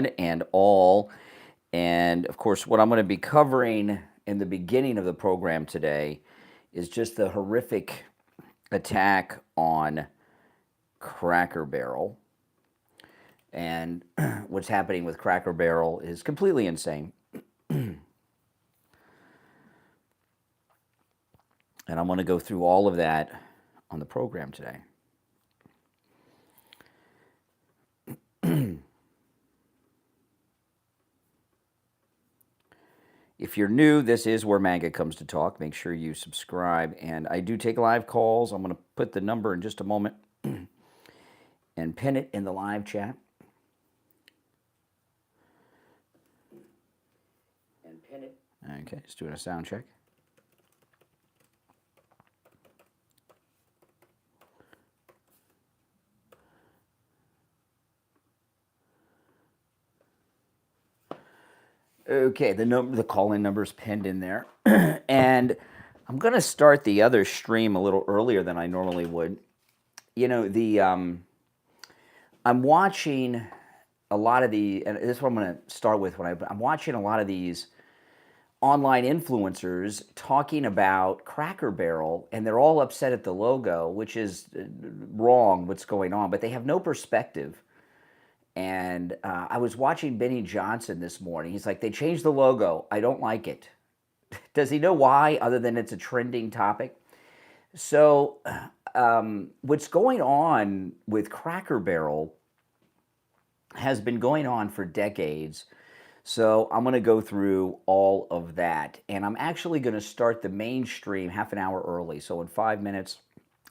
and all. And of course, what I'm going to be covering in the beginning of the program today is just the horrific attack on Cracker Barrel. And what's happening with Cracker Barrel is completely insane. And I'm going to go through all of that on the program today. If you're new, this is where MAGA comes to talk. Make sure you subscribe. And I do take live calls. I'm going to put the number in just a moment and pin it in the live chat. Okay, just doing a sound check. Okay, the call-in number is pinned in there. And I'm going to start the other stream a little earlier than I normally would. You know, I'm watching a lot of and this is what I'm going to start with. I'm watching a lot of these online influencers talking about Cracker Barrel, and they're all upset at the logo, which is wrong, what's going on, but they have no perspective. And I was watching Benny Johnson this morning. He's like, they changed the logo. I don't like it. Does he know why, other than it's a trending topic? So what's going on with Cracker Barrel has been going on for decades. So I'm going to go through all of that. And I'm actually going to start the main stream half an hour early. So in 5 minutes,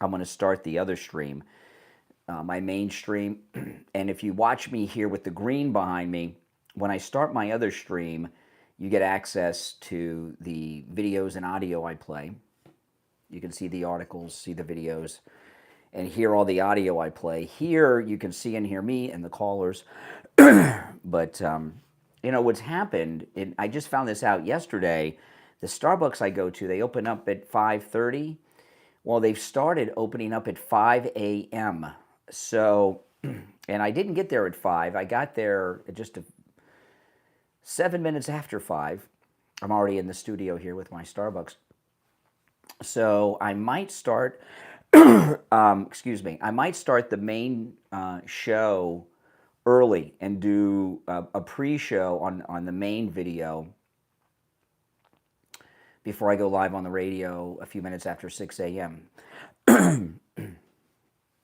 I'm going to start the other stream. My main stream. And if you watch me here with the green behind me, when I start my other stream, you get access to the videos and audio I play. You can see the articles, see the videos, and hear all the audio I play. Here, you can see and hear me and the callers. But, you know, what's happened, I just found this out yesterday, the Starbucks I go to, they open up at 5:30. Well, they've started opening up at 5 a.m., So, and I didn't get there at 5. I got there at just 7 minutes after 5. I'm already in the studio here with my Starbucks. So I might start, I might start the main show early and do a pre-show on the main video before I go live on the radio a few minutes after 6 a.m.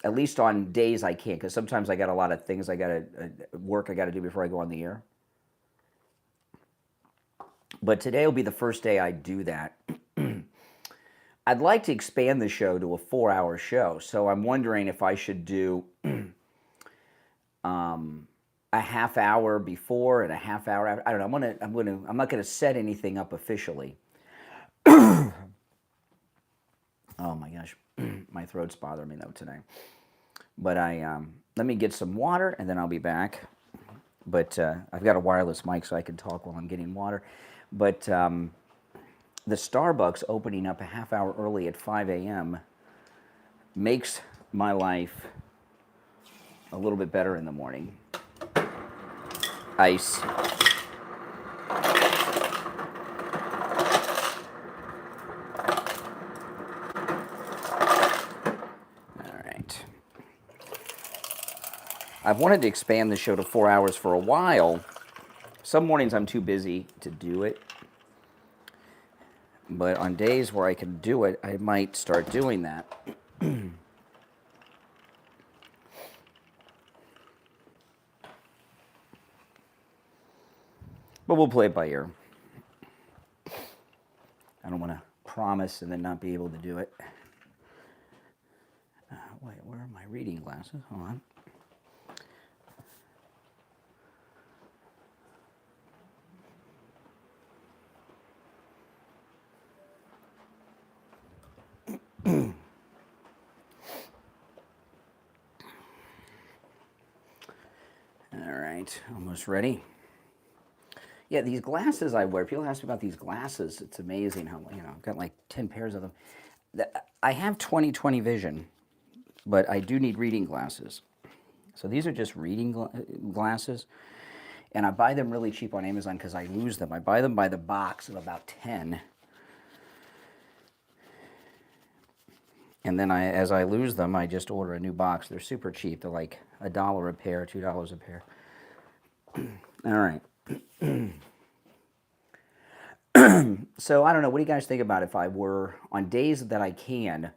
At least on days I can't, because sometimes I got a lot of things I got to work I got to do before I go on the air. But today will be the first day I do that. I'd like to expand the show to a 4-hour show, so I'm wondering if I should do a half hour before and a half hour after. I don't know. I'm not gonna set anything up officially. Oh my gosh, my throat's bothering me though today. But let me get some water and then I'll be back. But I've got a wireless mic so I can talk while I'm getting water. But the Starbucks opening up a half hour early at 5 a.m. makes my life a little bit better in the morning. Ice. I've wanted to expand the show to 4 hours for a while. Some mornings I'm too busy to do it. But on days where I can do it, I might start doing that. But we'll play it by ear. I don't want to promise and then not be able to do it. Wait, where are my reading glasses? Hold on. All right, almost ready. Yeah, these glasses I wear, people ask me about these glasses. It's amazing how, I've got like 10 pairs of them. I have 20/20 vision, but I do need reading glasses. So these are just reading glasses. And I buy them really cheap on Amazon because I lose them. I buy them by the box of about 10. And then as I lose them, I just order a new box. They're super cheap. They're like $1 a pair, $2 a pair. All right. So I don't know. What do you guys think about if I were, on days that I can,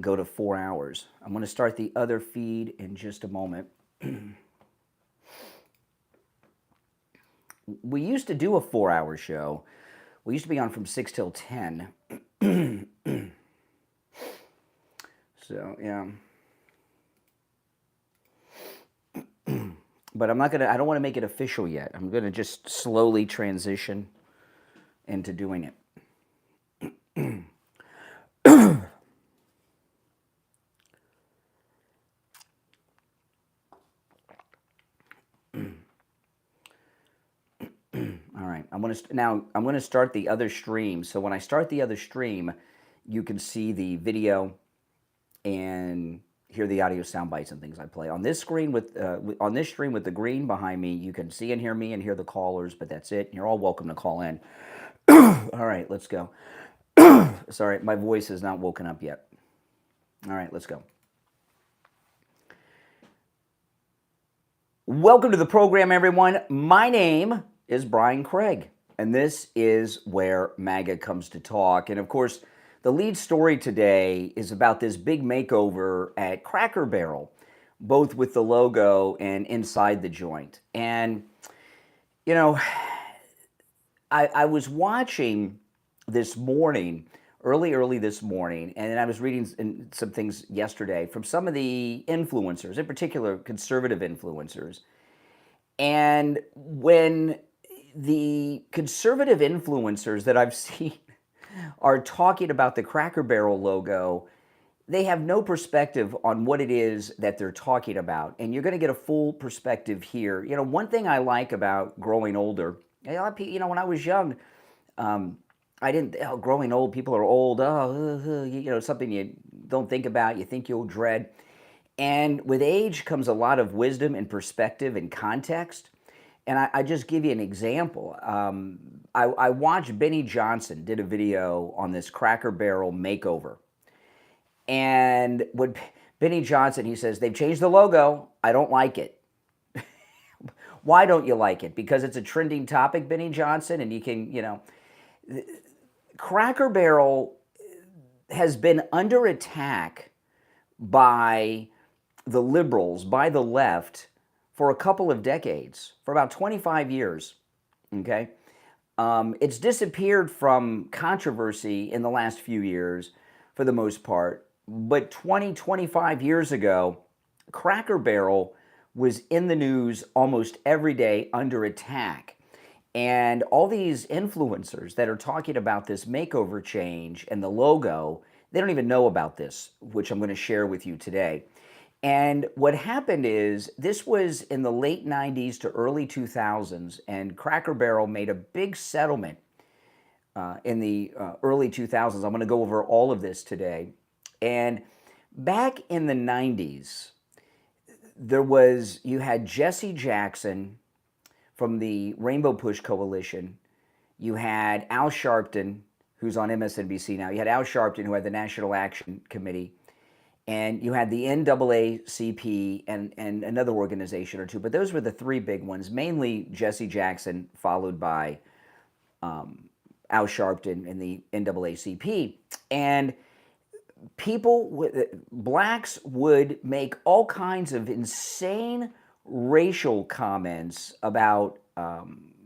go to 4 hours? I'm going to start the other feed in just a moment. We used to do a 4-hour show. We used to be on from 6 till 10. So, yeah. But I don't want to make it official yet. I'm going to just slowly transition into doing it. All right, I'm going to start the other stream. So when I start the other stream, you can see the video and hear the audio sound bites and things I play. On this screen on this stream with the green behind me, you can see and hear me and hear the callers, but that's it. You're all welcome to call in. All right, let's go. Sorry, my voice is not woken up yet. All right, let's go. Welcome to the program, everyone. My name is Brian Craig, and this is where MAGA comes to talk. And of course, the lead story today is about this big makeover at Cracker Barrel, both with the logo and inside the joint. And, you know, I was watching this morning, early this morning, and I was reading some things yesterday from some of the influencers, in particular conservative influencers. And when the conservative influencers that I've seen are talking about the Cracker Barrel logo, they have no perspective on what it is that they're talking about. And you're going to get a full perspective here. You know, one thing I like about growing older, you know, when I was young, I didn't, growing old, people are old, you know, something you don't think about, you think you'll dread. And with age comes a lot of wisdom and perspective and context. And I just give you an example. I watched Benny Johnson did a video on this Cracker Barrel makeover. And when Benny Johnson, he says, they've changed the logo. I don't like it. Why don't you like it? Because it's a trending topic, Benny Johnson, and you can, you know. Cracker Barrel has been under attack by the liberals, by the left, for a couple of decades, for about 25 years, okay? It's disappeared from controversy in the last few years, for the most part, but 25 years ago, Cracker Barrel was in the news almost every day, under attack. And all these influencers that are talking about this makeover change and the logo, they don't even know about this, which I'm going to share with you today. And what happened is, this was in the late 90s to early 2000s, and Cracker Barrel made a big settlement in the early 2000s. I'm going to go over all of this today. And back in the 90s, you had Jesse Jackson from the Rainbow Push Coalition. You had Al Sharpton, who's on MSNBC now. You had Al Sharpton, who had the National Action Committee. And you had the NAACP and another organization or two, but those were the three big ones, mainly Jesse Jackson, followed by Al Sharpton and the NAACP. And blacks would make all kinds of insane racial comments about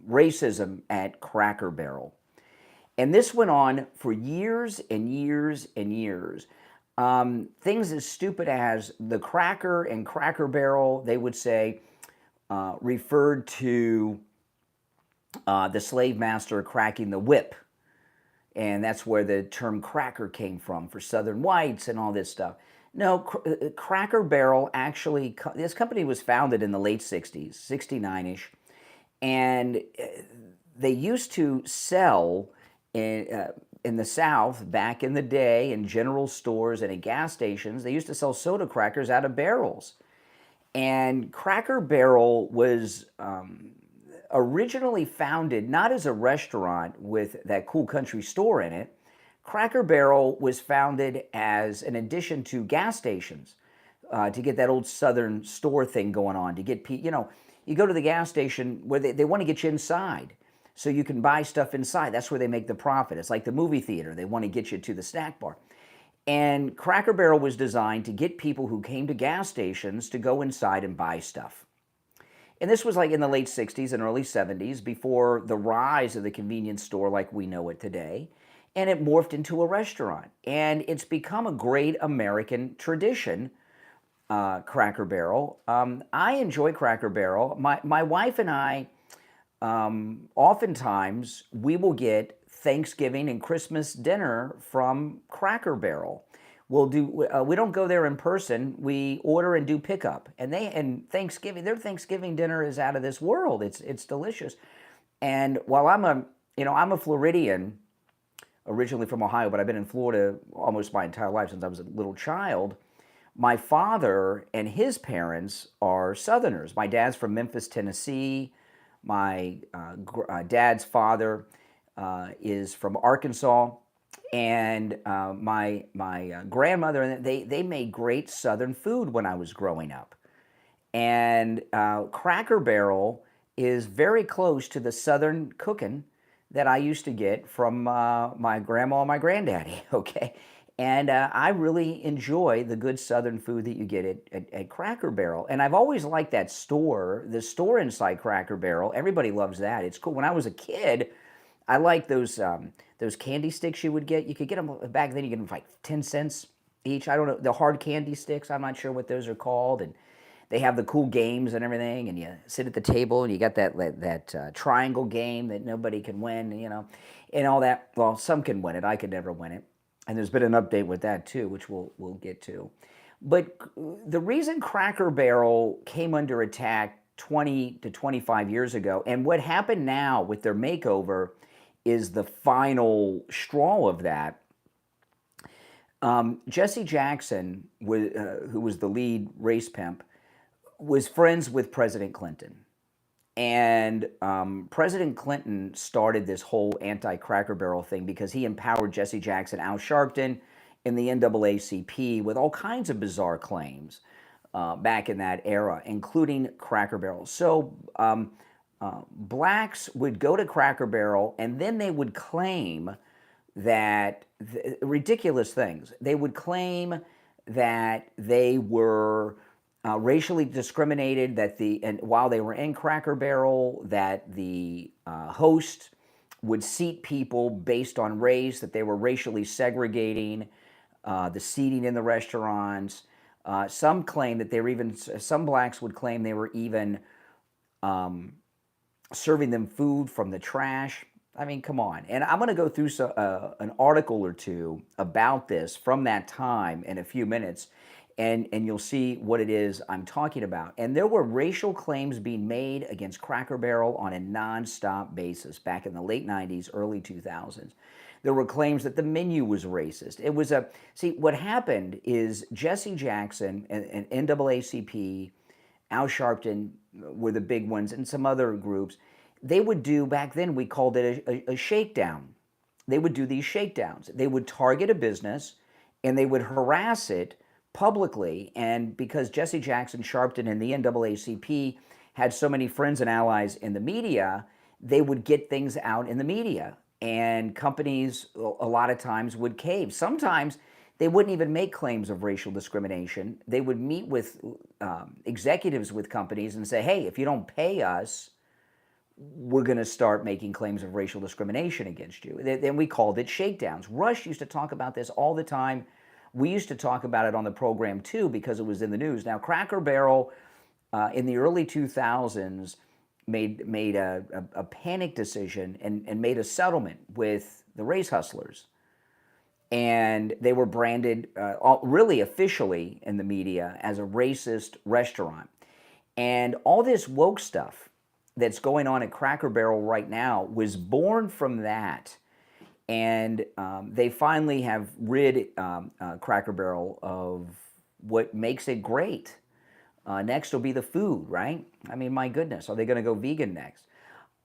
racism at Cracker Barrel. And this went on for years and years and years. Things as stupid as the cracker and Cracker Barrel, they would say, referred to the slave master cracking the whip. And that's where the term cracker came from, for Southern whites and all this stuff. No, Cracker Barrel actually, this company was founded in the late 60s, 69-ish. And they used to sell in the South, back in the day, in general stores and at gas stations, they used to sell soda crackers out of barrels. And Cracker Barrel was originally founded not as a restaurant with that cool country store in it. Cracker Barrel was founded as an addition to gas stations, to get that old Southern store thing going on, to get, you go to the gas station where they want to get you inside so you can buy stuff inside. That's where they make the profit. It's like the movie theater. They want to get you to the snack bar. And Cracker Barrel was designed to get people who came to gas stations to go inside and buy stuff. And this was like in the late 60s and early 70s, before the rise of the convenience store like we know it today. And it morphed into a restaurant. And it's become a great American tradition, Cracker Barrel. I enjoy Cracker Barrel. My wife and I, oftentimes, we will get Thanksgiving and Christmas dinner from Cracker Barrel. We don't go there in person. We order and do pickup. And Thanksgiving, their Thanksgiving dinner is out of this world. It's delicious. And while I'm a Floridian, originally from Ohio, but I've been in Florida almost my entire life since I was a little child. My father and his parents are Southerners. My dad's from Memphis, Tennessee. My dad's father is from Arkansas. And my grandmother, and they made great Southern food when I was growing up. And Cracker Barrel is very close to the Southern cooking that I used to get from my grandma and my granddaddy, okay? And I really enjoy the good Southern food that you get at Cracker Barrel. And I've always liked that store, the store inside Cracker Barrel. Everybody loves that. It's cool. When I was a kid, I liked those candy sticks you would get. You could get them back then. You get them for like 10 cents each. I don't know, the hard candy sticks. I'm not sure what those are called. And they have the cool games and everything. And you sit at the table and you got that triangle game that nobody can win, and all that. Well, some can win it. I could never win it. And there's been an update with that too, which we'll get to. But the reason Cracker Barrel came under attack 20 to 25 years ago, and what happened now with their makeover is the final straw of that. Jesse Jackson, who was the lead race pimp, was friends with President Clinton. And President Clinton started this whole anti-Cracker Barrel thing because he empowered Jesse Jackson, Al Sharpton, and the NAACP with all kinds of bizarre claims back in that era, including Cracker Barrel. So blacks would go to Cracker Barrel and then they would claim that, ridiculous things, they would claim that they were racially discriminated, and while they were in Cracker Barrel, that the host would seat people based on race, that they were racially segregating the seating in the restaurants. Some claim that some blacks would claim they were even serving them food from the trash. I mean, come on. And I'm going to go through an article or two about this from that time in a few minutes. And you'll see what it is I'm talking about. And there were racial claims being made against Cracker Barrel on a nonstop basis back in the late 90s, early 2000s. There were claims that the menu was racist. It was what happened is Jesse Jackson and NAACP, Al Sharpton were the big ones, and some other groups. They would do, back then we called it a shakedown. They would do these shakedowns. They would target a business and they would harass it publicly, and because Jesse Jackson, Sharpton, and the NAACP had so many friends and allies in the media, they would get things out in the media, and companies a lot of times would cave. Sometimes they wouldn't even make claims of racial discrimination. They would meet with executives with companies and say, hey, if you don't pay us, we're going to start making claims of racial discrimination against you. Then we called it shakedowns. Rush used to talk about this all the time. We used to talk about it on the program too because it was in the news. Now, Cracker Barrel in the early 2000s made a panic decision and made a settlement with the race hustlers. And they were branded really officially in the media as a racist restaurant. And all this woke stuff that's going on at Cracker Barrel right now was born from that. And they finally have rid Cracker Barrel of what makes it great. Next will be the food, right? I mean, my goodness, are they going to go vegan next?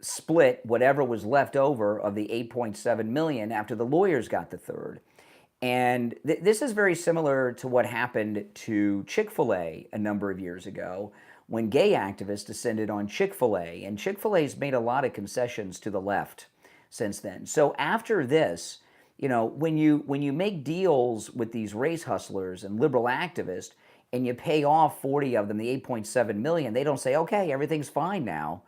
split whatever was left over of the 8.7 million after the lawyers got the third. And this is very similar to what happened to Chick-fil-A a number of years ago when gay activists descended on Chick-fil-A. And Chick-fil-A's made a lot of concessions to the left since then. So after this, when you make deals with these race hustlers and liberal activists and you pay off 40 of them, the 8.7 million, they don't say, okay, everything's fine now.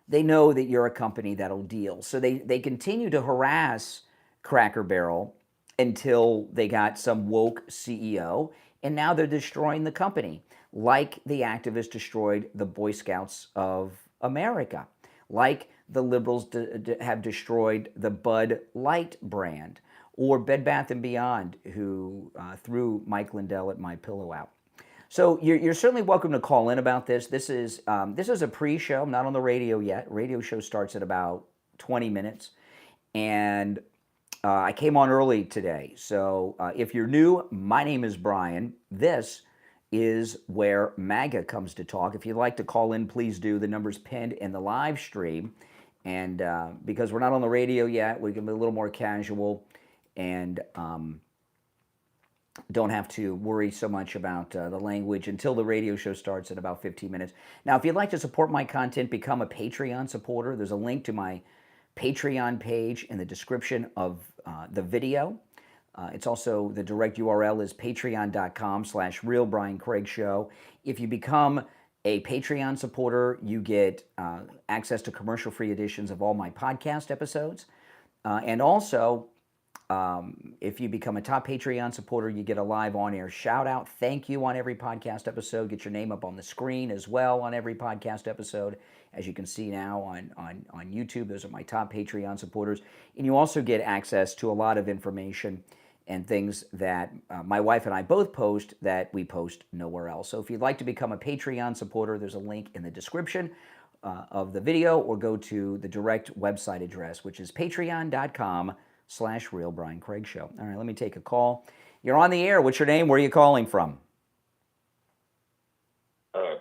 They know that you're a company that'll deal. So they continue to harass Cracker Barrel until they got some woke CEO, and now they're destroying the company, like the activists destroyed the Boy Scouts of America, like the liberals have destroyed the Bud Light brand, or Bed Bath & Beyond, who threw Mike Lindell at My Pillow out. So you're certainly welcome to call in about this. This is a pre-show. I'm not on the radio yet. Radio show starts at about 20 minutes, and I came on early today. So if you're new, my name is Brian. This is where MAGA comes to talk. If you'd like to call in, please do. The number's pinned in the live stream. And because we're not on the radio yet, we can be a little more casual and don't have to worry so much about the language until the radio show starts in about 15 minutes. Now, if you'd like to support my content, become a Patreon supporter. There's a link to my Patreon page in the description of the video. It's also, the direct URL is patreon.com/RealBrianCraigShow. If you become a Patreon supporter, you get access to commercial-free editions of all my podcast episodes. And also, if you become a top Patreon supporter, you get a live on-air shout-out. Thank you on every podcast episode. Get your name up on the screen as well on every podcast episode. As you can see now on YouTube, those are my top Patreon supporters. And you also get access to a lot of information and things that my wife and I both post that we post nowhere else. So if you'd like to become a Patreon supporter, there's a link in the description of the video, or go to the direct website address, which is patreon.com/RealBrianCraigShow. All right, let me take a call. You're on the air. What's your name? Where are you calling from?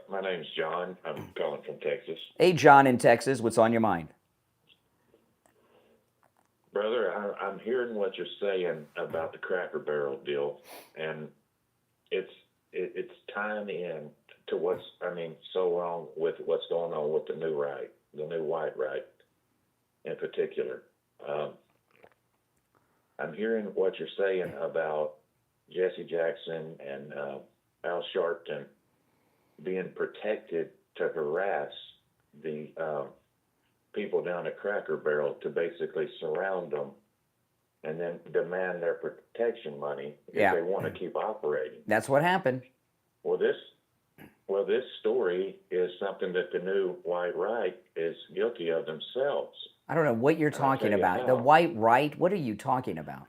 My name's John. I'm calling from Texas. Hey, John in Texas. What's on your mind? Brother, I'm hearing what you're saying about the Cracker Barrel deal, and it's tying in to what's, so wrong with what's going on with the new right, the new white right in particular. I'm hearing what you're saying about Jesse Jackson and Al Sharpton being protected to harass the people down at Cracker Barrel, to basically surround them and then demand their protection money if they want to keep operating. That's what happened. Well, this story is something that the new white right is guilty of themselves. I don't know what you're talking about. The white right? What are you talking about?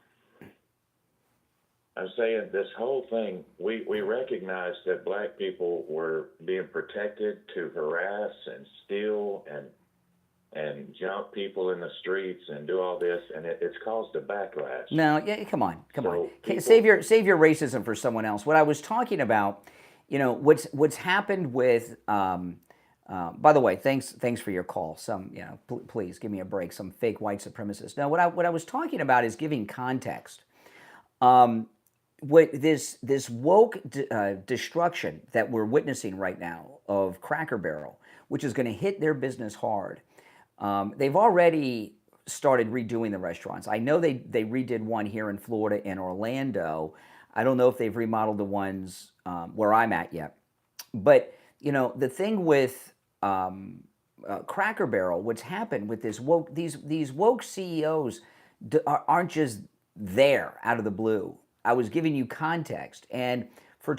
I'm saying this whole thing, we recognize that black people were being protected to harass and steal and jump people in the streets and do all this, and it's caused a backlash. No, come on. Save your racism for someone else. What I was talking about, what's happened with. By the way, thanks for your call. Please give me a break. Some fake white supremacists. No, what I was talking about is giving context. What this woke destruction that we're witnessing right now of Cracker Barrel, which is going to hit their business hard. They've already started redoing the restaurants. I know they redid one here in Florida and Orlando. I don't know if they've remodeled the ones where I'm at yet. But the thing with Cracker Barrel, what's happened with these woke CEOs aren't just there out of the blue. I was giving you context, and for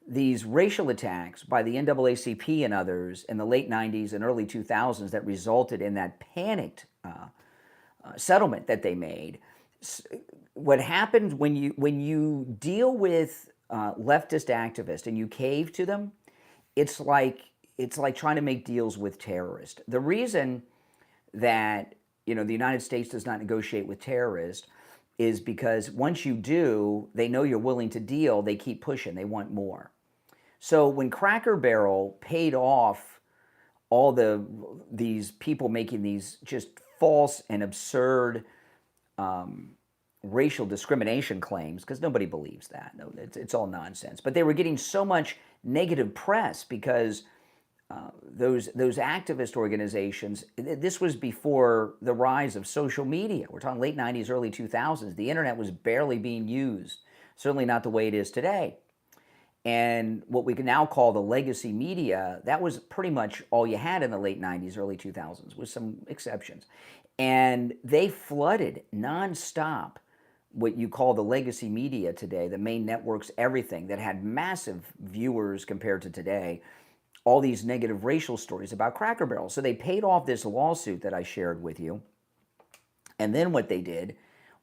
these racial attacks by the NAACP and others in the late 90s and early 2000s that resulted in that panicked settlement that they made. What happens when you deal with leftist activists and you cave to them, it's like trying to make deals with terrorists. The reason that the United States does not negotiate with terrorists is because once you do, they know you're willing to deal, they keep pushing, they want more. So when Cracker Barrel paid off these people making these just false and absurd racial discrimination claims, because nobody believes that. No, it's all nonsense. But they were getting so much negative press because those activist organizations. This was before the rise of social media. We're talking late 90s, early 2000s. The internet was barely being used. Certainly not the way it is today. And what we can now call the legacy media, that was pretty much all you had in the late 90s, early 2000s, with some exceptions. And they flooded nonstop what you call the legacy media today, the main networks, everything that had massive viewers compared to today, all these negative racial stories about Cracker Barrel. So they paid off this lawsuit that I shared with you. And then what they did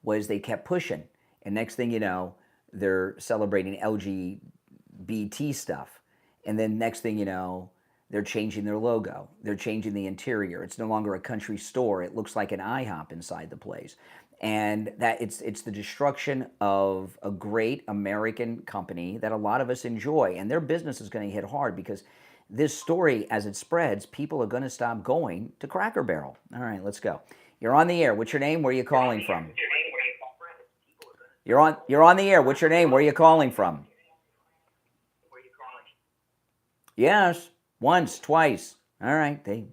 was they kept pushing. And next thing you know, they're celebrating LGBT stuff. And then next thing you know, they're changing their logo. They're changing the interior. It's no longer a country store. It looks like an IHOP inside the place. And that it's the destruction of a great American company that a lot of us enjoy. And their business is going to hit hard because this story, as it spreads, people are going to stop going to Cracker Barrel. All right, let's go. You're on the air. What's your name? Where are you calling from? You're on the air. What's your name? Where are you calling from? Yes, once, twice. All right, they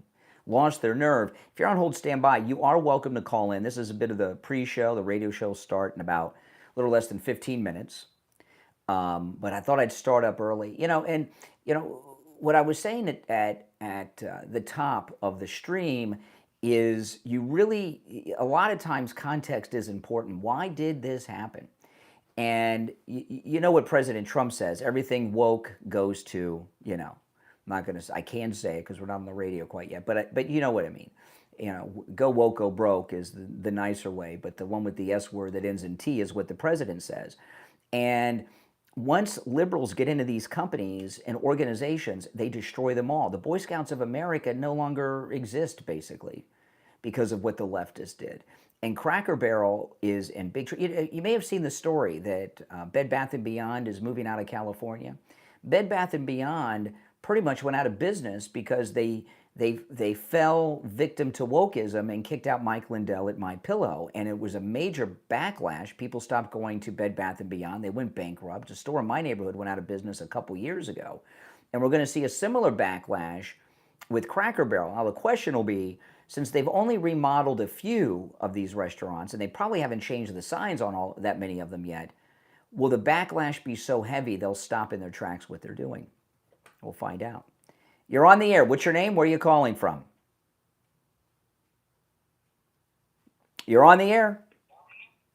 lost their nerve. If you're on hold, stand by. You are welcome to call in. This is a bit of the pre-show. The radio show will start in about a little less than 15 minutes. But I thought I'd start up early. What I was saying at the top of the stream is a lot of times context is important. Why did this happen? And you know what President Trump says, everything woke goes to, I can't say it because we're not on the radio quite yet, but you know what I mean. Go woke, go broke is the nicer way, but the one with the S word that ends in T is what the president says. And once liberals get into these companies and organizations, they destroy them all. The Boy Scouts of America no longer exist, basically, because of what the leftists did. And Cracker Barrel is in big trouble. You may have seen the story that Bed Bath & Beyond is moving out of California. Bed Bath & Beyond pretty much went out of business because they fell victim to wokeism and kicked out Mike Lindell at MyPillow, and it was a major backlash. People stopped going to Bed Bath & Beyond. They went bankrupt. A store in my neighborhood went out of business a couple years ago, and we're going to see a similar backlash with Cracker Barrel. Now the question will be, since they've only remodeled a few of these restaurants, and they probably haven't changed the signs on all that many of them yet, will the backlash be so heavy they'll stop in their tracks what they're doing? We'll find out. You're on the air. What's your name? Where are you calling from? You're on the air.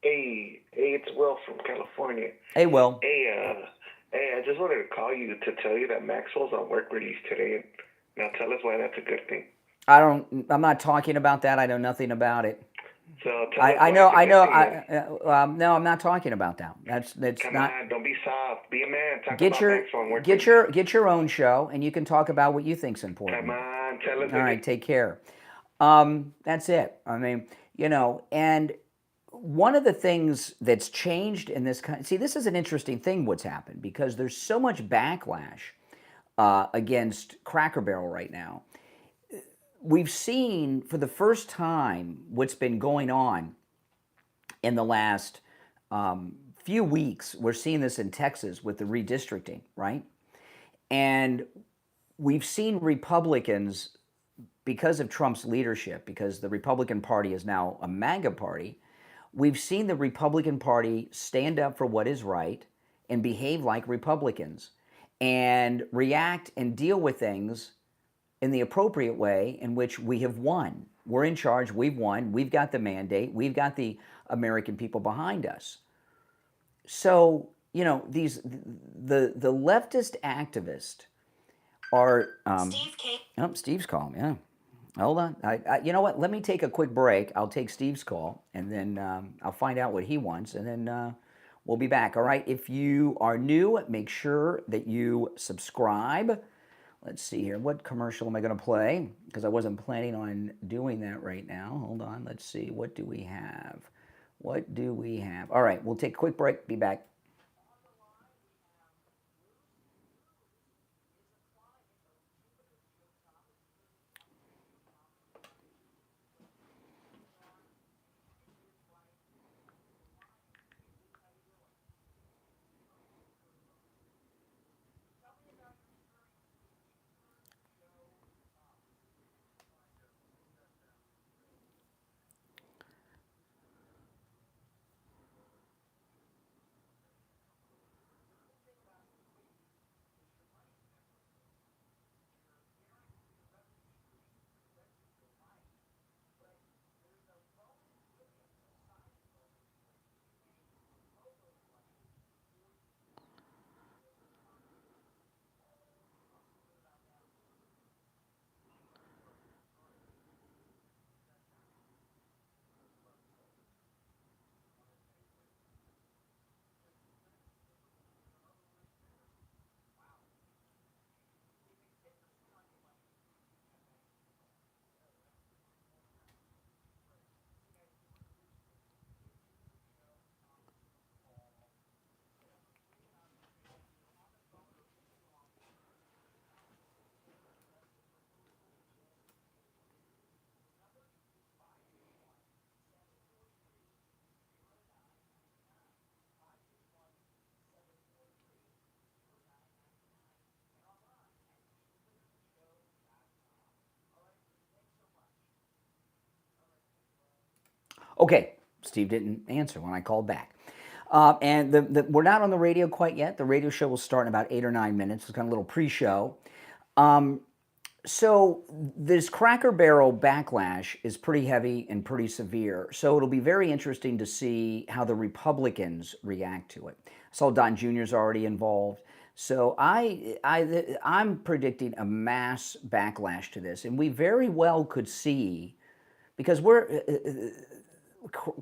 Hey, it's Will from California. Hey, Will. Hey, I just wanted to call you to tell you that Maxwell's on work release today. Now tell us why that's a good thing. I'm not talking about that. I know nothing about it. So No, I'm not talking about that. That's Come not. on, don't be soft. Be a man. Talk Get about your Maxwell on work get release. your own show, and you can talk about what you think's important. Come on, tell us. All right, take care. That's it. I mean, and one of the things that's changed in this see, this is an interesting thing what's happened, because there's so much backlash against Cracker Barrel right now. We've seen for the first time what's been going on in the last few weeks. We're seeing this in Texas with the redistricting, right? And we've seen Republicans, because of Trump's leadership, because the Republican Party is now a MAGA party, we've seen the Republican Party stand up for what is right and behave like Republicans and react and deal with things in the appropriate way in which we have won. We're in charge, we've won, we've got the mandate, we've got the American people behind us. So, the leftist activists are... Steve Kane. Oh, Steve's calling, yeah. Hold on. You know what? Let me take a quick break. I'll take Steve's call, and then I'll find out what he wants, and then we'll be back. All right? If you are new, make sure that you subscribe. Let's see here. What commercial am I going to play? Because I wasn't planning on doing that right now. Hold on. Let's see. What do we have? What do we have? All right. We'll take a quick break. Be back. Okay, Steve didn't answer when I called back. And we're not on the radio quite yet. The radio show will start in about 8 or 9 minutes. It's kind of a little pre-show. So this Cracker Barrel backlash is pretty heavy and pretty severe. So it'll be very interesting to see how the Republicans react to it. I saw Don Jr.'s already involved. So I'm predicting a mass backlash to this, and we very well could see, because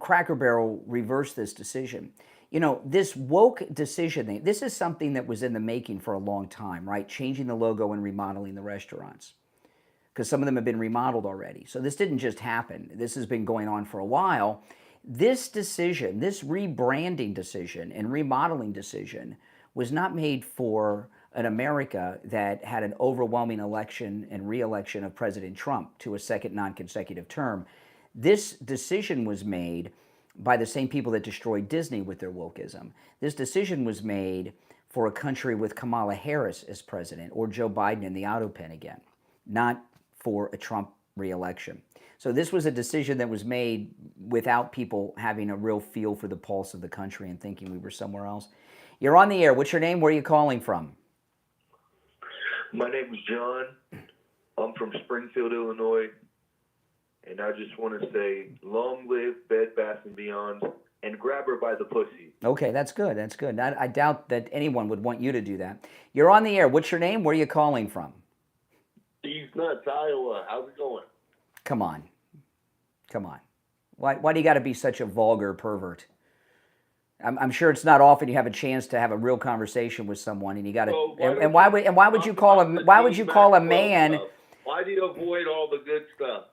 Cracker Barrel reversed this decision. You know, this woke decision thing, this is something that was in the making for a long time, right? Changing the logo and remodeling the restaurants, because some of them have been remodeled already. So this didn't just happen. This has been going on for a while. This decision, this rebranding decision and remodeling decision was not made for an America that had an overwhelming election and re-election of President Trump to a second non-consecutive term. This decision was made by the same people that destroyed Disney with their wokeism. This decision was made for a country with Kamala Harris as president or Joe Biden in the auto pen again, not for a Trump re-election. So this was a decision that was made without people having a real feel for the pulse of the country and thinking we were somewhere else. You're on the air. What's your name? Where are you calling from? My name is John. I'm from Springfield, Illinois. And I just want to say, long live Bed Bath & Beyond, and grab her by the pussy. Okay, that's good. That's good. I doubt that anyone would want you to do that. You're on the air. What's your name? Where are you calling from? Steve Nuts, Iowa. How's it going? Come on. Come on. Why do you got to be such a vulgar pervert? I'm sure it's not often you have a chance to have a real conversation with someone, and you got to. And why would you call a man? Why do you avoid all the good stuff?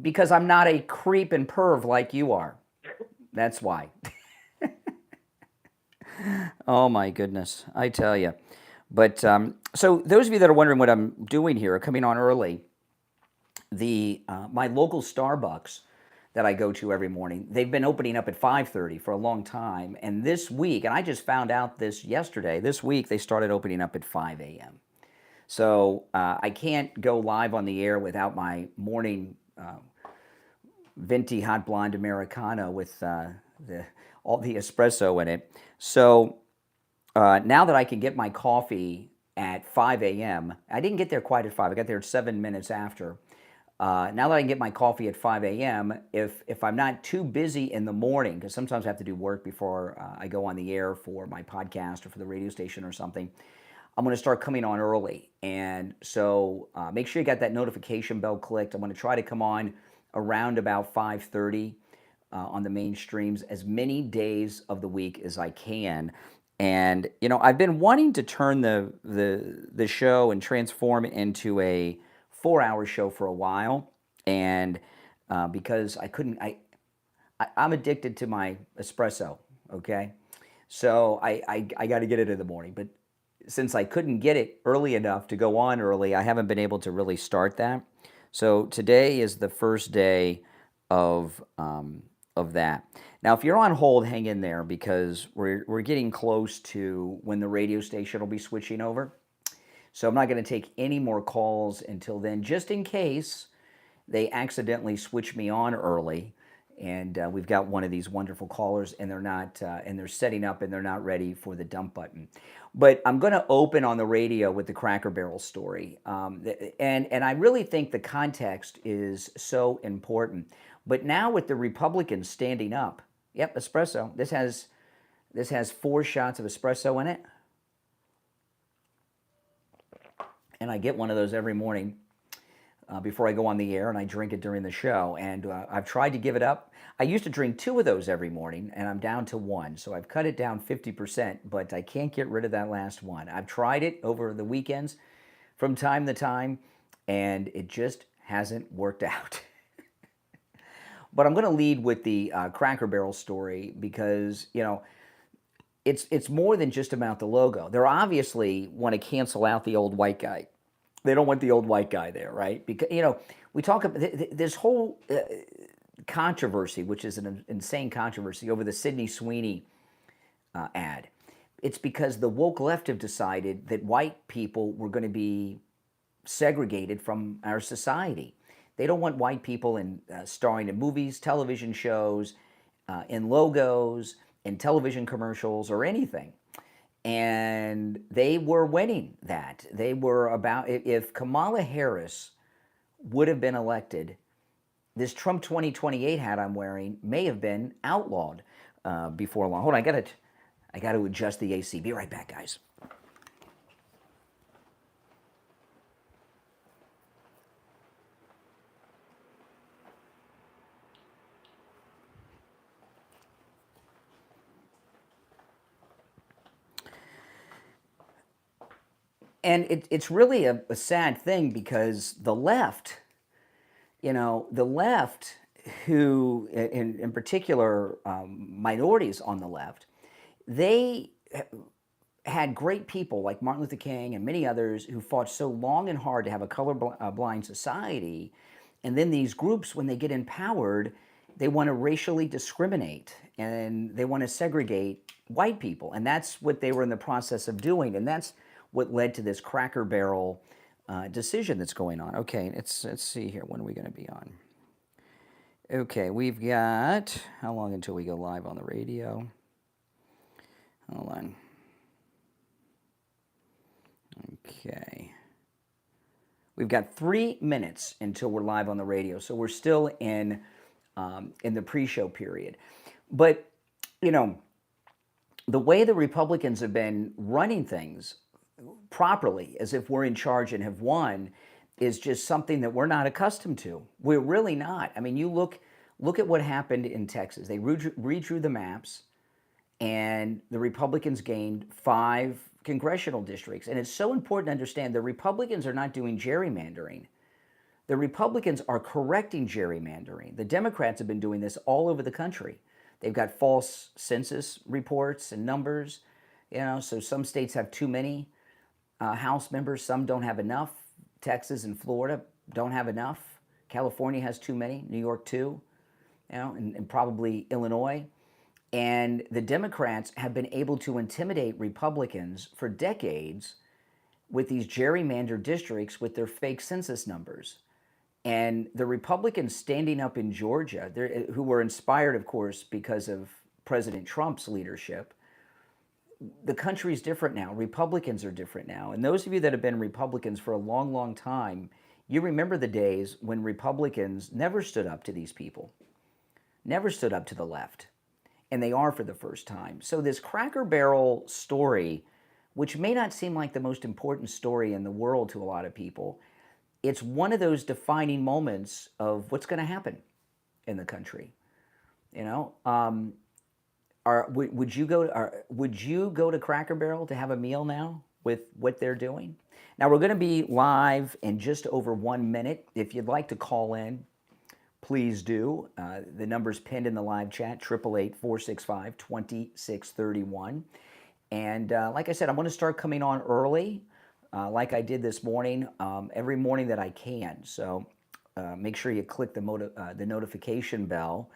Because I'm not a creep and perv like you are. That's why. Oh my goodness, I tell you. But so those of you that are wondering what I'm doing here, coming on early, my local Starbucks that I go to every morning, they've been opening up at 5:30 for a long time, and this week, and I just found out this yesterday, this week they started opening up at 5 a.m. So I can't go live on the air without my morning venti hot blonde Americano with all the espresso in it. So now that I can get my coffee at 5 a.m., I didn't get there quite at 5. I got there at 7 minutes after. Now that I can get my coffee at 5 a.m., if I'm not too busy in the morning, because sometimes I have to do work before I go on the air for my podcast or for the radio station or something, I'm going to start coming on early. And so make sure you got that notification bell clicked. I'm going to try to come on around about 5:30 on the main streams as many days of the week as I can. And, you know, I've been wanting to turn the show and transform it into a 4-hour show for a while. And because I'm addicted to my espresso, okay? So I got to get it in the morning. But since I couldn't get it early enough to go on early, I haven't been able to really start that. So today is the first day of that. Now, if you're on hold, hang in there, because we're getting close to when the radio station will be switching over. So I'm not going to take any more calls until then, just in case they accidentally switch me on early. And we've got one of these wonderful callers, and they're not, and they're setting up, and they're not ready for the dump button. But I'm going to open on the radio with the Cracker Barrel story, and I really think the context is so important. But now with the Republicans standing up, yep, espresso. This has 4 shots of espresso in it, and I get one of those every morning before I go on the air, and I drink it during the show. And I've tried to give it up. I used to drink 2 of those every morning, and I'm down to 1. So I've cut it down 50%, but I can't get rid of that last one. I've tried it over the weekends from time to time, and it just hasn't worked out. But I'm going to lead with the Cracker Barrel story because, you know, it's more than just about the logo. They obviously want to cancel out the old white guy. They don't want the old white guy there, right? Because, you know, we talk about this whole controversy, which is an insane controversy over the Sydney Sweeney ad. It's because the woke left have decided that white people were going to be segregated from our society. They don't want white people starring in movies, television shows, in logos, in television commercials, or anything. And they were winning that. They were about, if Kamala Harris would have been elected, this Trump 2028 hat I'm wearing may have been outlawed before long. Hold on, I got to adjust the AC. Be right back, guys. And it's really a sad thing because the left, the left, who, in particular, minorities on the left, they had great people like Martin Luther King and many others who fought so long and hard to have a colorblind society. And then these groups, when they get empowered, they want to racially discriminate and they want to segregate white people. And that's what they were in the process of doing. And that's what led to this Cracker Barrel decision that's going on. Okay, let's see here. When are we going to be on? Okay, we've got, how long until we go live on the radio? Hold on. Okay. We've got 3 minutes until we're live on the radio, so we're still in the pre-show period. But, the way the Republicans have been running things properly, as if we're in charge and have won, is just something that we're not accustomed to. We're really not. I mean, you look at what happened in Texas. They redrew the maps, and the Republicans gained 5 congressional districts. And it's so important to understand the Republicans are not doing gerrymandering. The Republicans are correcting gerrymandering. The Democrats have been doing this all over the country. They've got false census reports and numbers, so some states have too many House members, some don't have enough. Texas and Florida don't have enough. California has too many, New York too, and probably Illinois. And the Democrats have been able to intimidate Republicans for decades with these gerrymandered districts with their fake census numbers. And the Republicans standing up in Georgia, who were inspired, of course, because of President Trump's leadership, the country's different now. Republicans are different now. And those of you that have been Republicans for a long, long time, you remember the days when Republicans never stood up to these people, never stood up to the left. And they are for the first time. So this Cracker Barrel story, which may not seem like the most important story in the world to a lot of people, it's one of those defining moments of what's going to happen in the country. Would you go to Cracker Barrel to have a meal now with what they're doing? Now we're going to be live in just over 1 minute. If you'd like to call in, please do. The number's pinned in the live chat, 888-465-2631. And like I said, I'm going to start coming on early, like I did this morning, every morning that I can. So make sure you click the notification bell,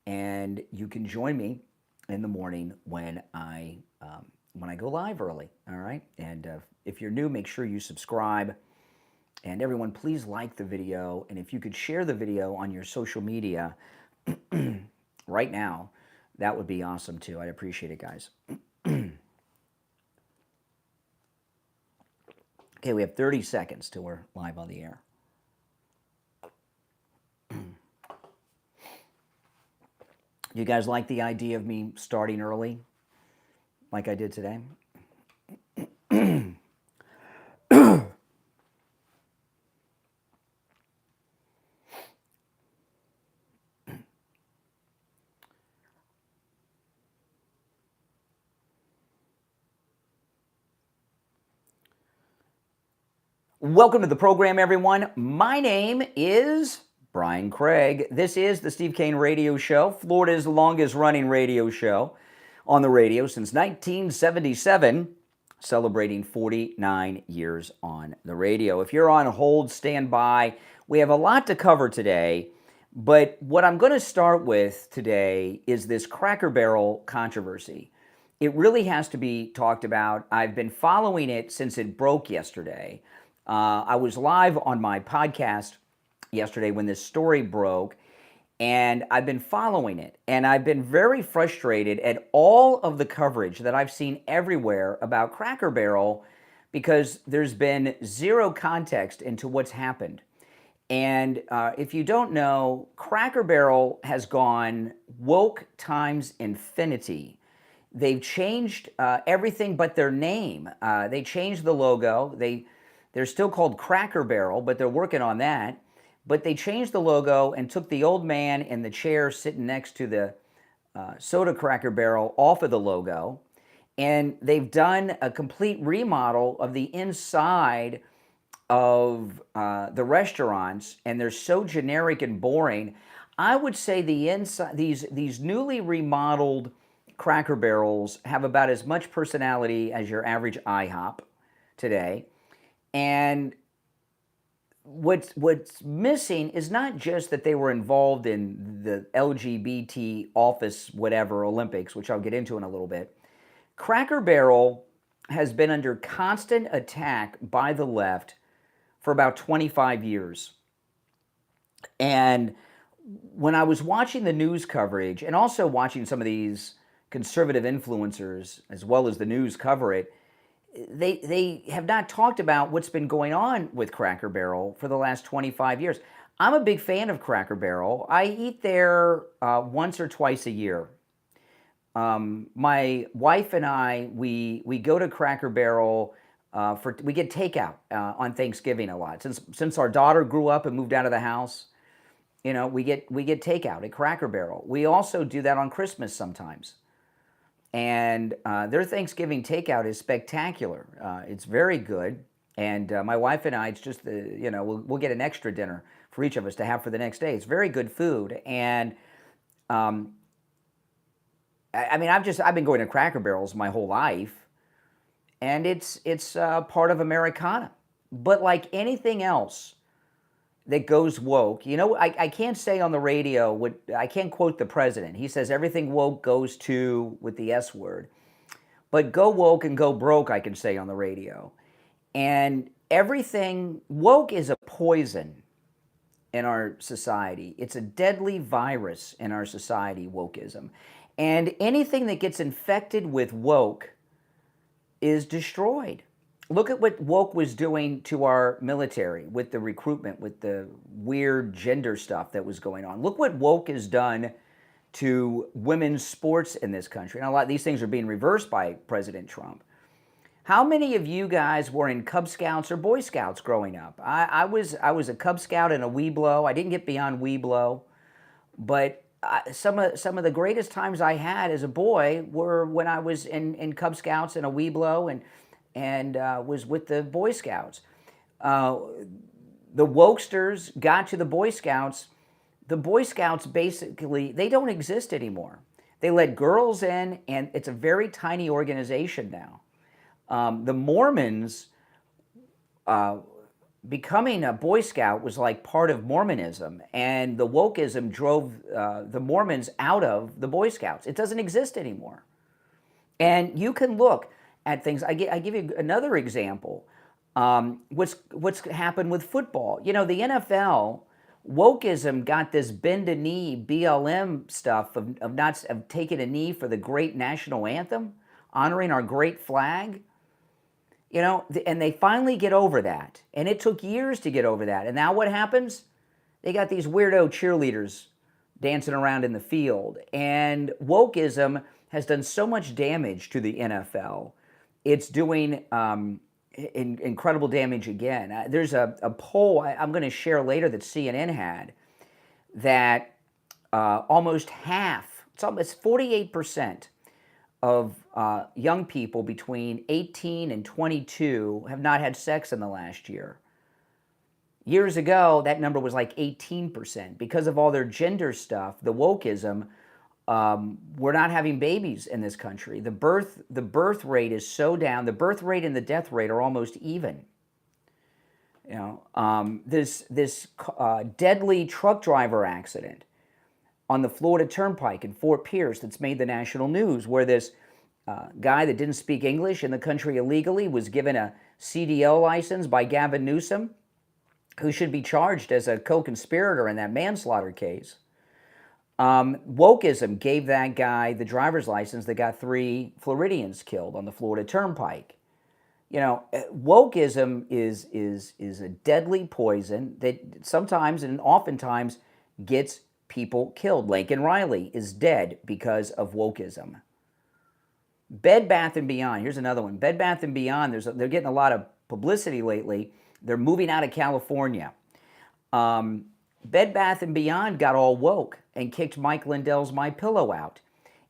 and you can join me in the morning when I go live early. All right. And if you're new, make sure you subscribe. And everyone, please like the video. And if you could share the video on your social media right now, that would be awesome too. I'd appreciate it, guys. Okay, we have 30 seconds till we're live on the air. You guys like the idea of me starting early, like I did today? Welcome to the program, everyone. My name is Brian Craig. This is the Steve Kane Radio Show, Florida's longest running radio show on the radio since 1977, celebrating 49 years on the radio. If you're on hold, stand by. We have a lot to cover today, but what I'm going to start with today is this Cracker Barrel controversy. It really has to be talked about. I've been following it since it broke yesterday. I was live on my podcast yesterday when this story broke, and I've been following it, and I've been very frustrated at all of the coverage that I've seen everywhere about Cracker Barrel, because there's been zero context into what's happened. And if you don't know, Cracker Barrel has gone woke times infinity. They've changed everything but their name. They changed the logo. They're still called Cracker Barrel, but they're working on that. But they changed the logo and took the old man in the chair sitting next to the soda Cracker Barrel off of the logo. And they've done a complete remodel of the inside of the restaurants, and they're so generic and boring. I would say the inside, these newly remodeled Cracker Barrels have about as much personality as your average IHOP today. And what's missing is not just that they were involved in the LGBT office whatever Olympics, which I'll get into in a little bit. Cracker Barrel has been under constant attack by the left for about 25 years. And when I was watching the news coverage and also watching some of these conservative influencers as well as the news cover it, they have not talked about what's been going on with Cracker Barrel for the last 25 years. I'm a big fan of Cracker Barrel. I eat there once or twice a year. My wife and I, we go to Cracker Barrel we get takeout on Thanksgiving a lot. Since our daughter grew up and moved out of the house, you know, we get takeout at Cracker Barrel. We also do that on Christmas sometimes. And their Thanksgiving takeout is spectacular. It's very good. And my wife and I, it's just we'll get an extra dinner for each of us to have for the next day. It's very good food. And I mean, I've been going to Cracker Barrels my whole life, and it's part of Americana. But like anything else that goes woke, you know, I can't say on the radio I can't quote the president. He says everything woke goes to with the S word. But go woke and go broke, I can say on the radio. And everything woke is a poison in our society. It's a deadly virus in our society, wokeism. And anything that gets infected with woke is destroyed. Look at what woke was doing to our military with the recruitment, with the weird gender stuff that was going on. Look what woke has done to women's sports in this country. And a lot of these things are being reversed by President Trump. How many of you guys were in Cub Scouts or Boy Scouts growing up? I was a Cub Scout and a Weeblo. I didn't get beyond Weeblo, but some of the greatest times I had as a boy were when I was in Cub Scouts and a Weeblo and was with the Boy Scouts. The wokesters got to the Boy Scouts. The Boy Scouts basically, they don't exist anymore. They let girls in, and it's a very tiny organization now. The Mormons, becoming a Boy Scout was like part of Mormonism, and the wokeism drove the Mormons out of the Boy Scouts. It doesn't exist anymore. And you can look at things. I give you another example. What's happened with football? You know, the NFL, wokeism got this bend a knee BLM stuff of taking a knee for the great national anthem, honoring our great flag. You know, and they finally get over that. And it took years to get over that. And now what happens? They got these weirdo cheerleaders dancing around in the field. And wokeism has done so much damage to the NFL. It's doing incredible damage again. There's a poll I'm going to share later that CNN had that almost half, it's 48%, of young people between 18 and 22 have not had sex in the last year. Years ago, that number was like 18%. Because of all their gender stuff, the wokeism, we're not having babies in this country. The birth rate is so down. The birth rate and the death rate are almost even. You know, this deadly truck driver accident on the Florida Turnpike in Fort Pierce that's made the national news, where this guy that didn't speak English in the country illegally was given a CDL license by Gavin Newsom, who should be charged as a co-conspirator in that manslaughter case. Wokeism gave that guy the driver's license that got 3 Floridians killed on the Florida Turnpike. You know, wokeism is a deadly poison that sometimes and oftentimes gets people killed. Lincoln Riley is dead because of wokeism. Bed Bath & Beyond, here's another one. Bed Bath & Beyond, they're getting a lot of publicity lately. They're moving out of California. Bed Bath & Beyond got all woke and kicked Mike Lindell's MyPillow out.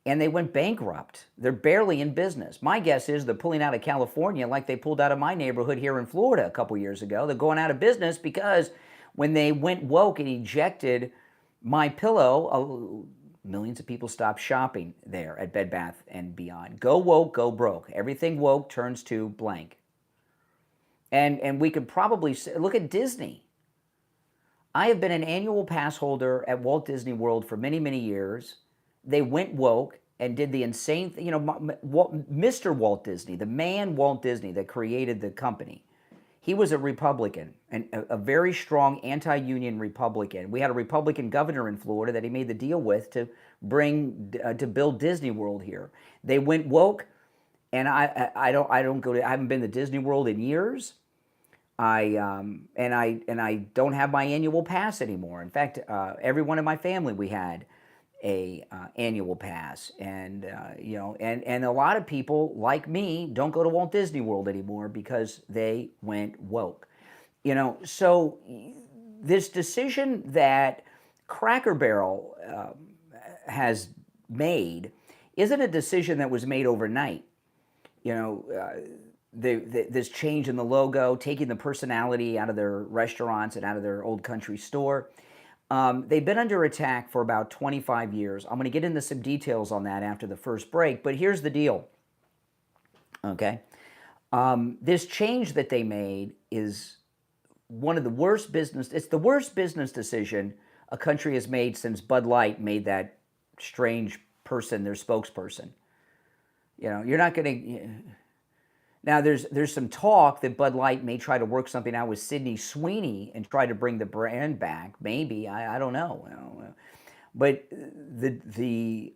And they went bankrupt. They're barely in business. My guess is they're pulling out of California like they pulled out of my neighborhood here in Florida a couple years ago. They're going out of business because when they went woke and ejected MyPillow, millions of people stopped shopping there at Bed Bath & Beyond. Go woke, go broke. Everything woke turns to blank. And we could probably look at Disney. I have been an annual pass holder at Walt Disney World for many, many years. They went woke and did the insane thing. You know, Mr. Walt Disney, the man Walt Disney that created the company, he was a Republican, and a very strong anti-union Republican. We had a Republican governor in Florida that he made the deal with to build Disney World here. They went woke, and I haven't been to Disney World in years. I don't have my annual pass anymore. In fact, everyone in my family, we had a annual pass, and and a lot of people like me don't go to Walt Disney World anymore because they went woke. You know, so this decision that Cracker Barrel has made isn't a decision that was made overnight. You know, this change in the logo, taking the personality out of their restaurants and out of their old country store. They've been under attack for about 25 years. I'm going to get into some details on that after the first break, but here's the deal, okay? This change that they made is one of the worst it's the worst business decision a country has made since Bud Light made that strange person their spokesperson. You know, you're not going to... Now, there's some talk that Bud Light may try to work something out with Sydney Sweeney and try to bring the brand back. Maybe, I don't know. But the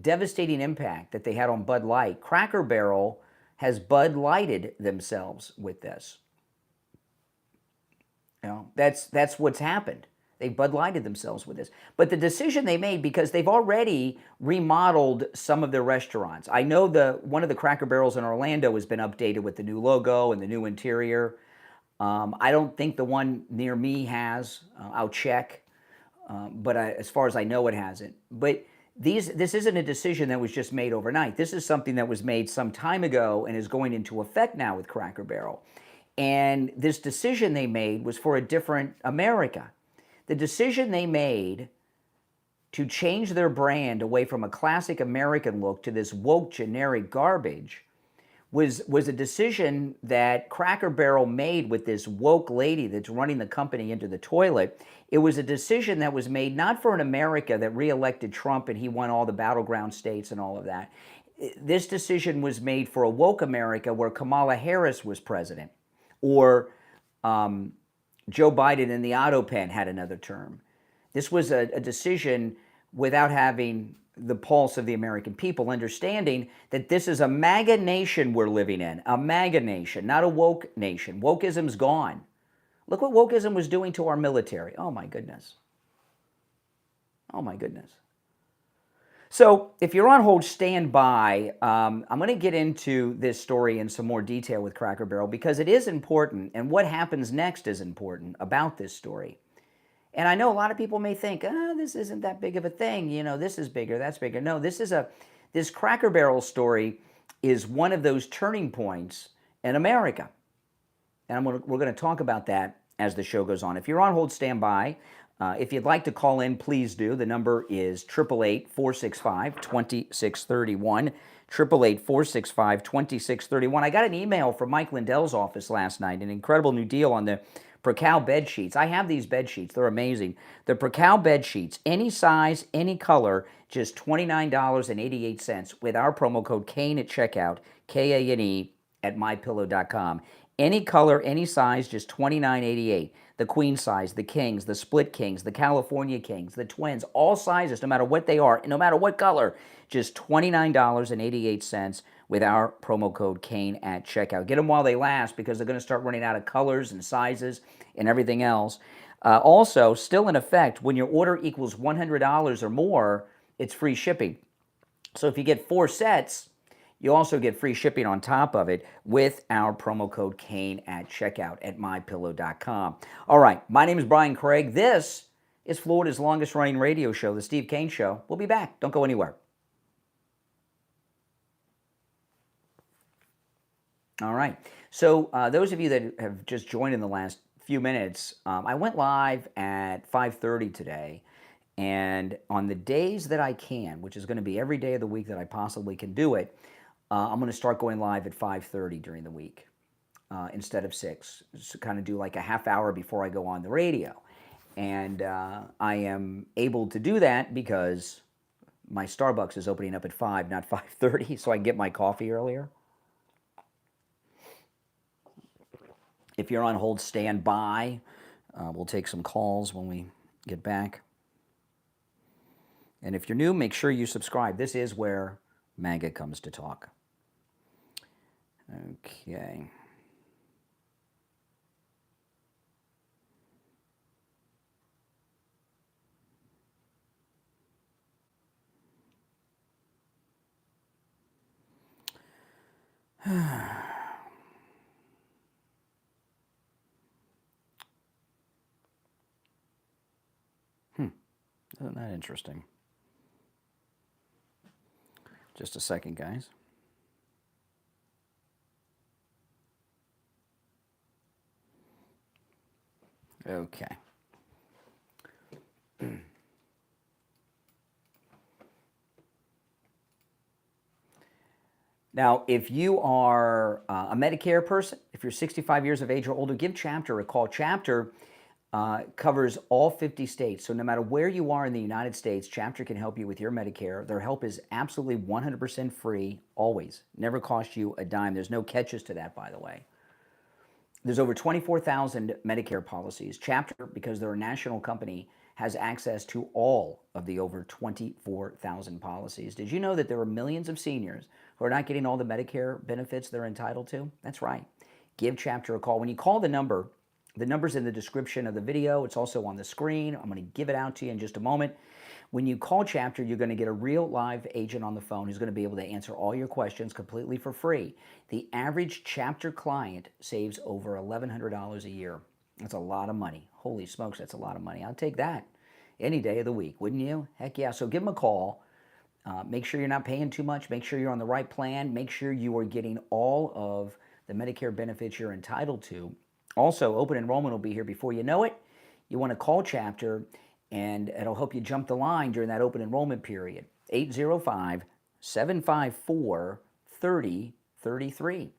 devastating impact that they had on Bud Light, Cracker Barrel has Bud Lighted themselves with this. You know, that's what's happened. They Bud Lighted themselves with this. But the decision they made, because they've already remodeled some of their restaurants. I know one of the Cracker Barrels in Orlando has been updated with the new logo and the new interior. I don't think the one near me has. I'll check. But as far as I know, it hasn't. But this isn't a decision that was just made overnight. This is something that was made some time ago and is going into effect now with Cracker Barrel. And this decision they made was for a different America. The decision they made to change their brand away from a classic American look to this woke generic garbage was a decision that Cracker Barrel made with this woke lady that's running the company into the toilet. It was a decision that was made not for an America that reelected Trump and he won all the battleground states and all of that. This decision was made for a woke America where Kamala Harris was president, or Joe Biden in the auto pen had another term. This was a decision without having the pulse of the American people, understanding that this is a MAGA nation we're living in, a MAGA nation, not a woke nation. Wokeism's gone. Look what wokeism was doing to our military. Oh my goodness. Oh my goodness. So if you're on hold, stand by. I'm going to get into this story in some more detail with Cracker Barrel because it is important, and what happens next is important about this story. And I know a lot of people may think, this isn't that big of a thing. You know, this is bigger, that's bigger. No, this Cracker Barrel story is one of those turning points in America. And we're going to talk about that as the show goes on. If you're on hold, stand by. If you'd like to call in, please do. The number is 888-465-2631. 888-465-2631. I got an email from Mike Lindell's office last night, an incredible new deal on the Percal bed sheets. I have these bed sheets. They're amazing. The Percal bed sheets, any size, any color, just $29.88 with our promo code KANE at checkout, Kane at mypillow.com. Any color, any size, just $29.88. The queen size, the kings, the split kings, the California kings, the twins, all sizes, no matter what they are, no matter what color, just $29.88 with our promo code Kane at checkout. Get them while they last because they're going to start running out of colors and sizes and everything else. Also, still in effect, when your order equals $100 or more, it's free shipping. So if you get 4 sets, you also get free shipping on top of it with our promo code Kane at checkout at mypillow.com. All right, my name is Brian Craig. This is Florida's longest running radio show, The Steve Kane Show. We'll be back. Don't go anywhere. All right, so those of you that have just joined in the last few minutes, I went live at 5:30 today. And on the days that I can, which is going to be every day of the week that I possibly can do it, I'm going to start going live at 5:30 during the week instead of 6. So kind of do like a half hour before I go on the radio. And I am able to do that because my Starbucks is opening up at 5, not 5:30, so I can get my coffee earlier. If you're on hold, stand by. We'll take some calls when we get back. And if you're new, make sure you subscribe. This is where MAGA comes to talk. Okay. Isn't that interesting? Just a second, guys. Okay. Now, if you are a Medicare person, if you're 65 years of age or older, give Chapter a call. Chapter covers all 50 states. So no matter where you are in the United States, Chapter can help you with your Medicare. Their help is absolutely 100% free, always. Never costs you a dime. There's no catches to that, by the way. There's over 24,000 Medicare policies. Chapter, because they're a national company, has access to all of the over 24,000 policies. Did you know that there are millions of seniors who are not getting all the Medicare benefits they're entitled to? That's right. Give Chapter a call. When you call the number's in the description of the video. It's also on the screen. I'm going to give it out to you in just a moment. When you call Chapter, you're going to get a real live agent on the phone who's going to be able to answer all your questions completely for free. The average Chapter client saves over $1,100 a year. That's a lot of money. Holy smokes, that's a lot of money. I'll take that any day of the week, wouldn't you? Heck yeah. So give them a call. Make sure you're not paying too much. Make sure you're on the right plan. Make sure you are getting all of the Medicare benefits you're entitled to. Also, open enrollment will be here before you know it. You want to call Chapter, and it'll help you jump the line during that open enrollment period. 805-754-3033.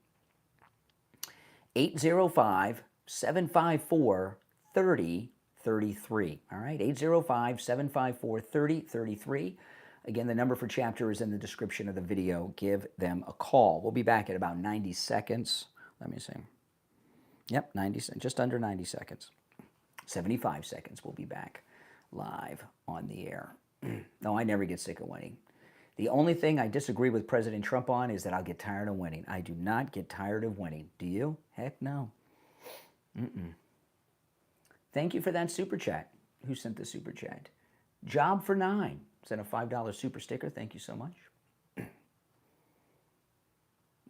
805-754-3033. All right, 805-754-3033. Again, the number for Chapter is in the description of the video. Give them a call. We'll be back in about 90 seconds. Let me see. Yep, 90, just under 90 seconds. 75 seconds, we'll be back live on the air. No, I never get sick of winning. The only thing I disagree with President Trump on is that I'll get tired of winning. I do not get tired of winning. Do you? Heck no. Thank you for that super chat. Who sent the super chat? Job for 9 sent a $5 super sticker. Thank you so much.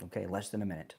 Okay, less than a minute.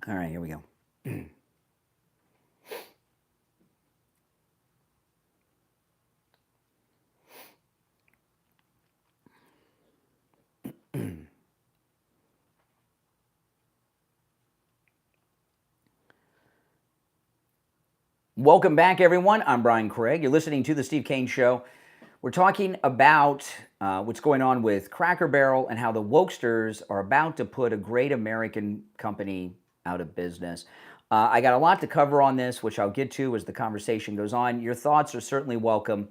All right, here we go. Welcome back, everyone. I'm Brian Craig. You're listening to The Steve Kane Show. We're talking about what's going on with Cracker Barrel and how the wokesters are about to put a great American company out of business. I got a lot to cover on this, which I'll get to as the conversation goes on. Your thoughts are certainly welcome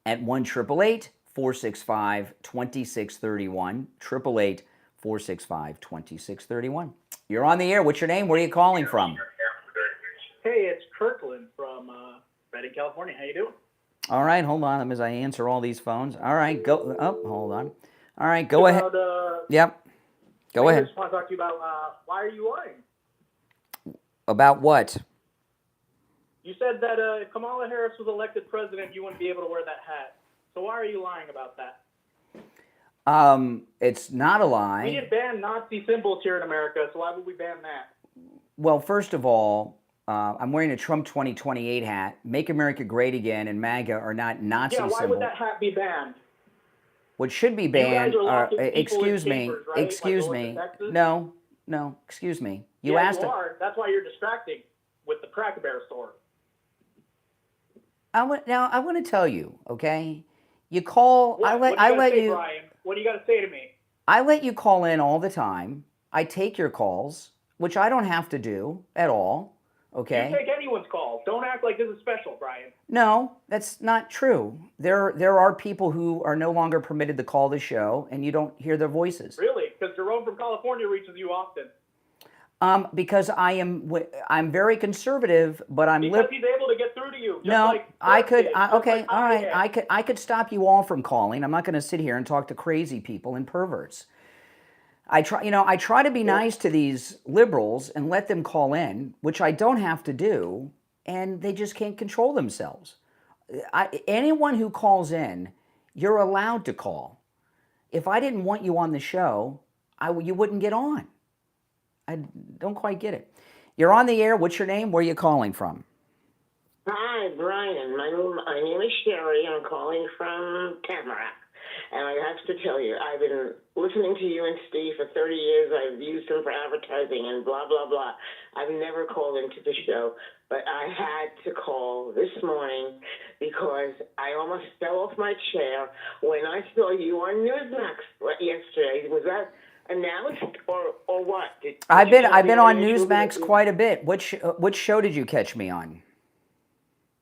at 1-888-465-2631, 888-465-2631. You're on the air. What's your name? Where are you calling from? Hey, it's Kirkland from Redding, California. How you doing? All right, hold on as I answer all these phones. All right, go. Oh, hold on. All right, go ahead. Yep. Go ahead. I just want to talk to you about why are you lying? About what? You said that if Kamala Harris was elected president, you wouldn't be able to wear that hat. So why are you lying about that? It's not a lie. We did ban Nazi symbols here in America, so why would we ban that? Well, first of all, I'm wearing a Trump 2028 hat. Make America Great Again and MAGA are not Nazi symbols. Yeah, why would that hat be banned? What should be banned are, excuse me, no, excuse me. You asked. You are. That's why you're distracting with the Cracker Barrel store. I want to tell you, okay? You call. What? I let you. Brian? What do you got to say to me? I let you call in all the time. I take your calls, which I don't have to do at all. Okay. You take anyone's call. Don't act like this is special, Brian. No, that's not true. There are people who are no longer permitted to call the show, and you don't hear their voices. Really? Because Jerome from California reaches you often. Because I'm very conservative, but I'm because he's able to get through to you. No, like I could. Okay, like all right. I could stop you all from calling. I'm not going to sit here and talk to crazy people and perverts. I try to be nice to these liberals and let them call in, which I don't have to do, and they just can't control themselves. Anyone who calls in, you're allowed to call. If I didn't want you on the show, you wouldn't get on. I don't quite get it. You're on the air. What's your name? Where are you calling from? Hi, Brian. My name is Sherry. I'm calling from Tamarack. And I have to tell you, I've been listening to you and Steve for 30 years. I've used them for advertising and blah, blah, blah. I've never called into the show, but I had to call this morning because I almost fell off my chair when I saw you on Newsmax yesterday. Was that announced or what? I've been on Newsmax quite a bit. Which show did you catch me on?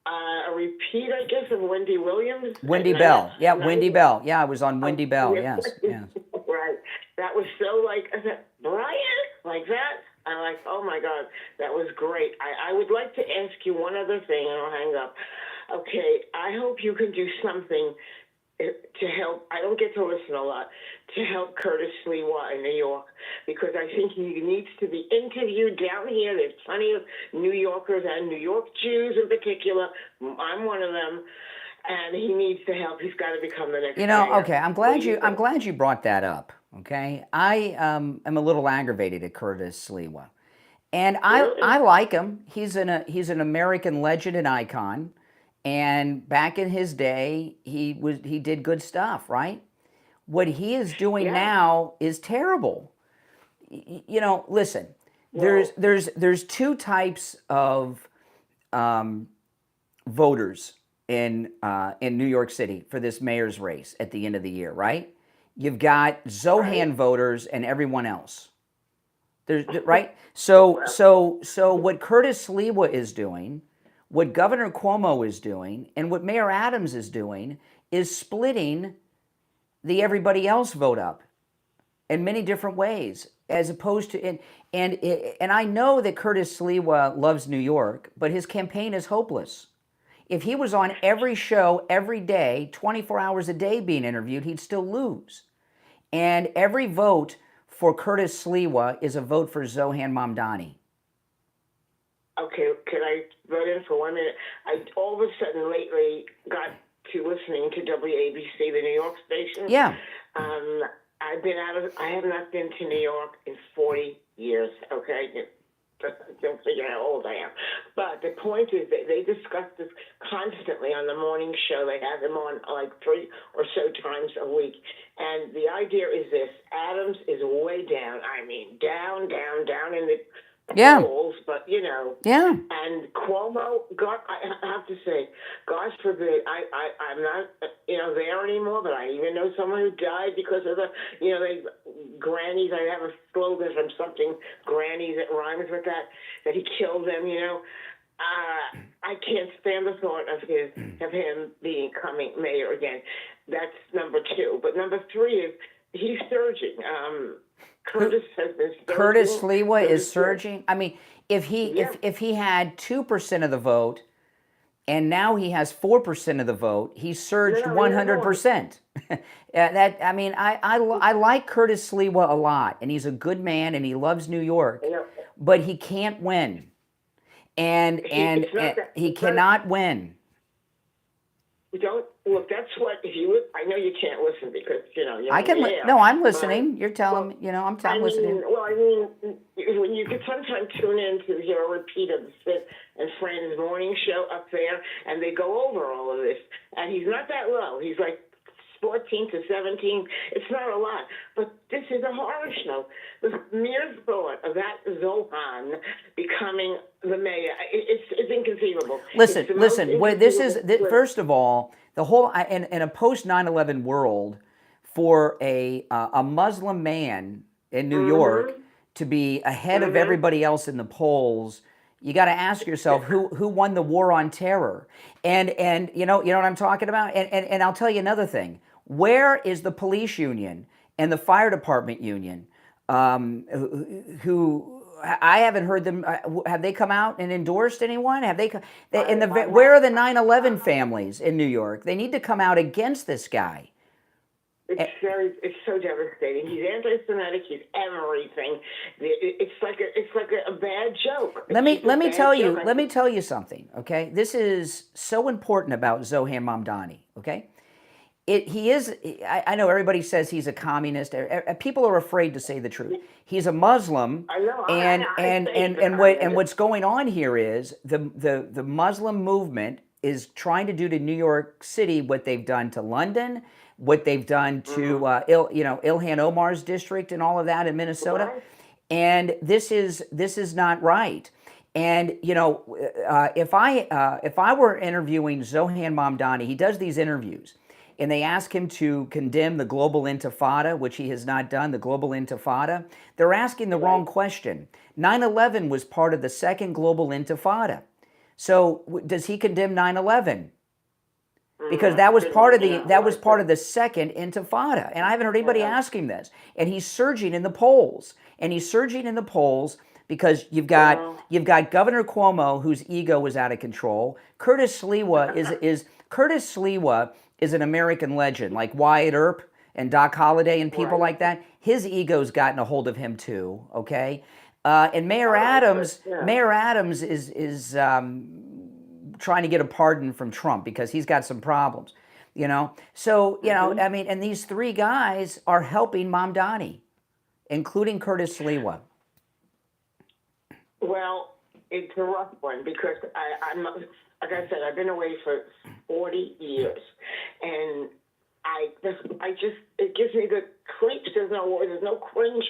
A repeat, I guess, of Wendy Williams. Wendy Bell. Yeah, Wendy Bell. Yeah, I was on Wendy Bell. Yes. Right. That was so I said, Brian, like that. I'm like, oh my God, that was great. I would like to ask you one other thing, and I'll hang up. Okay, I hope you can do something to help. I don't get to listen a lot, to help Curtis Sliwa in New York, because I think he needs to be interviewed down here. There's plenty of New Yorkers and New York Jews in particular. I'm one of them, and he needs to help. He's got to become the next. Okay. I'm glad you brought that up. Okay, I am a little aggravated at Curtis Sliwa, and I like him. He's an American legend and icon. And back in his day, he did good stuff, right? What he is doing now is terrible. Listen, there's two types of voters in New York City for this mayor's race at the end of the year, right? You've got Zohan voters and everyone else. Right? So what Curtis Sliwa is doing, what Governor Cuomo is doing, and what Mayor Adams is doing is splitting the everybody else vote up in many different ways, as opposed to and I know that Curtis Sliwa loves New York, but his campaign is hopeless. If he was on every show every day, 24 hours a day being interviewed, he'd still lose. And every vote for Curtis Sliwa is a vote for Zohan Mamdani. Okay, can I butt in for 1 minute? I all of a sudden lately got to listening to WABC, the New York station. Yeah. I have not been to New York in 40 years, okay? Don't figure how old I am. But the point is that they discuss this constantly on the morning show. They have him on like 3 or so times a week. And the idea is this: Adams is way down. I mean, down in the Yeah. polls, but Yeah. And Cuomo, God, I have to say, God forbid, I'm not, there anymore, but I even know someone who died because of they grannies. I have a slogan from something, grannies, that rhymes with that he killed them, I can't stand the thought of him becoming mayor again. That's number 2. But number 3 is he's surging. Curtis has been surging. Curtis Sliwa is surging. I mean, if he had 2% of the vote, and now he has 4% of the vote, he surged 100%. I like Curtis Sliwa a lot, and he's a good man, and he loves New York, but he can't win, and he cannot win. Don't look. That's what if you. I know you can't listen because you're I can. No, I'm listening. You're telling me. I'm listening. When you could sometimes tune in to hear a repeat of the Sid and Friends morning show up there, and they go over all of this, and he's not that low. He's like 14 to 17. It's not a lot, but this is a horror show. The mere thought of that Zohan becoming the mayor, it's inconceivable. Listen. First of all, the whole in a post 9/11 world, for a Muslim man in New York to be ahead of everybody else in the polls, you got to ask yourself who won the war on terror, and you know what I'm talking about. And I'll tell you another thing. Where is the police union and the fire department union? Who I haven't heard them. Have they come out and endorsed anyone? Have they? Where are the 9/11 families in New York? They need to come out against this guy. It's so devastating. He's anti-Semitic. He's everything. It's like a bad joke. Let me tell you something. Okay, this is so important about Zohan Mamdani. Okay. He is. I know everybody says he's a communist. People are afraid to say the truth. He's a Muslim. I know. And what's going on here is the Muslim movement is trying to do to New York City what they've done to London, what they've done to Ilhan Omar's district and all of that in Minnesota, and this is not right. And if I were interviewing Zohan Mamdani, he does these interviews. And they ask him to condemn the global intifada, which he has not done, the global intifada. They're asking the wrong question. 9/11 was part of the second global intifada. So does he condemn 9/11? Because that was part of the second intifada. And I haven't heard anybody ask him this. And he's surging in the polls. Because you've got Governor Cuomo, whose ego is out of control. Curtis Sliwa is an American legend, like Wyatt Earp and Doc Holliday and people like that. His ego's gotten a hold of him too. Okay, and Mayor Adams is trying to get a pardon from Trump because he's got some problems. So I mean, and these 3 guys are helping Mamdani, including Curtis Sliwa. Well, it's a rough one because I'm like I said, I've been away for 40 years, and it gives me the creeps. There's no cringe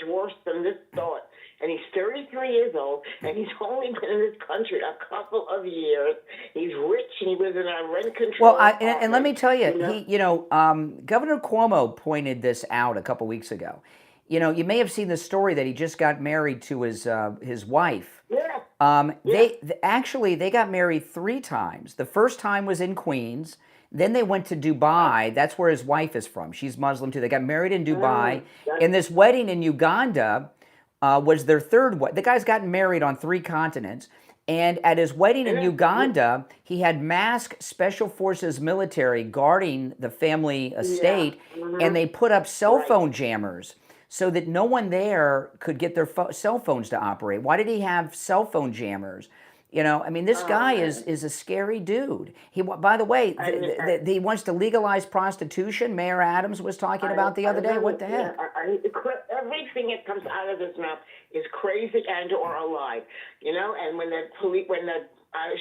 worse than this thought. And he's 33 years old, and he's only been in this country a couple of years. He's rich, and he lives in a rent control. Well, and let me tell you, Governor Cuomo pointed this out a couple weeks ago. You may have seen the story that he just got married to his wife. Yeah. They got married 3 times. The first time was in Queens. Then they went to Dubai. That's where his wife is from. She's Muslim too. They got married in Dubai. And this wedding in Uganda was their 3rd wedding. The guy's gotten married on 3 continents. And at his wedding in Uganda, he had masked Special Forces military guarding the family estate, and they put up cell phone jammers so that no one there could get their cell phones to operate. Why did he have cell phone jammers? This guy is a scary dude. By the way, he wants to legalize prostitution. Mayor Adams was talking about the other day. What the heck? Everything that comes out of his mouth is crazy and or a lie. And when the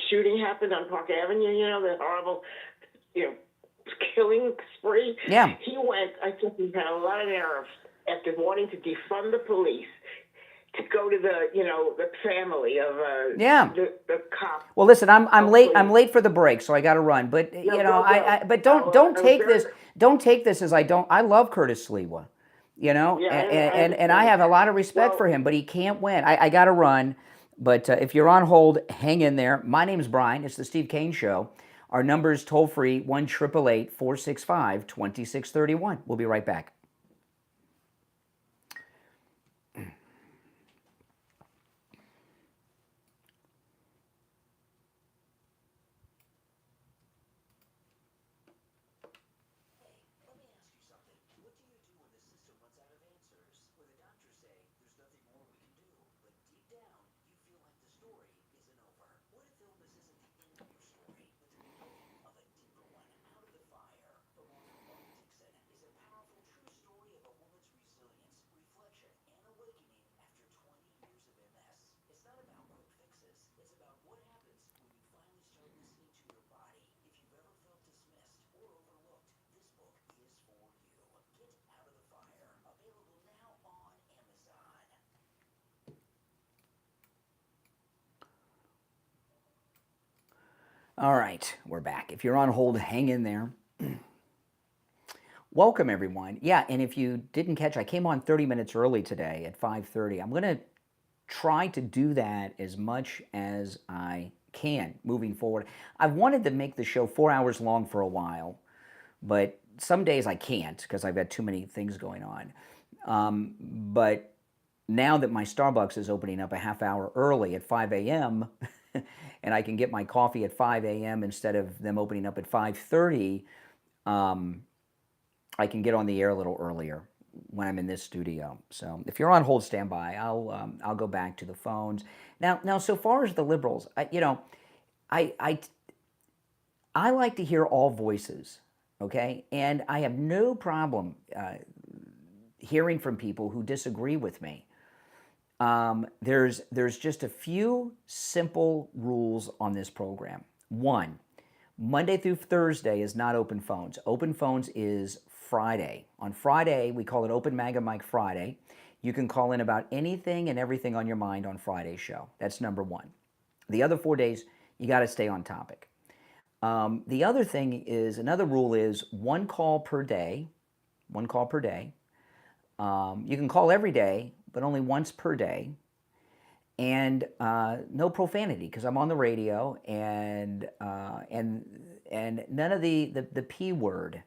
shooting happened on Park Avenue, the horrible, killing spree. Yeah. He went. I think he had a lot of nerve after wanting to defund the police. to go to the family of Yeah. the cop. Well, listen, I'm late. I'm Hopefully. late for the break, so I got to run. But No, go. but don't I was take very- this. Don't take this as I don't. I love Curtis Sliwa, Yeah, and I have a lot of respect for him, but he can't win. I got to run. But if you're on hold, hang in there. My name's Brian. It's the Steve Kane Show. Our number is toll free 1-888-465-2631. We'll be right back. All right, we're back. If you're on hold, hang in there. Welcome, everyone. Yeah, and if you didn't catch, I came on 30 minutes early today at 5:30. I'm going to try to do that as much as I can moving forward. I've wanted to make the show 4 hours long for a while, but some days I can't because I've got too many things going on. But now that my Starbucks is opening up a half hour early at 5 a.m., and I can get my coffee at 5 a.m. instead of them opening up at 5:30, I can get on the air a little earlier when I'm in this studio. So if you're on hold, stand by. I'll go back to the phones. Now, so far as the liberals, I like to hear all voices, okay? And I have no problem hearing from people who disagree with me. There's just a few simple rules on this program. One, Monday through Thursday is not open phones. Open phones is Friday. On Friday, we call it Open MAGA Mike Friday. You can call in about anything and everything on your mind on Friday's show. That's number one. The other 4 days, you got to stay on topic. The other thing is, another rule is one call per day. One call per day. You can call every day, but only once per day, and no profanity because I'm on the radio, and none of the P word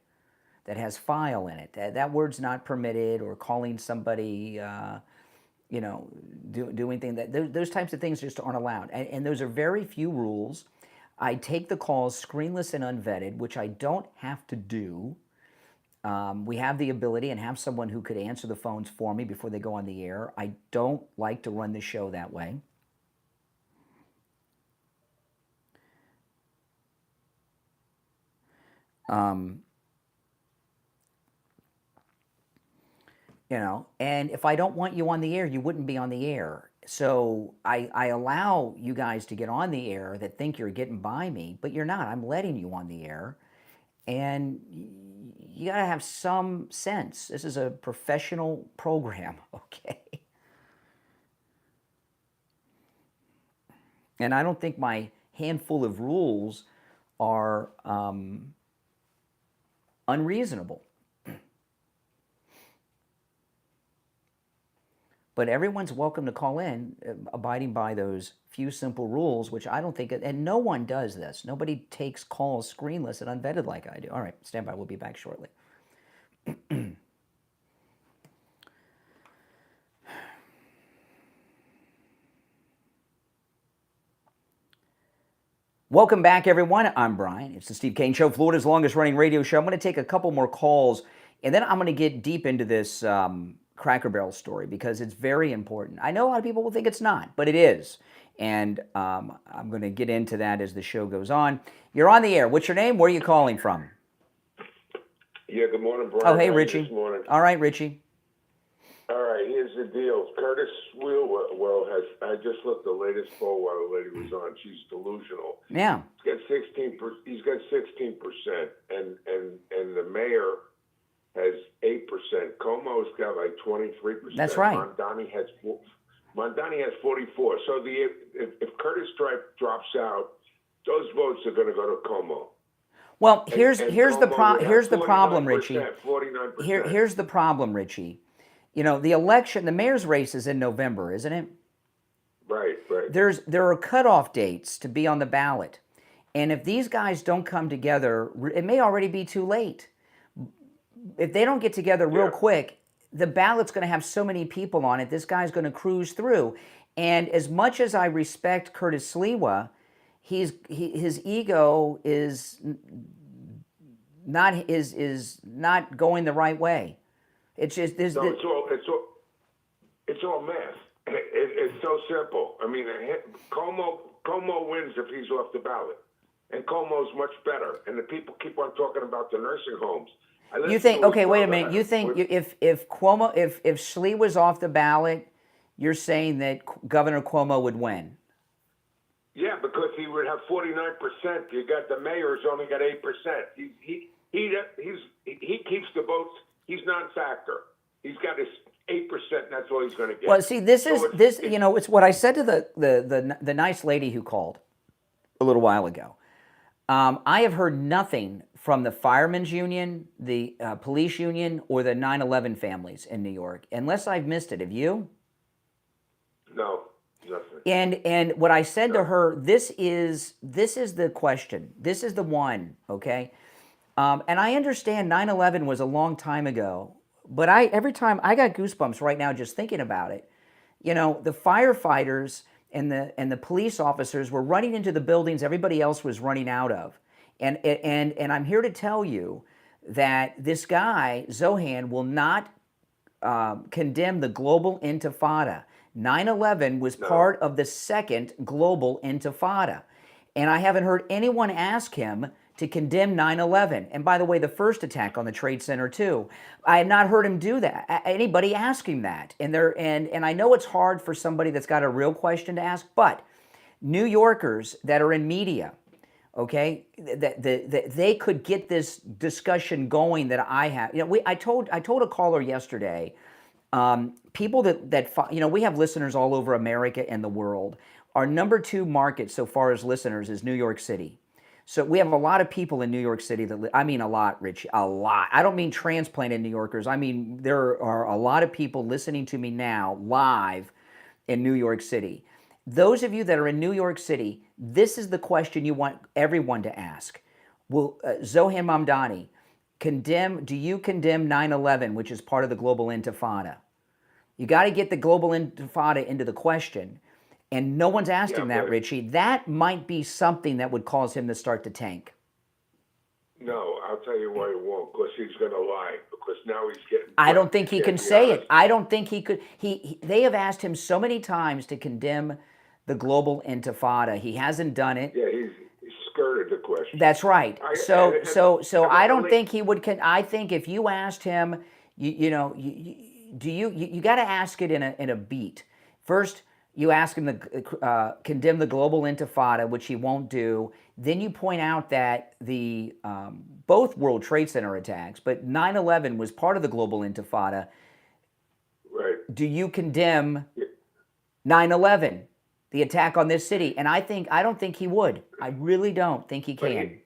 that has file in it. That word's not permitted, or calling somebody, doing things those types of things just aren't allowed. And those are very few rules. I take the calls screenless and unvetted, which I don't have to do. We have the ability and have someone who could answer the phones for me before they go on the air. I don't like to run the show that way. And if I don't want you on the air, you wouldn't be on the air. So I allow you guys to get on the air that think you're getting by me, but you're not. I'm letting you on the air. And you got to have some sense. This is a professional program, okay? And I don't think my handful of rules are unreasonable. But everyone's welcome to call in, abiding by those few simple rules, which I don't think, and no one does this. Nobody takes calls screenless and unvetted like I do. All right, stand by. We'll be back shortly. Welcome back, everyone. I'm Brian. It's the Steve Kane Show, Florida's longest running radio show. I'm going to take a couple more calls, and then I'm going to get deep into this Cracker Barrel story because it's very important. I know a lot of people will think it's not, but it is. And I'm going to get into that as the show goes on. You're on the air. What's your name? Where are you calling from? Yeah, good morning, Brian. Oh, hey, Richie. This morning. All right, Richie. All right, here's the deal. Curtis Wheelwell has, I just looked the latest poll while the lady was on. She's delusional. Yeah. He's got 16%, and the mayor has 8%. Como's got like 23%. That's right. Mondani has Mamdani has 44. So if Curtis drops out, those votes are going to go to Como. Well, And here's the Como would have problem, Richie. 49%. Here's the problem, Richie. You know, the election, the mayor's race is in November, isn't it? Right. There are cutoff dates to be on the ballot, and if these guys don't come together, it may already be too late. If they don't get together real quick, the ballot's going to have so many people on it. This guy's going to cruise through. And as much as I respect Curtis Sliwa, his ego is not going the right way. It's just it's all math. It's so simple. I mean, Como wins if he's off the ballot, and Como's much better. And the people keep on talking about the nursing homes. You think? Okay, wait a minute. You think if Schlee was off the ballot, you're saying that Governor Cuomo would win? Yeah, because he would have 49%. You got the mayor's only got 8%. He keeps the votes. He's non-factor. He's got his 8%, and that's all he's going to get. Well, see, it's what I said to the nice lady who called a little while ago. I have heard nothing from the firemen's union, the police union, or the 9/11 families in New York, unless I've missed it. Have you? No, nothing. And what I said to her, this is the question. This is the one, okay? And I understand 9/11 was a long time ago, but every time I got goosebumps right now just thinking about it. You know, the firefighters and the police officers were running into the buildings everybody else was running out of. And I'm here to tell you that this guy, Zohan, will not condemn the global intifada. 9/11 was part of the second global intifada. And I haven't heard anyone ask him to condemn 9/11. And by the way, the first attack on the Trade Center too. I have not heard him do that. Anybody ask him that. And I know it's hard for somebody that's got a real question to ask, but New Yorkers that are in media, okay, that they could get this discussion going that I have. You know, I told a caller yesterday, people that we have listeners all over America and the world. Our number 2 market so far as listeners is New York City. So we have a lot of people in New York City I mean a lot, Richie, a lot. I don't mean transplanted New Yorkers. I mean there are a lot of people listening to me now live in New York City. Those of you that are in New York City, this is the question you want everyone to ask. Will Zohan Mamdani do you condemn 9/11, which is part of the global intifada? You got to get the global intifada into the question. And no one's asked him that, Richie. That might be something that would cause him to start to tank. No, I'll tell you why he won't, because he's going to lie, because now he's getting... I don't think he can say it. I don't think he could. They have asked him so many times to condemn the global intifada. He hasn't done it. Yeah, he's skirted the question. That's right. So I don't think he would. I think if you asked him, you got to ask it in a beat. First, you ask him to condemn the global intifada, which he won't do. Then you point out that the both World Trade Center attacks, but 9/11 was part of the global intifada. Right. Do you condemn 9/11, the attack on this city? And I don't think he would. I really don't think he can.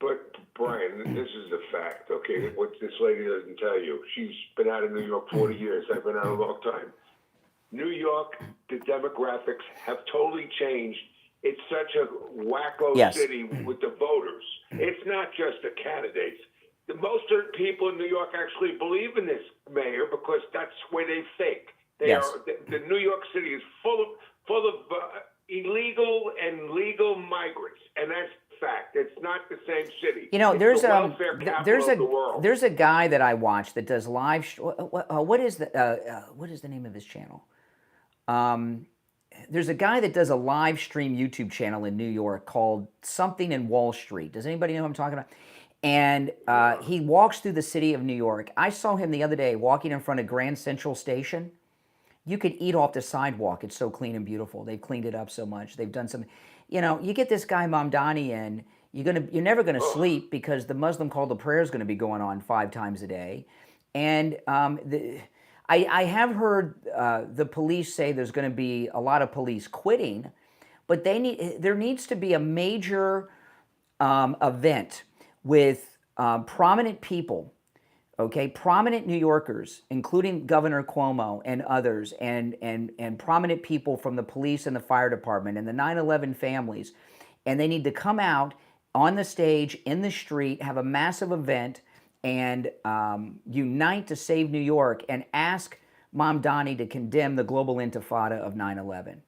But Brian, this is a fact, okay? What this lady doesn't tell you, she's been out of New York 40 years. I've been out a long time. New York, the demographics have totally changed. It's such a wacko city with the voters. It's not just the candidates. Most of the people in New York actually believe in this mayor because that's where they think. The New York City is full of illegal and legal migrants, and that's fact. It's not the same city. You know, it's there's a guy that I watch that does live. What is the name of his channel? There's a guy that does a live stream YouTube channel in New York called Something in Wall Street. Does anybody know what I'm talking about? And he walks through the city of New York. I saw him the other day walking in front of Grand Central Station. You could eat off the sidewalk. It's so clean and beautiful. They've cleaned it up so much. They've done some, you get this guy Mamdani in, you're never gonna sleep because the Muslim call to prayer is gonna be going on 5 times a day. And I have heard the police say there's going to be a lot of police quitting, but there needs to be a major event with prominent people, okay, prominent New Yorkers, including Governor Cuomo and others, and prominent people from the police and the fire department and the 9/11 families, and they need to come out on the stage, in the street, have a massive event, and unite to save New York and ask Mom Donnie to condemn the global intifada of 9/11.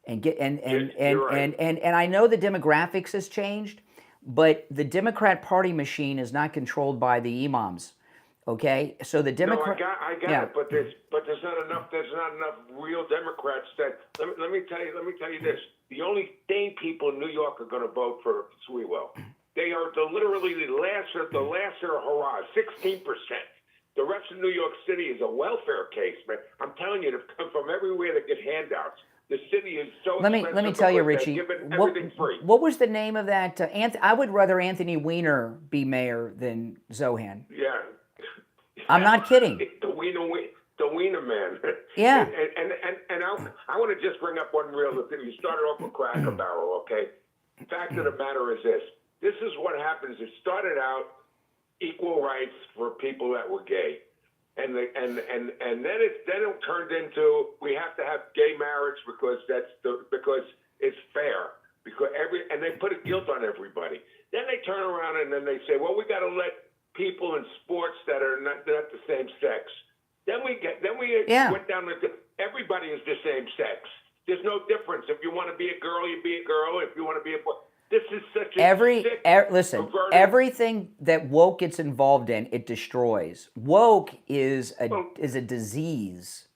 And get and I know the demographics has changed, but the Democrat Party machine is not controlled by the imams. Okay, so the Democrat. No, I got it, but there's not enough. There's not enough real Democrats that. Let me tell you this. The only sane people in New York are going to vote for Sweetwell. They are literally the last hurrah, 16%. The rest of New York City is a welfare case, man. I'm telling you, to come from everywhere to get handouts. The city is so Let me tell you, Richie. Everything free. What was the name of that? I would rather Anthony Weiner be mayor than Zohan. Yeah. I'm not kidding. The Wiener man. Yeah. And I want to just bring up one real thing. You started off with Cracker Barrel, okay? The fact of the matter is this. This is what happens. It started out equal rights for people that were gay. And then it turned into we have to have gay marriage because it's fair. And they put a guilt on everybody. Then they turn around and then they say, well, we got to let people in sports that are not the same sex. Then we went down to everybody is the same sex. There's no difference. If you want to be a girl, you be a girl. If you want to be a boy, this is such a listen. perverted. Everything that woke gets involved in, it destroys. Woke is a disease.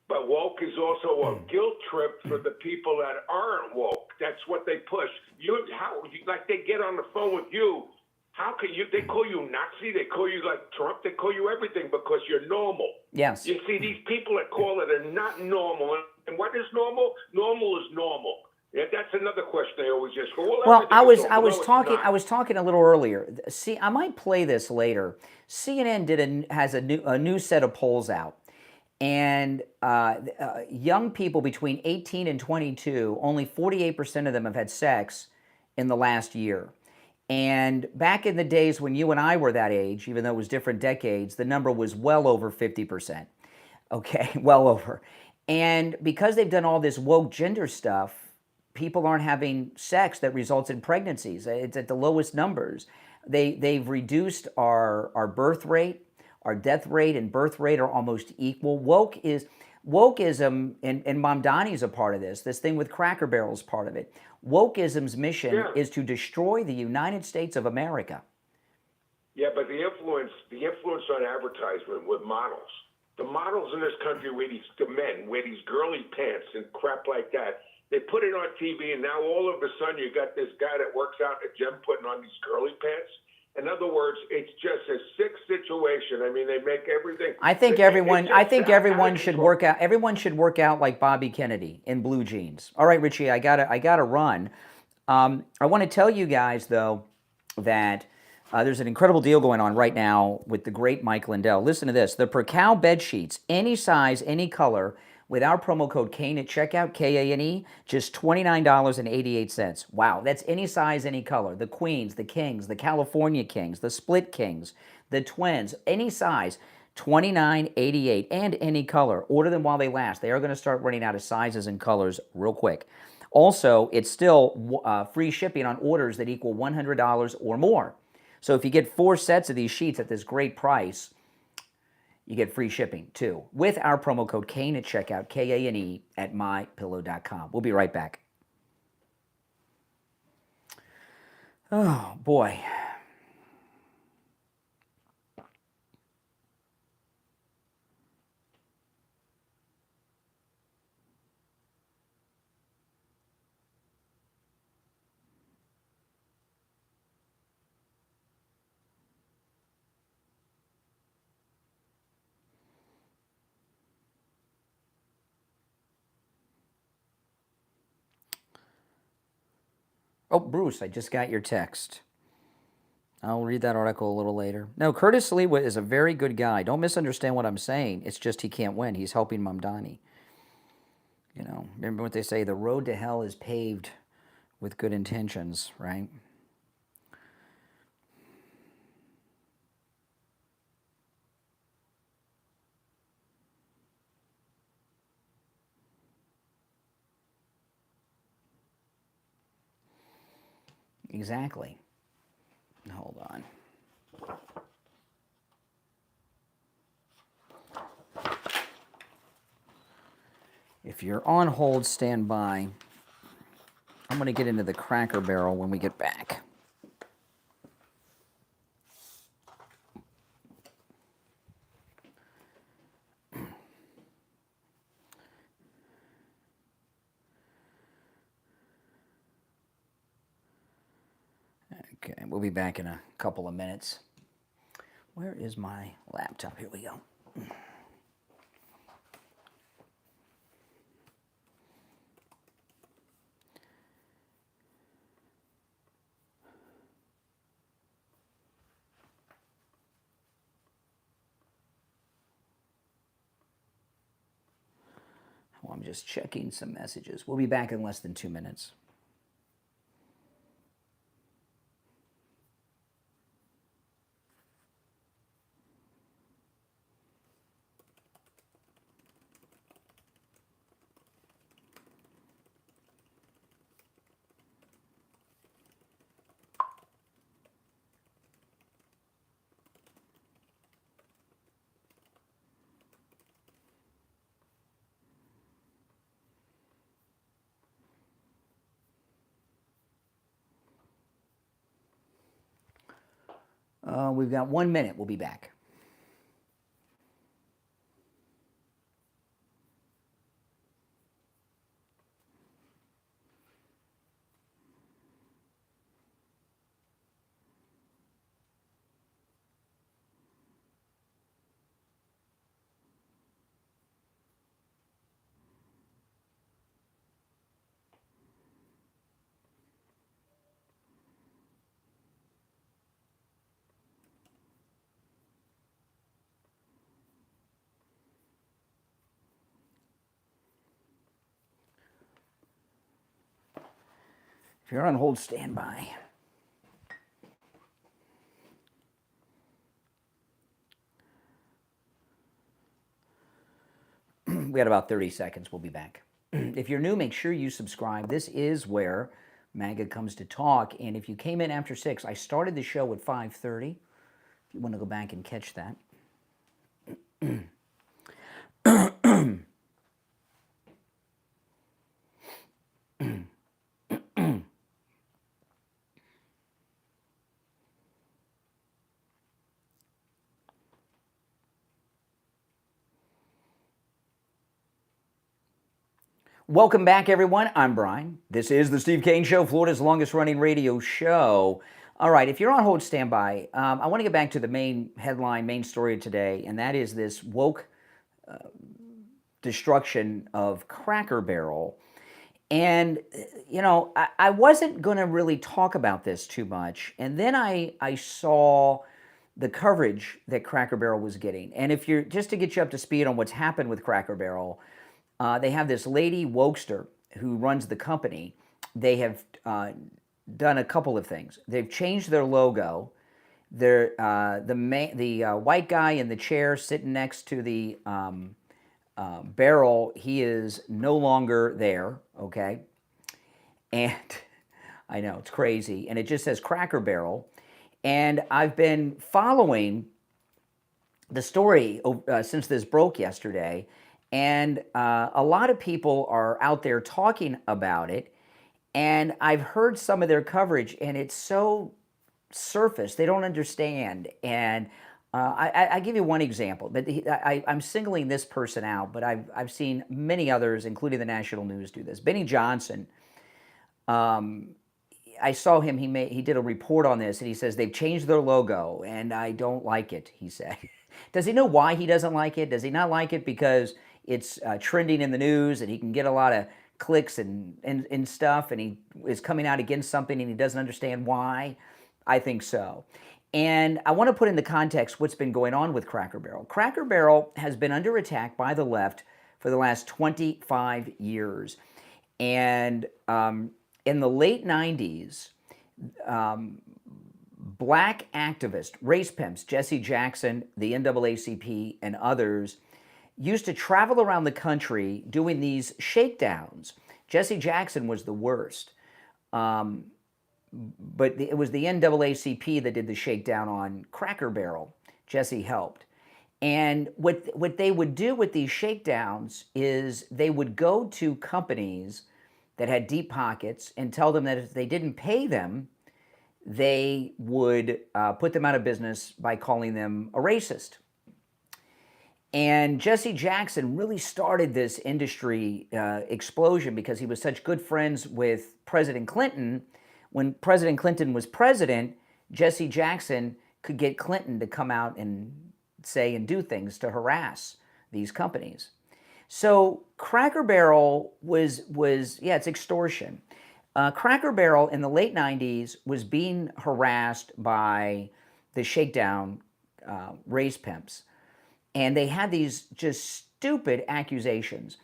But woke is also a guilt trip for the people that aren't woke. That's what they push. Like they get on the phone with you. How can you? They call you Nazi. They call you like Trump. They call you everything because you're normal. Yes. You see, these people that call it are not normal. And what is normal? Normal is normal. Yeah, that's another question they always just go. Well, I was talking a little earlier. See, I might play this later. CNN has a new set of polls out, and young people between 18 and 22, only 48% of them have had sex in the last year. And back in the days when you and I were that age, even though it was different decades, the number was well over 50%. Okay, well over. And because they've done all this woke gender stuff, people aren't having sex that results in pregnancies. It's at the lowest numbers. They've reduced our birth rate, our death rate and birth rate are almost equal. Wokeism, and Mom Donnie's a part of this. This thing with Cracker Barrel is part of it. Wokeism's mission is to destroy the United States of America. Yeah, but the influence on advertisement with models. The models in this country the men wear these girly pants and crap like that. They put it on TV, and now all of a sudden you got this guy that works out at a gym putting on these girly pants. In other words, it's just a sick situation. I mean, they make everything. I think everyone should work out. Everyone should work out like Bobby Kennedy in blue jeans. All right, Richie, I gotta run. I want to tell you guys though that there's an incredible deal going on right now with the great Mike Lindell. Listen to this: the Percal bed sheets, any size, any color, with our promo code Kane at checkout, Kane, just $29.88. Wow, that's any size, any color. The queens, the kings, the California kings, the split kings, the twins, any size, $29.88, and any color. Order them while they last. They are going to start running out of sizes and colors real quick. Also, it's still free shipping on orders that equal $100 or more. So if you get 4 sets of these sheets at this great price, you get free shipping, too, with our promo code Kane at checkout, Kane at mypillow.com. We'll be right back. Oh, boy. Oh, Bruce, I just got your text. I'll read that article a little later. No, Curtis Lee is a very good guy. Don't misunderstand what I'm saying. It's just he can't win. He's helping Mamdani. You know, remember what they say, the road to hell is paved with good intentions, right? Exactly. Hold on. If you're on hold, stand by. I'm going to get into the Cracker Barrel when we get back. Okay, we'll be back in a couple of minutes. Where is my laptop? Here we go. Well, I'm just checking some messages. We'll be back in less than 2 minutes. We've got 1 minute. We'll be back. If you're on hold, stand by. We got about 30 seconds. We'll be back. If you're new, make sure you subscribe. This is where MAGA comes to talk. And if you came in after 6, I started the show at 5:30. If you want to go back and catch that. Welcome back, everyone. I'm Brian. This is the Steve Kane Show, Florida's longest-running radio show. All right, if you're on hold, stand by. I want to get back to the main headline, main story today, and that is this woke destruction of Cracker Barrel. And, you know, I wasn't going to really talk about this too much, and then I saw the coverage that Cracker Barrel was getting. And if you're, just to get you up to speed on what's happened with Cracker Barrel, they have this lady wokester who runs the company. They have done a couple of things. They've changed their logo. They're, the white guy in the chair sitting next to the barrel, he is no longer there, okay? And I know, it's crazy. And it just says Cracker Barrel. And I've been following the story since this broke yesterday. And a lot of people are out there talking about it, and I've heard some of their coverage, and it's so surface. They don't understand. And I give you one example, but I'm singling this person out, but I've seen many others, including the national news, do this. Benny Johnson, I saw him, he did a report on this, and he says they've changed their logo, and I don't like it, he said. Does he know why he doesn't like it? Does he not like it because it's trending in the news and he can get a lot of clicks and stuff, and he is coming out against something and he doesn't understand why? I think so. And I want to put into context what's been going on with Cracker Barrel. Cracker Barrel has been under attack by the left for the last 25 years. And in the late 90s, black activists, race pimps, Jesse Jackson, the NAACP, and others, used to travel around the country doing these shakedowns. Jesse Jackson was the worst. But it was the NAACP that did the shakedown on Cracker Barrel. Jesse helped. And what they would do with these shakedowns is they would go to companies that had deep pockets and tell them that if they didn't pay them, they would put them out of business by calling them a racist. And Jesse Jackson really started this industry explosion because he was such good friends with President Clinton. When President Clinton was president, Jesse Jackson could get Clinton to come out and say and do things to harass these companies. So Cracker Barrel was it's extortion. Cracker Barrel in the late 90s was being harassed by the shakedown race pimps. And they had these just stupid accusations.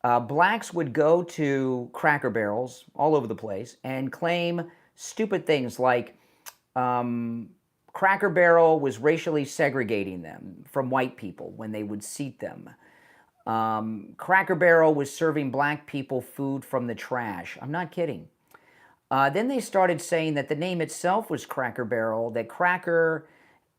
Blacks would go to Cracker Barrels all over the place and claim stupid things like Cracker Barrel was racially segregating them from white people when they would seat them. Cracker Barrel was serving black people food from the trash. I'm not kidding. Then they started saying that the name itself was Cracker Barrel, that Cracker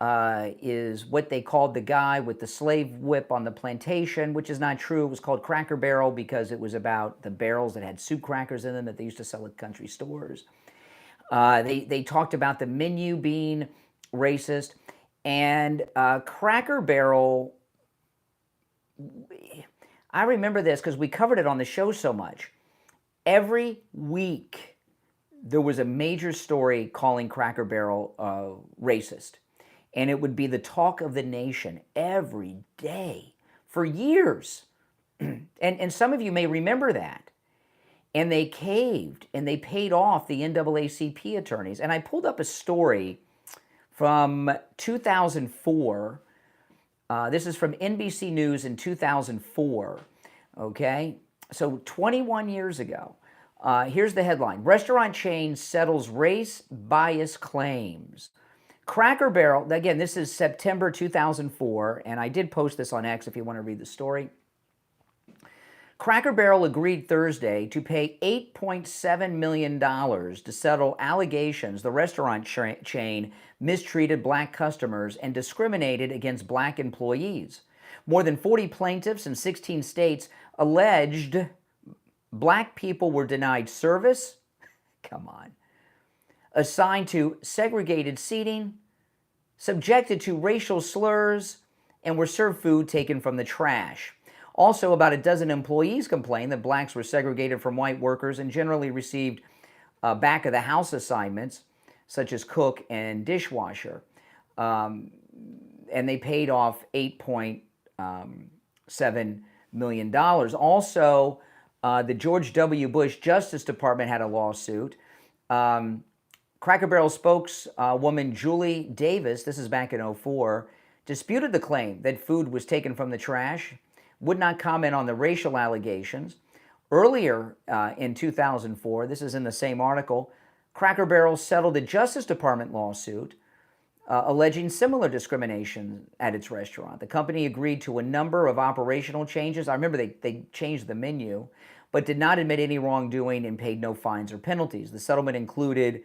is what they called the guy with the slave whip on the plantation, which is not true. It was called Cracker Barrel because it was about the barrels that had soup crackers in them that they used to sell at country stores. They talked about the menu being racist. And Cracker Barrel, I remember this because we covered it on the show so much. Every week, there was a major story calling Cracker Barrel racist. And it would be the talk of the nation every day for years. And some of you may remember that. And they caved and they paid off the NAACP attorneys. And I pulled up a story from 2004. This is from NBC News in 2004. Okay? So 21 years ago. Here's the headline. Restaurant chain settles race bias claims. Cracker Barrel, again, this is September 2004, and I did post this on X if you want to read the story. Cracker Barrel agreed Thursday to pay $8.7 million to settle allegations the restaurant chain mistreated black customers and discriminated against black employees. More than 40 plaintiffs in 16 states alleged black people were denied service, come on, assigned to segregated seating, subjected to racial slurs, and were served food taken from the trash. Also, about a dozen employees complained that blacks were segregated from white workers and generally received back-of-the-house assignments, such as cook and dishwasher. And they paid off $8.7 million. Also, the George W. Bush Justice Department had a lawsuit. Cracker Barrel spokeswoman Julie Davis, this is back in 2004, disputed the claim that food was taken from the trash, would not comment on the racial allegations. Earlier in 2004, this is in the same article, Cracker Barrel settled a Justice Department lawsuit alleging similar discrimination at its restaurant. The company agreed to a number of operational changes. I remember they changed the menu, but did not admit any wrongdoing and paid no fines or penalties. The settlement included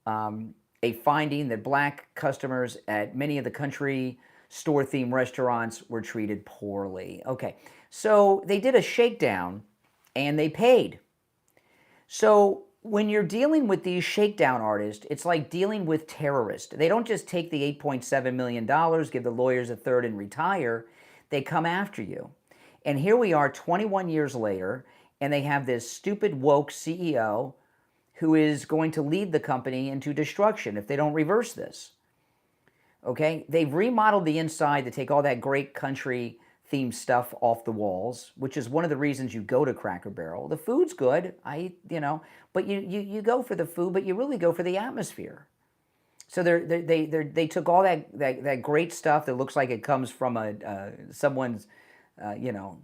a finding that black customers at many of the country store-themed restaurants were treated poorly. Okay, so they did a shakedown and they paid. So when you're dealing with these shakedown artists, it's like dealing with terrorists. They don't just take the $8.7 million, give the lawyers a third and retire. They come after you. And here we are 21 years later, and they have this stupid woke CEO who is going to lead the company into destruction if they don't reverse this. Okay? They've remodeled the inside to take all that great country-themed stuff off the walls, which is one of the reasons you go to Cracker Barrel. The food's good, but you go for the food, but you really go for the atmosphere. So they took all that great stuff that looks like it comes from someone's, you know,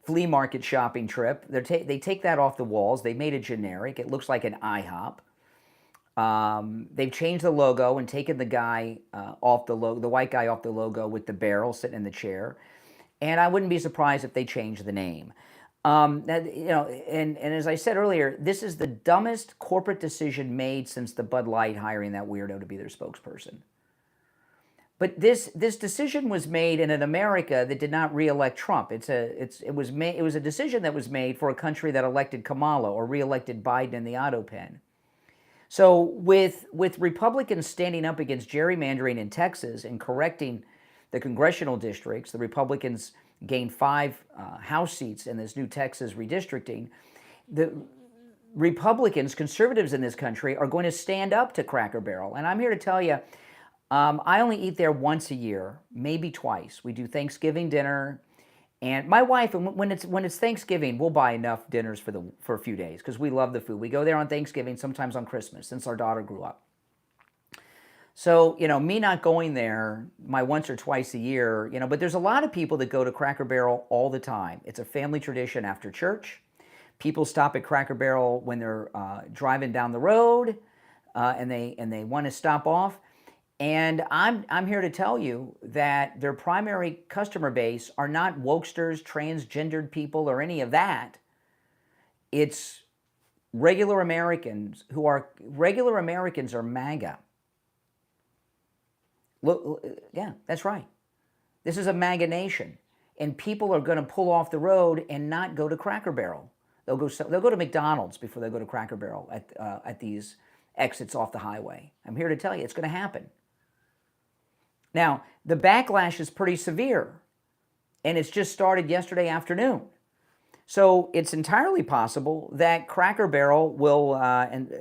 flea market shopping trip. They take that off the walls. They made it generic. It looks like an IHOP. They've changed the logo and taken the guy off the logo, the white guy off the logo with the barrel sitting in the chair. And I wouldn't be surprised if they changed the name. You know, and as I said earlier, this is the dumbest corporate decision made since the Bud Light hiring that weirdo to be their spokesperson. But this decision was made in an America that did not re-elect Trump. It was a decision that was made for a country that elected Kamala or re-elected Biden in the auto pen. So with Republicans standing up against gerrymandering in Texas and correcting the congressional districts, the Republicans gained 5 House seats in this new Texas redistricting. The Republicans, conservatives in this country, are going to stand up to Cracker Barrel. And I'm here to tell you, I only eat there once a year, maybe twice. We do Thanksgiving dinner, and my wife, when it's Thanksgiving, we'll buy enough dinners for a few days because we love the food. We go there on Thanksgiving, sometimes on Christmas, since our daughter grew up. So, you know, me not going there my once or twice a year, you know, but there's a lot of people that go to Cracker Barrel all the time. It's a family tradition after church. People stop at Cracker Barrel when they're driving down the road, and they want to stop off. And I'm here to tell you that their primary customer base are not wokesters, transgendered people, or any of that. It's regular Americans are MAGA. Look, yeah, that's right. This is a MAGA nation, and people are going to pull off the road and not go to Cracker Barrel. They'll go to McDonald's before they go to Cracker Barrel at these exits off the highway. I'm here to tell you, it's going to happen. Now, the backlash is pretty severe, and it's just started yesterday afternoon. So it's entirely possible that Cracker Barrel will,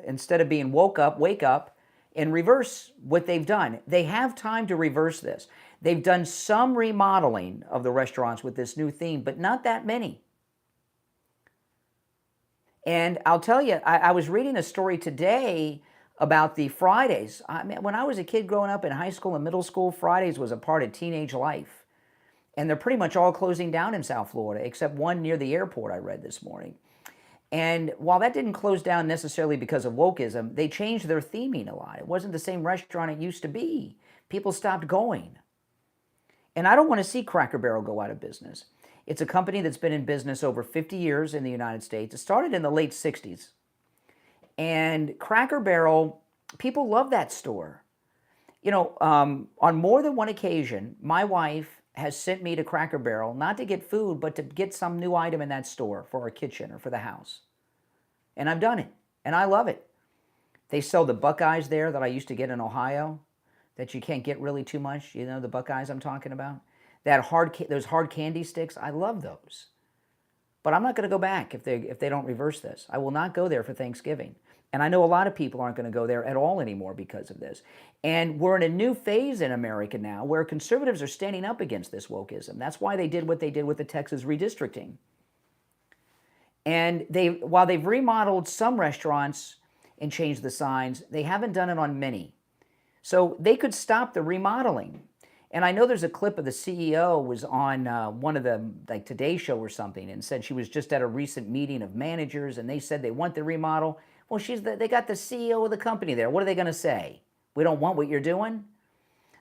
instead of being wake up, and reverse what they've done. They have time to reverse this. They've done some remodeling of the restaurants with this new theme, but not that many. And I'll tell you, I was reading a story today about the Fridays. I mean, when I was a kid growing up in high school and middle school, Fridays was a part of teenage life. And they're pretty much all closing down in South Florida, except one near the airport I read this morning. And while that didn't close down necessarily because of wokeism, they changed their theming a lot. It wasn't the same restaurant it used to be. People stopped going. And I don't want to see Cracker Barrel go out of business. It's a company that's been in business over 50 years in the United States. It started in the late 60s. And Cracker Barrel, people love that store. You know, on more than one occasion, my wife has sent me to Cracker Barrel, not to get food, but to get some new item in that store for our kitchen or for the house. And I've done it, and I love it. They sell the Buckeyes there that I used to get in Ohio, that you can't get really too much. You know the Buckeyes I'm talking about? Those hard candy sticks, I love those. But I'm not going to go back if they don't reverse this. I will not go there for Thanksgiving. And I know a lot of people aren't going to go there at all anymore because of this. And we're in a new phase in America now where conservatives are standing up against this wokeism. That's why they did what they did with the Texas redistricting. And while they've remodeled some restaurants and changed the signs, they haven't done it on many. So they could stop the remodeling. And I know there's a clip of the CEO was on one of the, like Today Show or something, and said she was just at a recent meeting of managers, and they said they want the remodel. Well, they got the CEO of the company there. What are they going to say? We don't want what you're doing?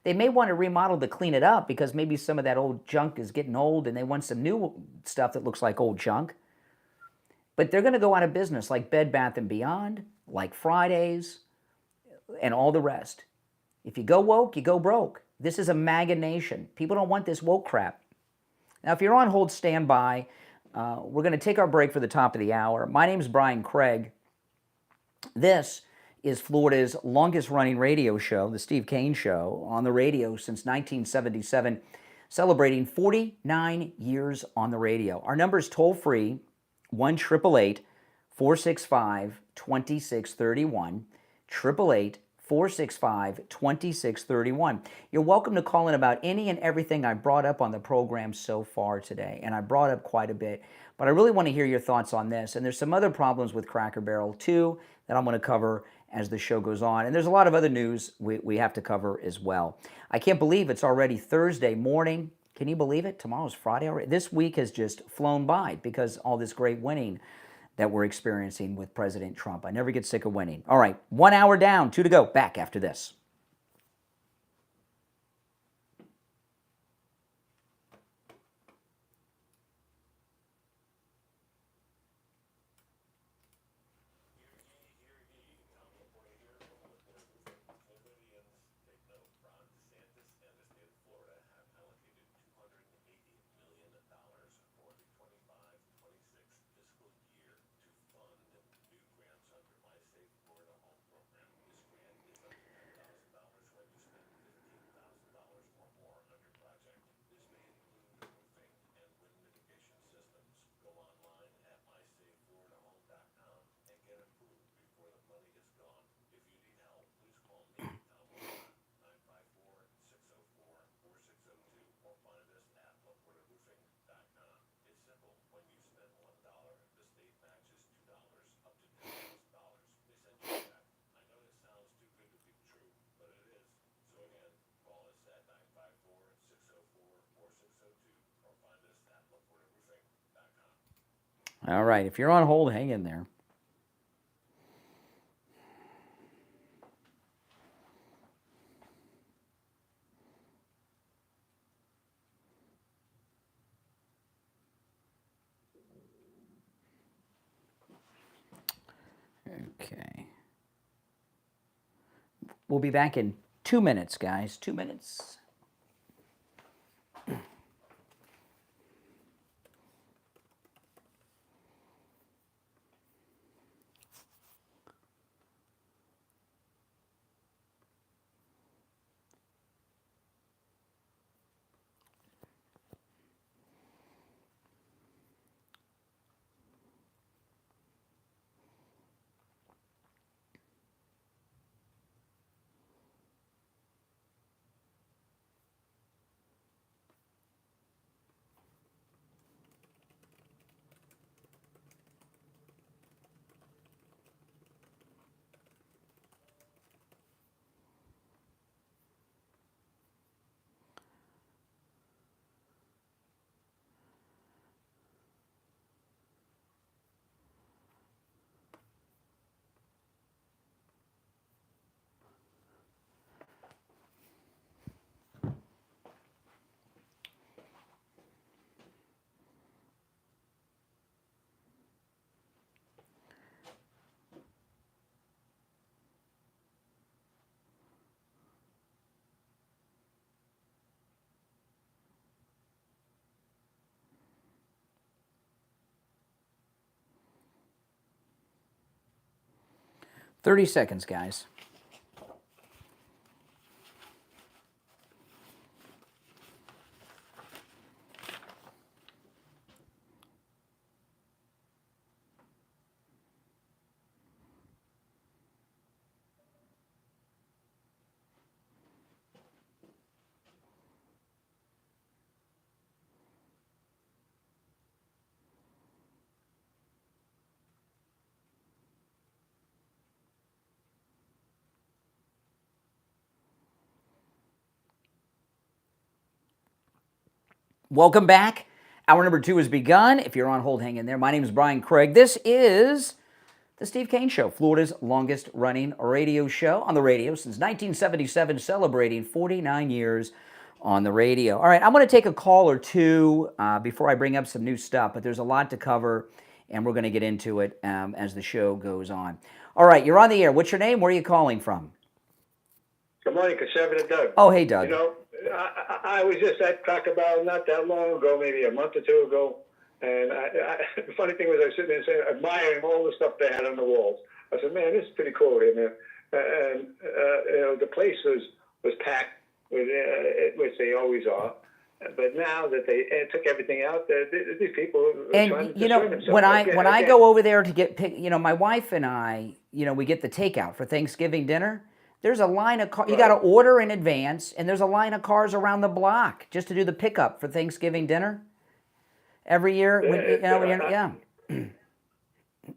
They may want to remodel to clean it up because maybe some of that old junk is getting old and they want some new stuff that looks like old junk. But they're going to go out of business like Bed Bath & Beyond, like Fridays, and all the rest. If you go woke, you go broke. This is a MAGA nation. People don't want this woke crap. Now, if you're on hold, stand by. We're going to take our break for the top of the hour. My name's Brian Craig. This is Florida's longest-running radio show, the Steve Kane Show, on the radio since 1977, celebrating 49 years on the radio. Our number is toll-free, 1-888-465-2631, 888-465-2631. You're welcome to call in about any and everything I brought up on the program so far today, and I brought up quite a bit, but I really want to hear your thoughts on this. And there's some other problems with Cracker Barrel, too, that I'm going to cover as the show goes on. And there's a lot of other news we have to cover as well. I can't believe it's already Thursday morning. Can you believe it? Tomorrow's Friday already. This week has just flown by because all this great winning that we're experiencing with President Trump. I never get sick of winning. All right, 1 hour down, 2 to go. Back after this. All right, if you're on hold, hang in there. Okay. We'll be back in 2 minutes, guys. 2 minutes. Thirty seconds, guys. Welcome back. Hour number 2 has begun. If you're on hold, hang in there. My name is Brian Craig. This is the Steve Kane Show, Florida's longest running radio show on the radio since 1977, celebrating 49 years on the radio. All right, I'm going to take a call or two before I bring up some new stuff, but there's a lot to cover, and we're going to get into it as the show goes on. All right, you're on the air. What's your name? Where are you calling from? Good morning, Conservative Doug. Oh, hey, Doug. You know, I was just at Taco Bell not that long ago, maybe a month or two ago, and the funny thing was I was sitting there saying, admiring all the stuff they had on the walls. I said, man, this is pretty cool here, man. And you know, the place was packed, which they always are. But now that they took everything out, these people are trying to destroy themselves. when I go over there to get, my wife and I, we get the takeout for Thanksgiving dinner. There's a line of cars. You got to order in advance, and there's a line of cars around the block just to do the pickup for Thanksgiving dinner every year.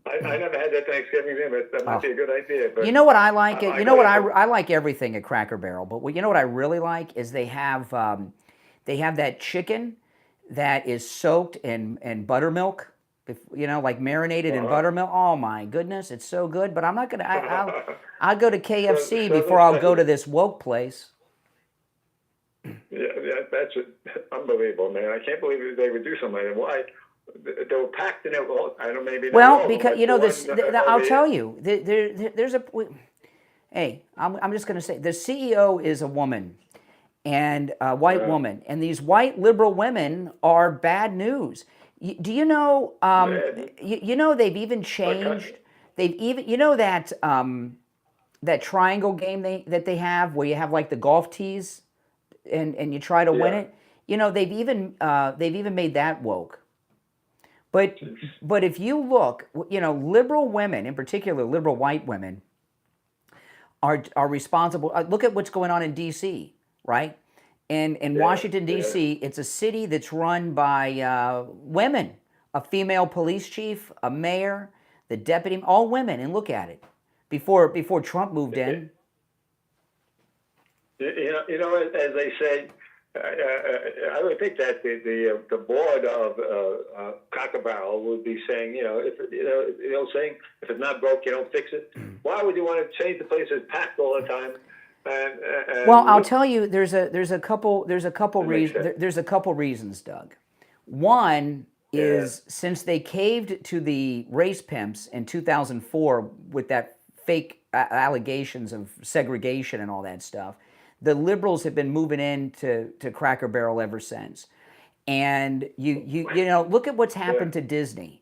I never had that Thanksgiving dinner, but that might be a good idea. But You know what I like? I You know what gotta- I like everything at Cracker Barrel, but you know what I really like is they have that chicken that is soaked in buttermilk, like marinated in buttermilk. Oh my goodness, it's so good. But I'm not gonna. I'll go to KFC before I'll go to this woke place. Yeah, that's unbelievable, man. I can't believe they would do something like that. Why? They were packed in it. Well, I don't maybe. Well, because I'll tell you, there's a. Hey, I'm just going to say the CEO is a woman, and a white woman, and these white liberal women are bad news. Do you know? You know they've even changed. They've even that triangle game that they have where you have like the golf tees, and you try to win it. You know they've even made that woke. But if you look, liberal women, in particular liberal white women, are responsible. Look at what's going on in D.C., right? In Washington, D.C., it's a city that's run by women, a female police chief, a mayor, the deputy, all women. And look at it. Before Trump moved in. You know, as they say, I would think that the board of Cracker Barrel would be saying, saying if it's not broke, you don't fix it. Why would you want to change the place that's packed all the time? Well, I'll tell you, there's a couple reasons, Doug. One is since they caved to the race pimps in 2004 with that fake allegations of segregation and all that stuff. The liberals have been moving into Cracker Barrel ever since, and you look at what's happened to Disney.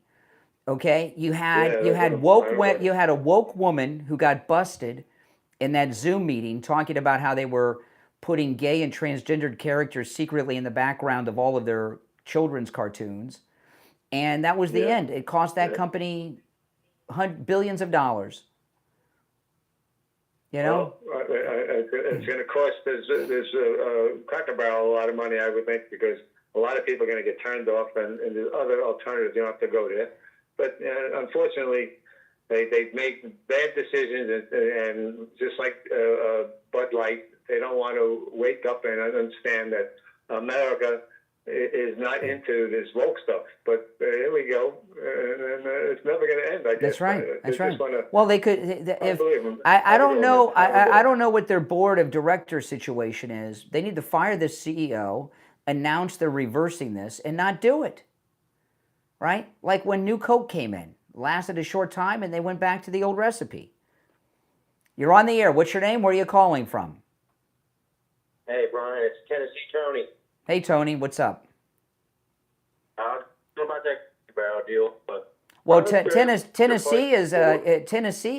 Okay, you had a woke woman who got busted in that Zoom meeting talking about how they were putting gay and transgendered characters secretly in the background of all of their children's cartoons, and that was the end. It cost that company billions of dollars. Well, it's going to cost this Cracker Barrel a lot of money, I would think, because a lot of people are going to get turned off, and there's other alternatives. You don't have to go there. But unfortunately, they've made bad decisions, and just like Bud Light, they don't want to wake up and understand that America is not into this woke stuff. But here we go, and it's never going to end, I guess. That's right. That's right. Wanna, well, they could. I don't know. I don't know what their board of directors situation is. They need to fire this CEO, announce they're reversing this, and not do it. Right? Like when New Coke came in, lasted a short time, and they went back to the old recipe. You're on the air. What's your name? Where are you calling from? Hey, Brian. It's Tennessee Tony. Hey, Tony. What's up? I don't know about that barrel deal, but well, Tennessee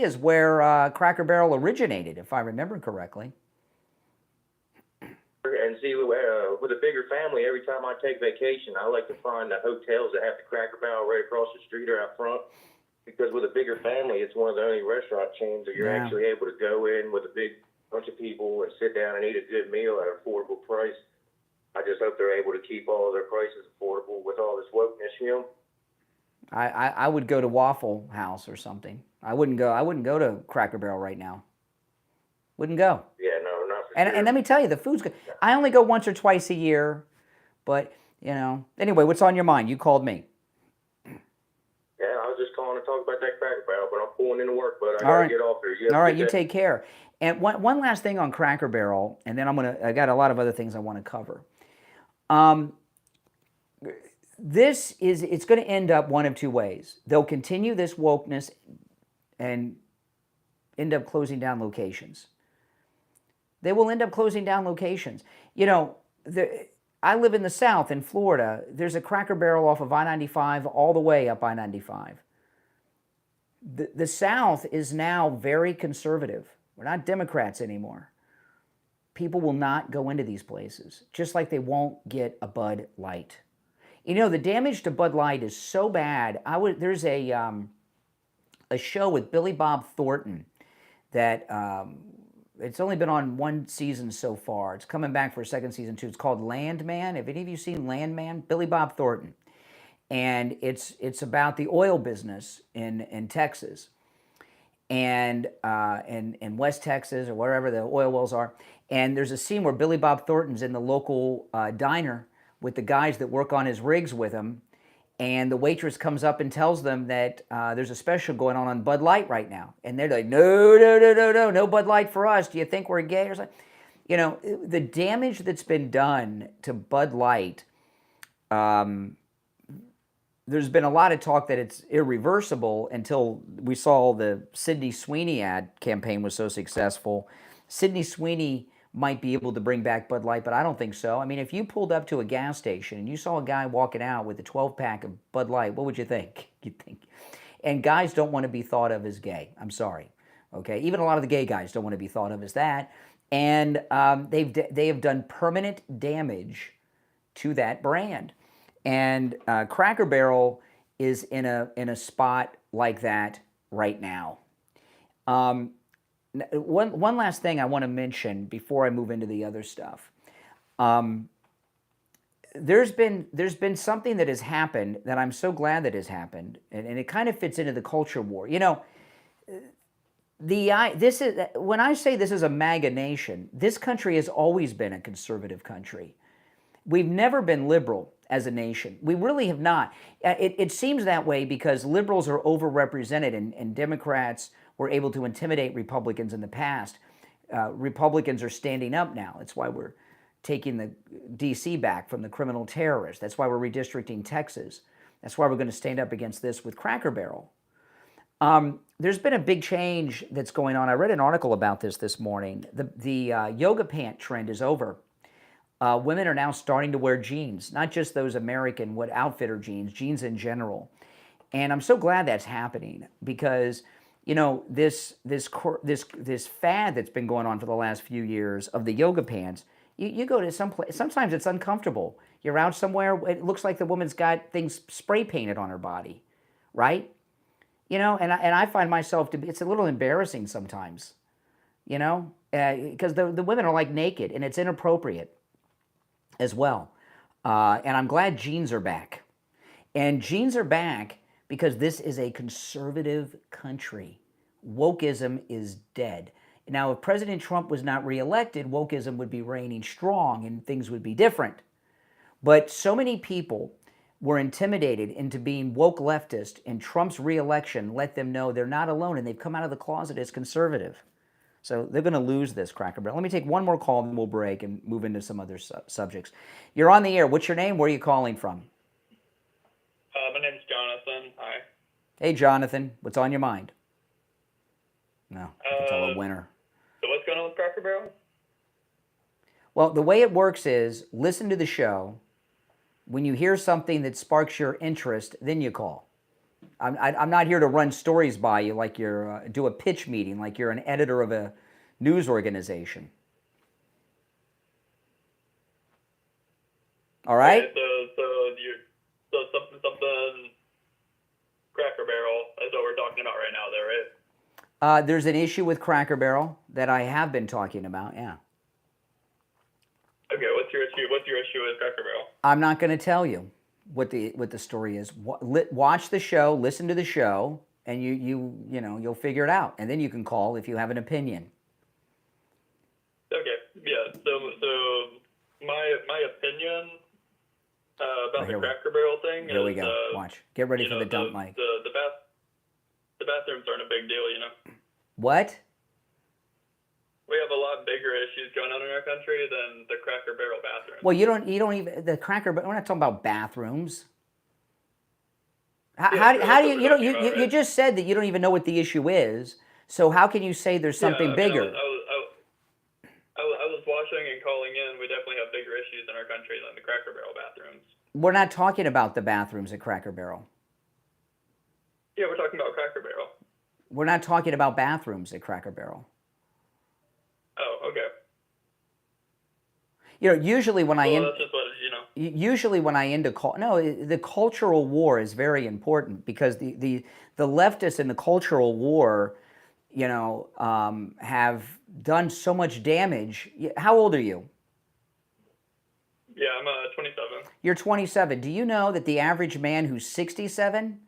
is where Cracker Barrel originated, if I remember correctly. And see, with a bigger family, every time I take vacation, I like to find the hotels that have the Cracker Barrel right across the street or out front. Because with a bigger family, it's one of the only restaurant chains that you're actually able to go in with a big bunch of people and sit down and eat a good meal at an affordable price. I just hope they're able to keep all of their prices affordable with all this wokeness, I would go to Waffle House or something. I wouldn't go to Cracker Barrel right now. Wouldn't go. Yeah, no, not for sure. And let me tell you, the food's good. I only go once or twice a year, but Anyway, what's on your mind? You called me. Yeah, I was just calling to talk about that Cracker Barrel, but I'm pulling into work, but I gotta get off here. All right, you take care. And one last thing on Cracker Barrel, and then I got a lot of other things I want to cover. It's going to end up one of two ways. They'll continue this wokeness and end up closing down locations. They will end up closing down locations. I live in the South, in Florida. There's a Cracker Barrel off of I-95 all the way up I-95. The South is now very conservative. We're not Democrats anymore. People will not go into these places, just like they won't get a Bud Light. The damage to Bud Light is so bad. There's a show with Billy Bob Thornton that it's only been on one season so far. It's coming back for a second season too. It's called Landman. Have any of you seen Landman? Billy Bob Thornton. and it's about the oil business in Texas, and in West Texas or wherever the oil wells are. And there's a scene where Billy Bob Thornton's in the local diner with the guys that work on his rigs with him, and the waitress comes up and tells them that there's a special going on Bud Light right now, and they're like, no Bud Light for us. Do you think we're gay or something? You know, the damage that's been done to Bud Light. There's been a lot of talk that it's irreversible until we saw the Sydney Sweeney ad campaign was so successful. Sydney Sweeney might be able to bring back Bud Light, but I don't think so. I mean, if you pulled up to a gas station and you saw a guy walking out with a 12-pack of Bud Light, what would you think? You'd think. And guys don't want to be thought of as gay. I'm sorry. Okay, even a lot of the gay guys don't want to be thought of as that. And they have done permanent damage to that brand. And Cracker Barrel is in a spot like that right now. One last thing I want to mention before I move into the other stuff. There's been something that has happened that I'm so glad that has happened, and it kind of fits into the culture war. You know, when I say this is a MAGA nation, this country has always been a conservative country. We've never been liberal as a nation. We really have not. It seems that way because liberals are overrepresented and Democrats were able to intimidate Republicans in the past. Republicans are standing up now. That's why we're taking the D.C. back from the criminal terrorists. That's why we're redistricting Texas. That's why we're going to stand up against this with Cracker Barrel. There's been a big change that's going on. I read an article about this morning. The yoga pant trend is over. Women are now starting to wear jeans, not just those American outfitter jeans in general. And I'm so glad that's happening because, you know, this fad that's been going on for the last few years of the yoga pants, you go to some place, sometimes it's uncomfortable. You're out somewhere, it looks like the woman's got things spray painted on her body, right? You know, and I find myself it's a little embarrassing sometimes, you know, because the women are like naked and it's inappropriate as well. And I'm glad jeans are back. And jeans are back because this is a conservative country. Wokeism is dead. Now, if President Trump was not reelected, wokeism would be reigning strong and things would be different. But so many people were intimidated into being woke leftist, and Trump's reelection let them know they're not alone, and they've come out of the closet as conservative. So they're going to lose this, Cracker Barrel. Let me take one more call, and we'll break and move into some other subjects. You're on the air. What's your name? Where are you calling from? My name's Jonathan. Hi. Hey, Jonathan. What's on your mind? No, I can tell a winner. So what's going on with Cracker Barrel? Well, the way it works is listen to the show. When you hear something that sparks your interest, then you call. I'm not here to run stories by you like you're do a pitch meeting like you're an editor of a news organization. All right. Okay, so something Cracker Barrel is what we're talking about right now, there, right? There's an issue with Cracker Barrel that I have been talking about. Yeah. Okay, what's your issue? What's your issue with Cracker Barrel? I'm not going to tell you what the story is. Watch the show, listen to the show, and you'll figure it out, and then you can call if you have an opinion. Okay, yeah. So my opinion about the Cracker Barrel thing is. Here we go. Watch. Get ready for the dump mic. The bathrooms aren't a big deal, you know. What? We have a lot bigger issues going on in our country than the Cracker Barrel bathroom. Well, you don't even the Cracker. We're not talking about bathrooms. How do you just said that you don't even know what the issue is. So how can you say there's something bigger? I was watching and calling in. We definitely have bigger issues in our country than the Cracker Barrel bathrooms. We're not talking about the bathrooms at Cracker Barrel. Yeah, we're talking about Cracker Barrel. We're not talking about bathrooms at Cracker Barrel. Oh, okay. You know, usually when that's just what, you know. Usually when I end a call, no, the cultural war is very important because the leftists in the cultural war, you know, have done so much damage. How old are you? Yeah, I'm 27. You're 27. Do you know that the average man who's 67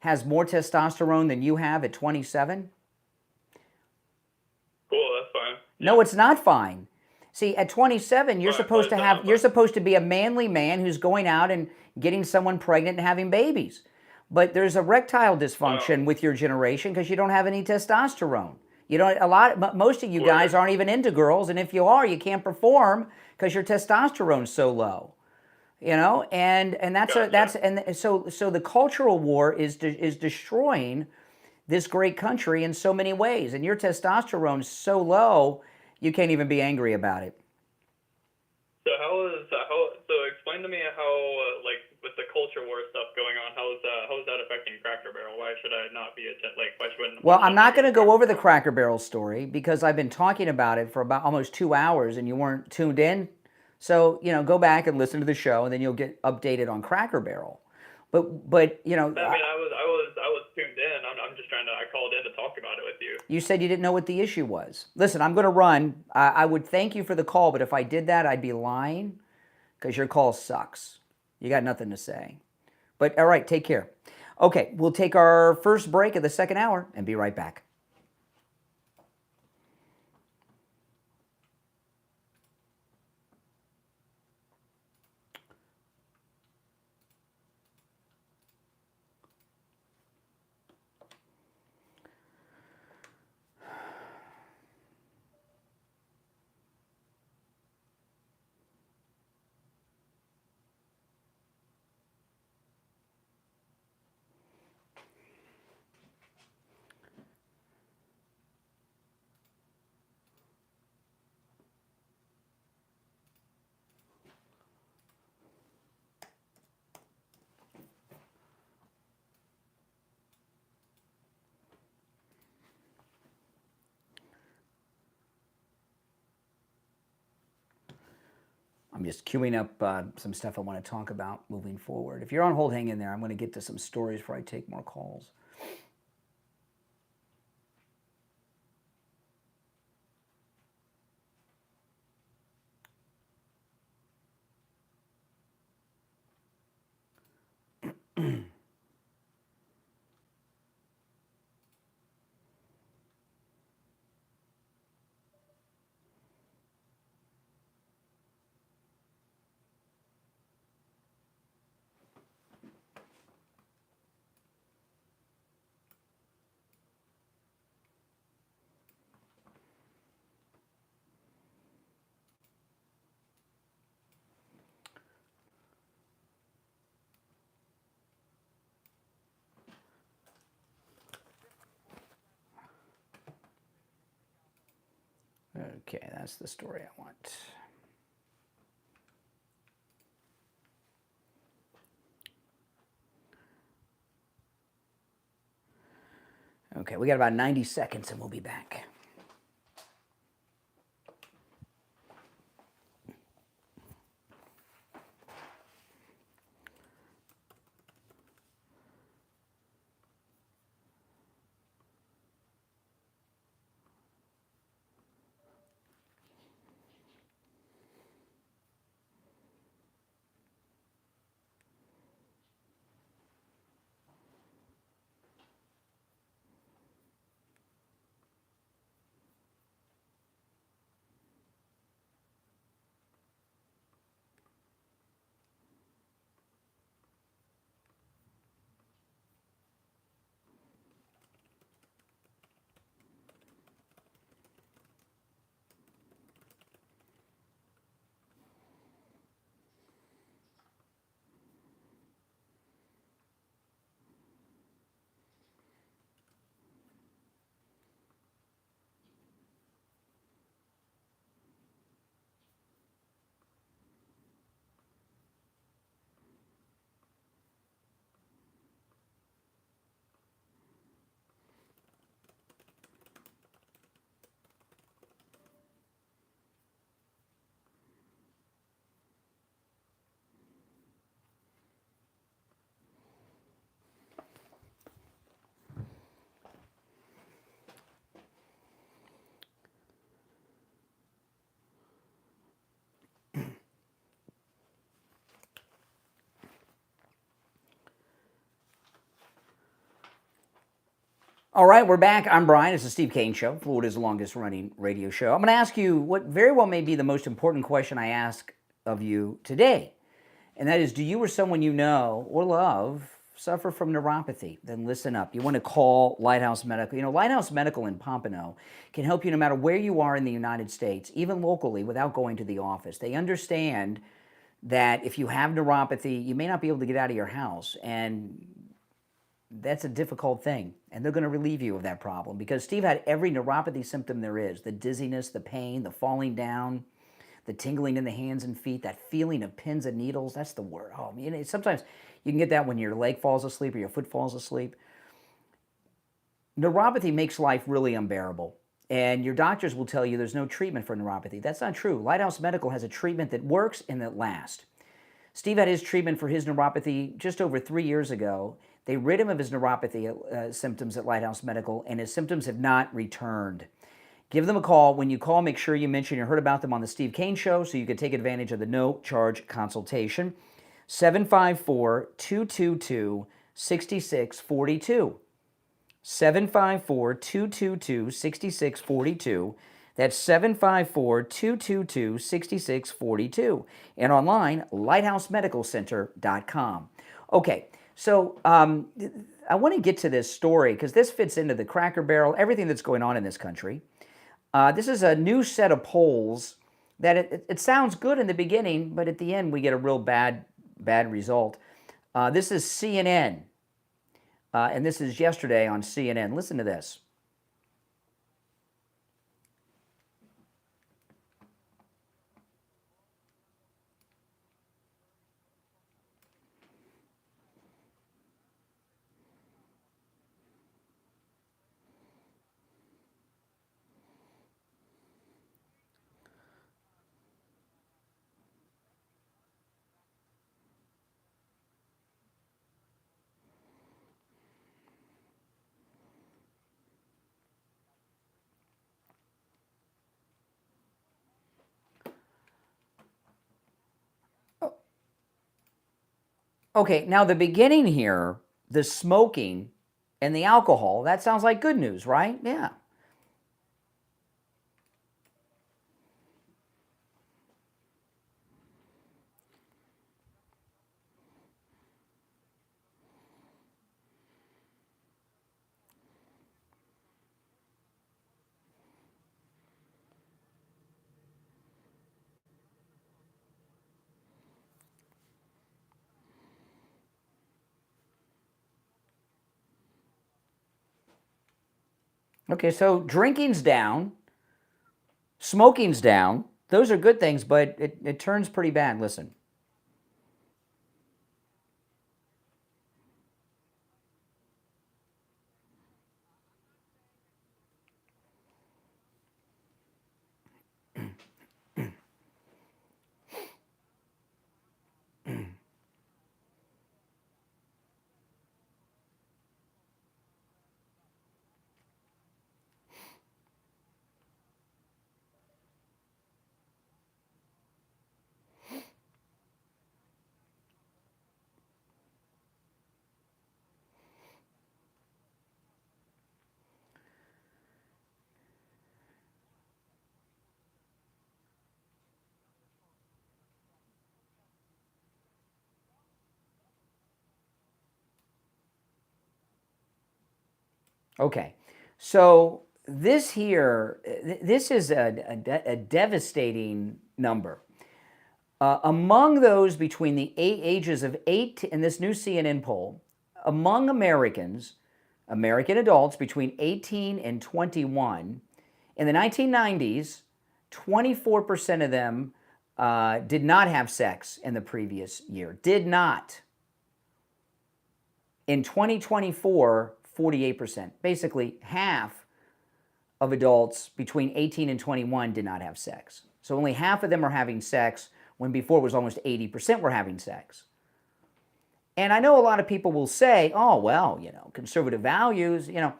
has more testosterone than you have at 27? Cool, that's fine. No, it's not fine. See, at 27, you're Right, supposed but to it's have not you're fine. supposed to be a manly man who's going out and getting someone pregnant and having babies. But there's erectile dysfunction with your generation because you don't have any testosterone. You don't most of you guys aren't even into girls, and if you are, you can't perform because your testosterone's so low. You know, and so the cultural war is destroying this great country in so many ways, and your testosterone's so low, you can't even be angry about it. So so explain to me how like with the culture war stuff going on, how is that affecting Cracker Barrel? Why should I not be why shouldn't? Well, I'm not going to go over the Cracker Barrel story because I've been talking about it for about almost 2 hours and you weren't tuned in. So, you know, go back and listen to the show and then you'll get updated on Cracker Barrel. But you know, I mean, I was tuned in. I'm just trying to. I called in to talk about it with you. you said you didn't know what the issue was. Listen, I'm going to run. I would thank you for the call, but if I did that, I'd be lying because your call sucks. You got nothing to say. But all right, take care. Okay, we'll take our first break of the second hour and be right back. I'm just queuing up some stuff I want to talk about moving forward. If you're on hold, hang in there. I'm going to get to some stories before I take more calls. Okay, that's the story I want. Okay, we got about 90 seconds and we'll be back. All right, we're back. I'm Brian. It's the Steve Kane Show, Florida's longest running radio show. I'm going to ask you what very well may be the most important question I ask of you today. And that is, do you or someone you know or love suffer from neuropathy? Then listen up. You want to call Lighthouse Medical. You know, Lighthouse Medical in Pompano can help you no matter where you are in the United States, even locally, without going to the office. They understand that if you have neuropathy, you may not be able to get out of your house. And that's a difficult thing, and they're going to relieve you of that problem because Steve had every neuropathy symptom there is: the dizziness, the pain, the falling down, the tingling in the hands and feet, that feeling of pins and needles. That's the word. Oh, you know, sometimes you can get that when your leg falls asleep or your foot falls asleep. Neuropathy makes life really unbearable, and your doctors will tell you there's no treatment for neuropathy. That's not true. Lighthouse Medical has a treatment that works and that lasts. Steve had his treatment for his neuropathy just over 3 years ago. They rid him of his neuropathy symptoms at Lighthouse Medical, and his symptoms have not returned. Give them a call. When you call, make sure you mention you heard about them on the Steve Kane Show so you can take advantage of the no-charge consultation. 754-222-6642. 754-222-6642. That's 754-222-6642. And online, lighthousemedicalcenter.com. Okay. So I want to get to this story because this fits into the Cracker Barrel, everything that's going on in this country. This is a new set of polls that it sounds good in the beginning, but at the end we get a real bad result. This is CNN, and this is yesterday on CNN. Listen to this. Okay, now the beginning here, the smoking and the alcohol, that sounds like good news, right? Yeah. Okay, so drinking's down, smoking's down. Those are good things, but it turns pretty bad. Listen. Okay, so this here, this is a devastating number. Among those between the ages of 8 in this new CNN poll, among American adults between 18 and 21, in the 1990s, 24% of them did not have sex in the previous year. Did not. In 2024, 48%. Basically, half of adults between 18 and 21 did not have sex. So only half of them are having sex, when before it was almost 80% were having sex. And I know a lot of people will say, oh, well, you know, conservative values, you know,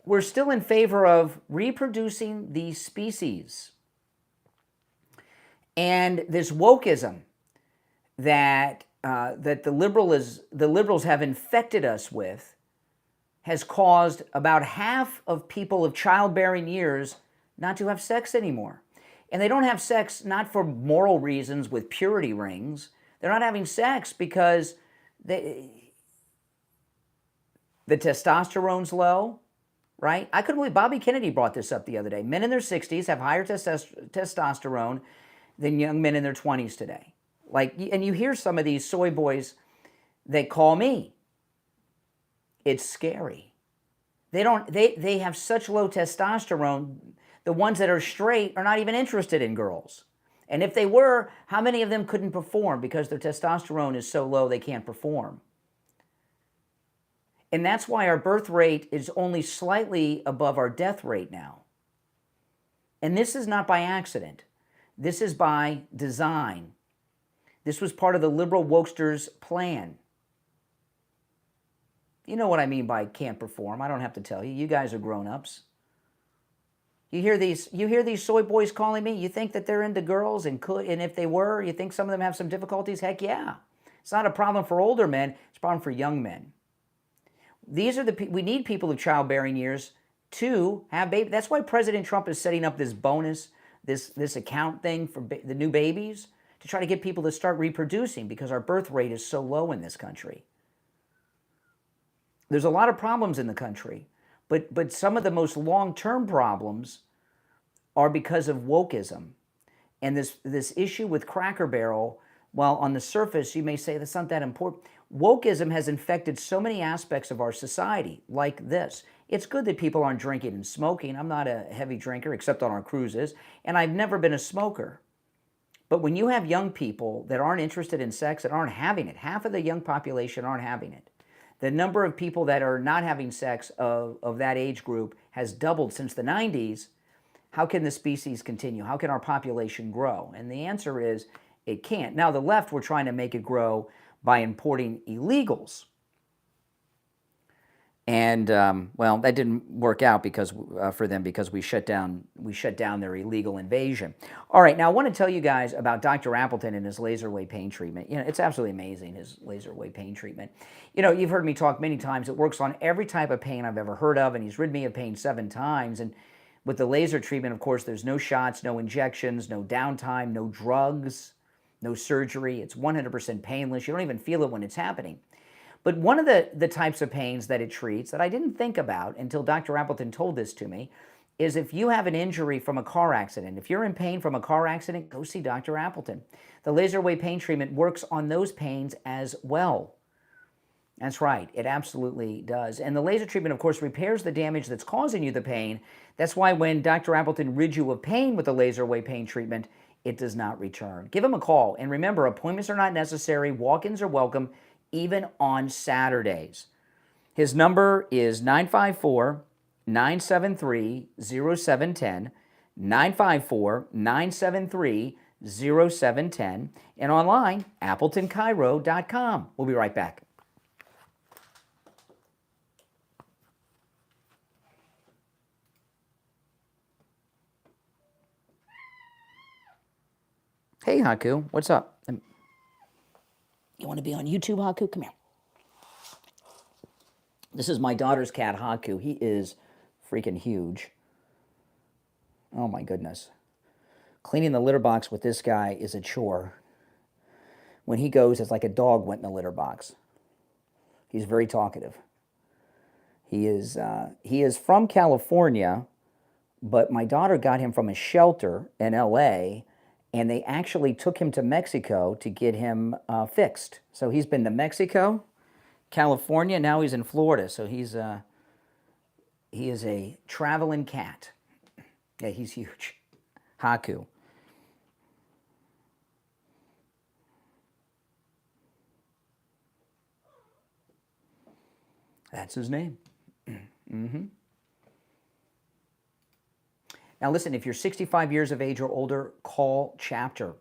we're still in favor of reproducing the species. And this wokeism that the liberals have infected us with has caused about half of people of childbearing years not to have sex anymore. And they don't have sex not for moral reasons with purity rings. They're not having sex because the testosterone's low, right? I couldn't believe Bobby Kennedy brought this up the other day. Men in their 60s have higher testosterone than young men in their 20s today. And you hear some of these soy boys, they call me. It's scary. They have such low testosterone. The ones that are straight are not even interested in girls. And if they were, how many of them couldn't perform because their testosterone is so low they can't perform? And that's why our birth rate is only slightly above our death rate now. And this is not by accident. This is by design. This was part of the liberal wokesters' plan. You know what I mean by can't perform. I don't have to tell you. You guys are grown-ups. You hear these soy boys calling me? You think that they're into girls and if they were, you think some of them have some difficulties? Heck yeah. It's not a problem for older men. It's a problem for young men. These are we need people of childbearing years to have babies. That's why President Trump is setting up this bonus, this account thing for the new babies to try to get people to start reproducing because our birth rate is so low in this country. There's a lot of problems in the country, but some of the most long-term problems are because of wokeism. And this issue with Cracker Barrel, while on the surface you may say that's not that important, wokeism has infected so many aspects of our society, like this. It's good that people aren't drinking and smoking. I'm not a heavy drinker, except on our cruises, and I've never been a smoker. But when you have young people that aren't interested in sex, that aren't having it, half of the young population aren't having it. The number of people that are not having sex of that age group has doubled since the 90s. How can the species continue? How can our population grow? And the answer is it can't. Now, the left, we're trying to make it grow by importing illegals. And, well, that didn't work out for them because we shut down their illegal invasion. All right, now I want to tell you guys about Dr. Appleton and his laser wave pain treatment. You know, it's absolutely amazing, his laser wave pain treatment. You know, you've heard me talk many times. It works on every type of pain I've ever heard of, and he's rid me of pain 7 times. And with the laser treatment, of course, there's no shots, no injections, no downtime, no drugs, no surgery. It's 100% painless. You don't even feel it when it's happening. But one of the types of pains that it treats that I didn't think about until Dr. Appleton told this to me is if you have an injury from a car accident, if you're in pain from a car accident, go see Dr. Appleton. The laser wave pain treatment works on those pains as well. That's right, it absolutely does. And the laser treatment, of course, repairs the damage that's causing you the pain. That's why when Dr. Appleton rids you of pain with the laser wave pain treatment, it does not return. Give him a call. And remember, appointments are not necessary. Walk-ins are welcome, even on Saturdays. His number is 954-973-0710, 954-973-0710, and online, AppletonCairo.com. We'll be right back. Hey, Haku, what's up? You want to be on YouTube, Haku? Come here. This is my daughter's cat, Haku. He is freaking huge. Oh, my goodness. Cleaning the litter box with this guy is a chore. When he goes, it's like a dog went in the litter box. He's very talkative. He is from California, but my daughter got him from a shelter in L.A., and they actually took him to Mexico to get him fixed. So he's been to Mexico, California, now he's in Florida. So he is a traveling cat. Yeah, he's huge. Haku. That's his name. Mm-hmm. Now listen, if you're 65 years of age or older, call Chapter.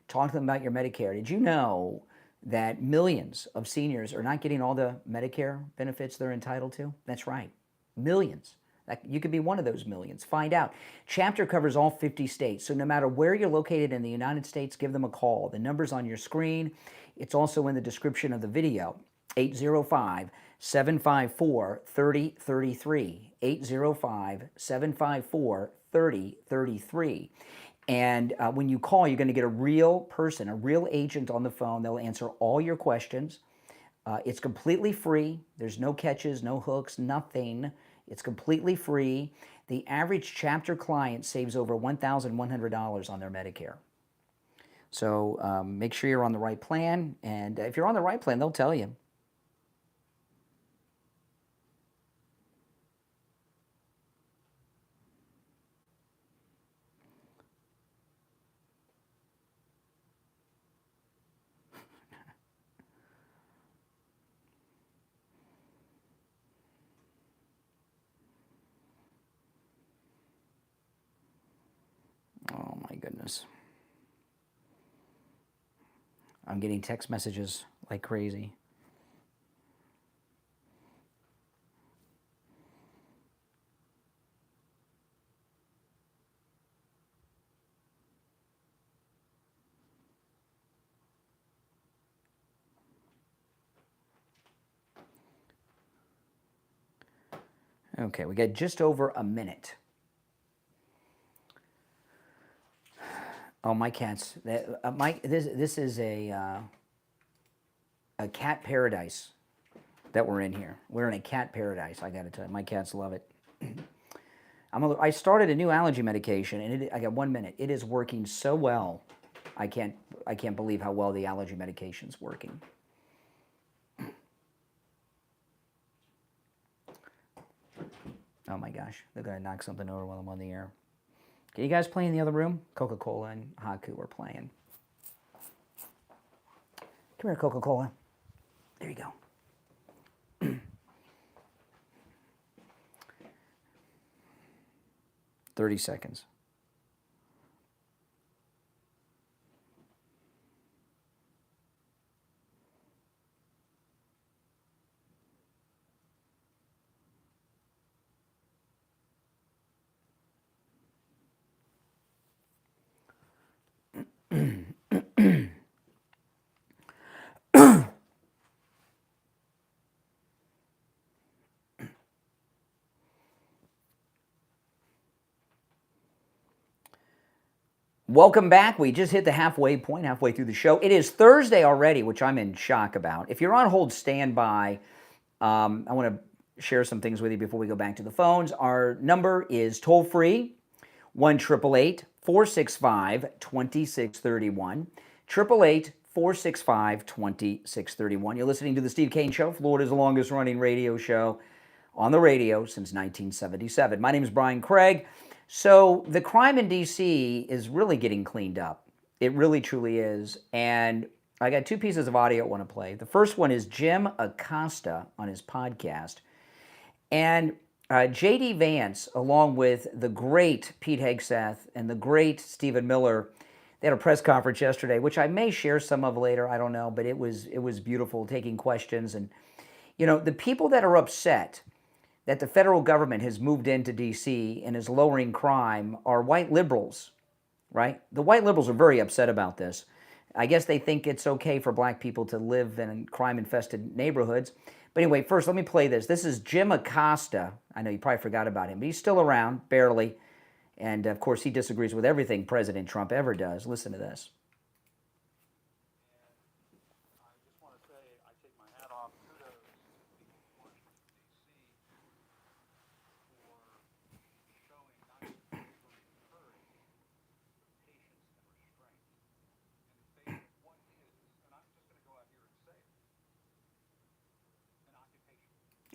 Talk to them about your Medicare. Did you know that millions of seniors are not getting all the Medicare benefits they're entitled to? That's right, millions. You could be one of those millions. Find out. Chapter covers all 50 states, so no matter where you're located in the United States, give them a call. The number's on your screen. It's also in the description of the video, 805 754-3033, 805-754-3033. And when you call, you're going to get a real person, a real agent on the phone. They'll answer all your questions. It's completely free. There's no catches, no hooks, nothing. It's completely free. The average chapter client saves over $1,100 on their Medicare. So make sure you're on the right plan. And if you're on the right plan, they'll tell you. Oh my goodness. I'm getting text messages like crazy. Okay, we got just over a minute. Oh, my cats! This is a cat paradise that we're in here. We're in a cat paradise. I got to tell you, my cats love it. I started a new allergy medication, and I got 1 minute. It is working so well. I can't believe how well the allergy medication's working. Oh my gosh, they're gonna knock something over while I'm on the air. Can you guys play in the other room? Coca-Cola and Haku are playing. Come here, Coca-Cola. There you go. 30 seconds. Welcome back. We just hit the halfway point, halfway through the show. It is Thursday already, which I'm in shock about. If you're on hold, stand by. I want to share some things with you before we go back to the phones. Our number is toll-free, 1-888-465-2631, 888-465-2631. You're listening to The Steve Kane Show, Florida's longest-running radio show on the radio since 1977. My name is Brian Craig. So the crime in D.C. is really getting cleaned up. It really, truly is. And I got two pieces of audio I want to play. The first one is Jim Acosta on his podcast. And J.D. Vance, along with the great Pete Hegseth and the great Stephen Miller, they had a press conference yesterday, which I may share some of later, I don't know, but it was beautiful, taking questions. And, you know, the people that are upset that the federal government has moved into D.C. and is lowering crime are white liberals, right? The white liberals are very upset about this. I guess they think it's okay for black people to live in crime-infested neighborhoods. But anyway, first, let me play this. This is Jim Acosta. I know you probably forgot about him, but he's still around, barely. And, of course, he disagrees with everything President Trump ever does. Listen to this.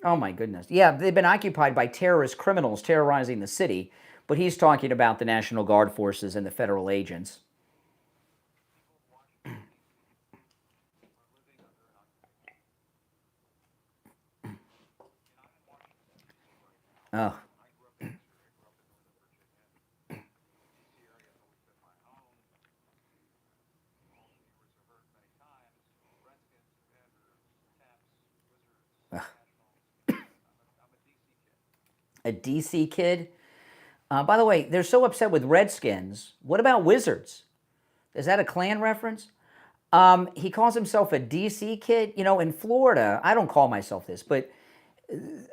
Oh, my goodness. Yeah, they've been occupied by terrorist criminals terrorizing the city, but he's talking about the National Guard forces and the federal agents. Oh. A DC kid? By the way, they're so upset with Redskins. What about Wizards? Is that a Klan reference? He calls himself a DC kid. You know, in Florida, I don't call myself this, but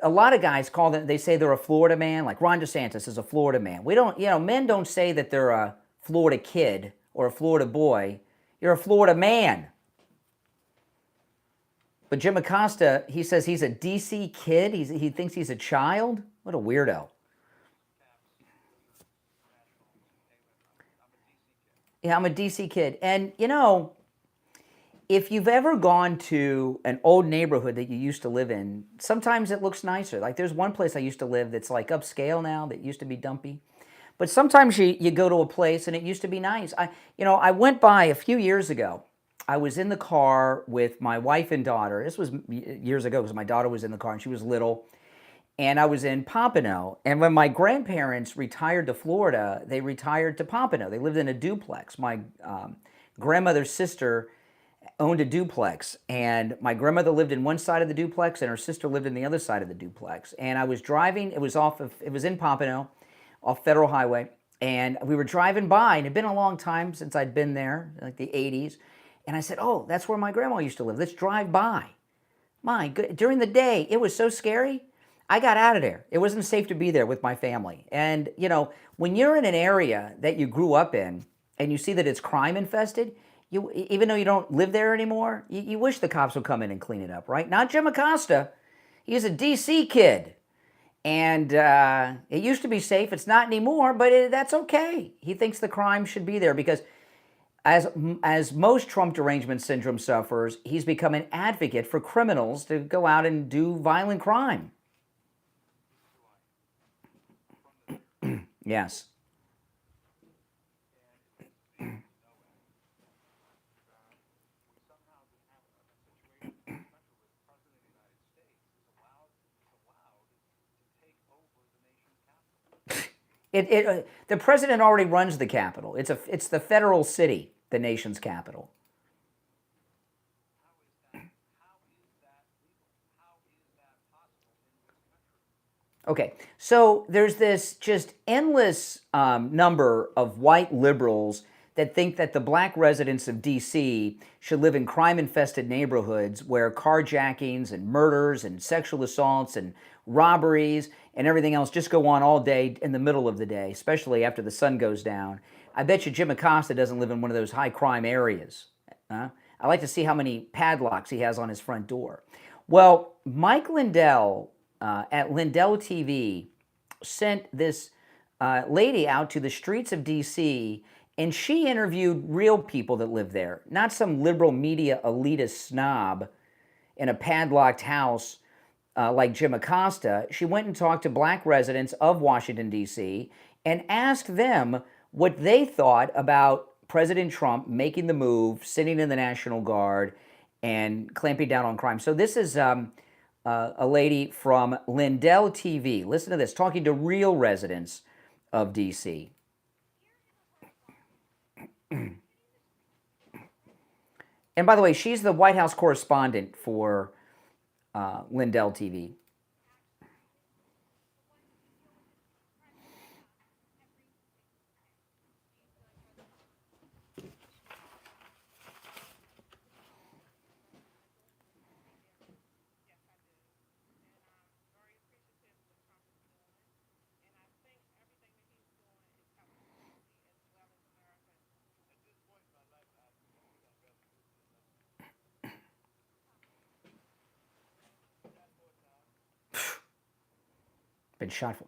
a lot of guys call them, they say they're a Florida man, like Ron DeSantis is a Florida man. We don't, you know, men don't say that they're a Florida kid or a Florida boy. You're a Florida man. But Jim Acosta, he says he's a DC kid. He thinks he's a child. What a weirdo. Yeah, I'm a DC kid. And, you know, if you've ever gone to an old neighborhood that you used to live in, sometimes it looks nicer. Like there's one place I used to live that's like upscale now that used to be dumpy. But sometimes you go to a place and it used to be nice. I went by a few years ago. I was in the car with my wife and daughter. This was years ago because my daughter was in the car and she was little. And I was in Pompano. And when my grandparents retired to Florida, they retired to Pompano. They lived in a duplex. My grandmother's sister owned a duplex. And my grandmother lived in one side of the duplex and her sister lived in the other side of the duplex. And I was driving. It was in Pompano, off Federal Highway. And we were driving by. And it had been a long time since I'd been there, like the 80s. And I said, oh, that's where my grandma used to live. Let's drive by. My good, during the day, it was so scary. I got out of there. It wasn't safe to be there with my family. And, you know, when you're in an area that you grew up in and you see that it's crime infested, even though you don't live there anymore, you wish the cops would come in and clean it up, right? Not Jim Acosta. He's a DC kid. And it used to be safe. It's not anymore, but that's okay. He thinks the crime should be there because as most Trump derangement syndrome sufferers, he's become an advocate for criminals to go out and do violent crime. Yes. The president already runs the Capitol. It's the federal city, the nation's capital. Okay, so there's this just endless number of white liberals that think that the black residents of D.C. should live in crime-infested neighborhoods where carjackings and murders and sexual assaults and robberies and everything else just go on all day in the middle of the day, especially after the sun goes down. I bet you Jim Acosta doesn't live in one of those high-crime areas. I'd like to see how many padlocks he has on his front door. Well, Mike Lindell at Lindell TV sent this lady out to the streets of D.C., and she interviewed real people that live there, not some liberal media elitist snob in a padlocked house like Jim Acosta. She went and talked to black residents of Washington, D.C., and asked them what they thought about President Trump making the move, sitting in the National Guard, and clamping down on crime. So this is a lady from Lindell TV. Listen to this, talking to real residents of D.C. And by the way, she's the White House correspondent for Lindell TV. Been shot for.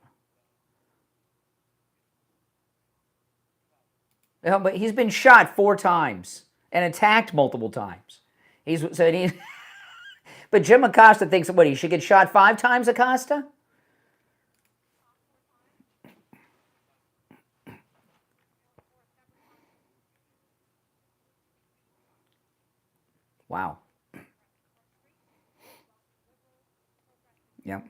No, but he's been shot 4 times and attacked multiple times. But Jim Acosta thinks what, he should get shot 5 times, Acosta? Wow. Yep.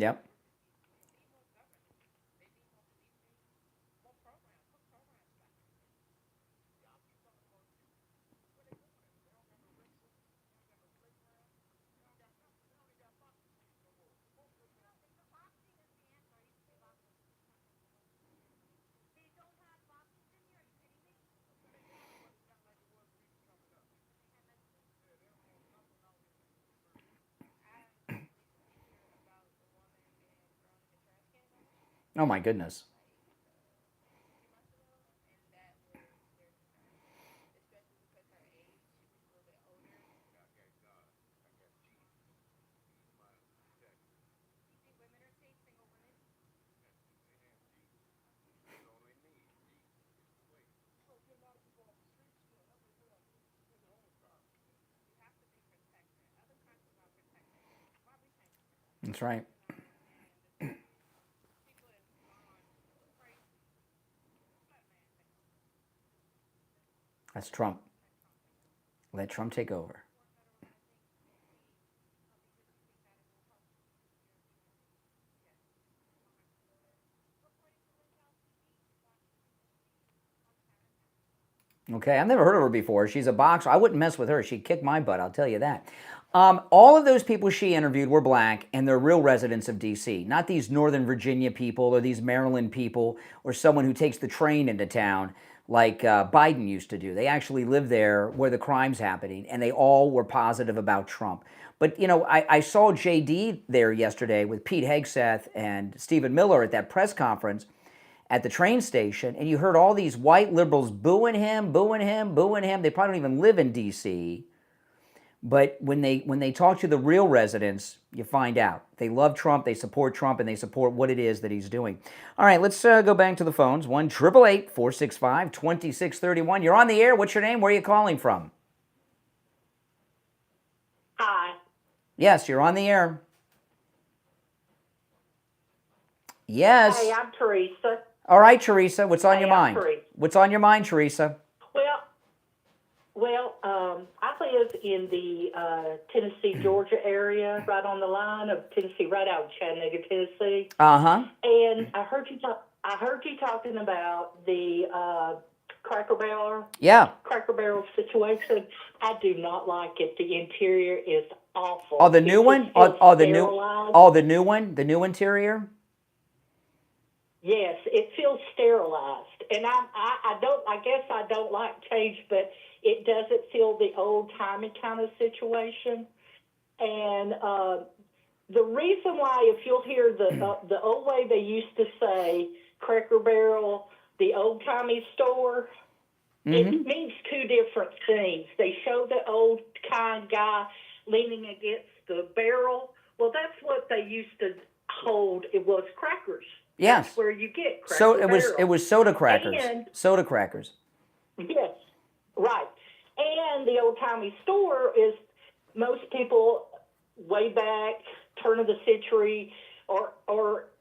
Yep. Oh my goodness. That's right. That's Trump. Let Trump take over. Okay, I've never heard of her before. She's a boxer. I wouldn't mess with her. She'd kick my butt, I'll tell you that. All of those people she interviewed were black, and they're real residents of D.C., not these Northern Virginia people or these Maryland people or someone who takes the train into town like Biden used to do. They actually live there where the crime's happening, and they all were positive about Trump. But, you know, I saw J.D. there yesterday with Pete Hegseth and Stephen Miller at that press conference at the train station, and you heard all these white liberals booing him, booing him, booing him. They probably don't even live in D.C., but when they talk to the real residents, you find out. They love Trump, they support Trump, and they support what it is that he's doing. All right, let's go back to the phones. 1-888-465-2631. You're on the air. What's your name? Where are you calling from? Hi. Yes, you're on the air. Yes. Hey, I'm Teresa. All right, Teresa, what's on your mind? Teresa. What's on your mind, Teresa? Well, I live in the Tennessee-Georgia area, right on the line of Tennessee, right out of Chattanooga, Tennessee. Uh-huh. And I heard you talking about the Cracker Barrel. Yeah. Cracker Barrel situation. I do not like it. The interior is awful. Oh, the new one? The new one? The new interior? Yes, it feels sterilized, and I guess I don't like change, but it doesn't feel the old timey kind of situation. And the reason why, if you'll hear the old way they used to say Cracker Barrel, the old timey store, it means two different things. They show the old kind guy leaning against the barrel. Well, that's what they used to hold. It was crackers. Yes. That's where you get Cracker So Barrel. it was soda crackers. And, soda crackers. yes, right. And the old-timey store is most people way back, turn of the century, or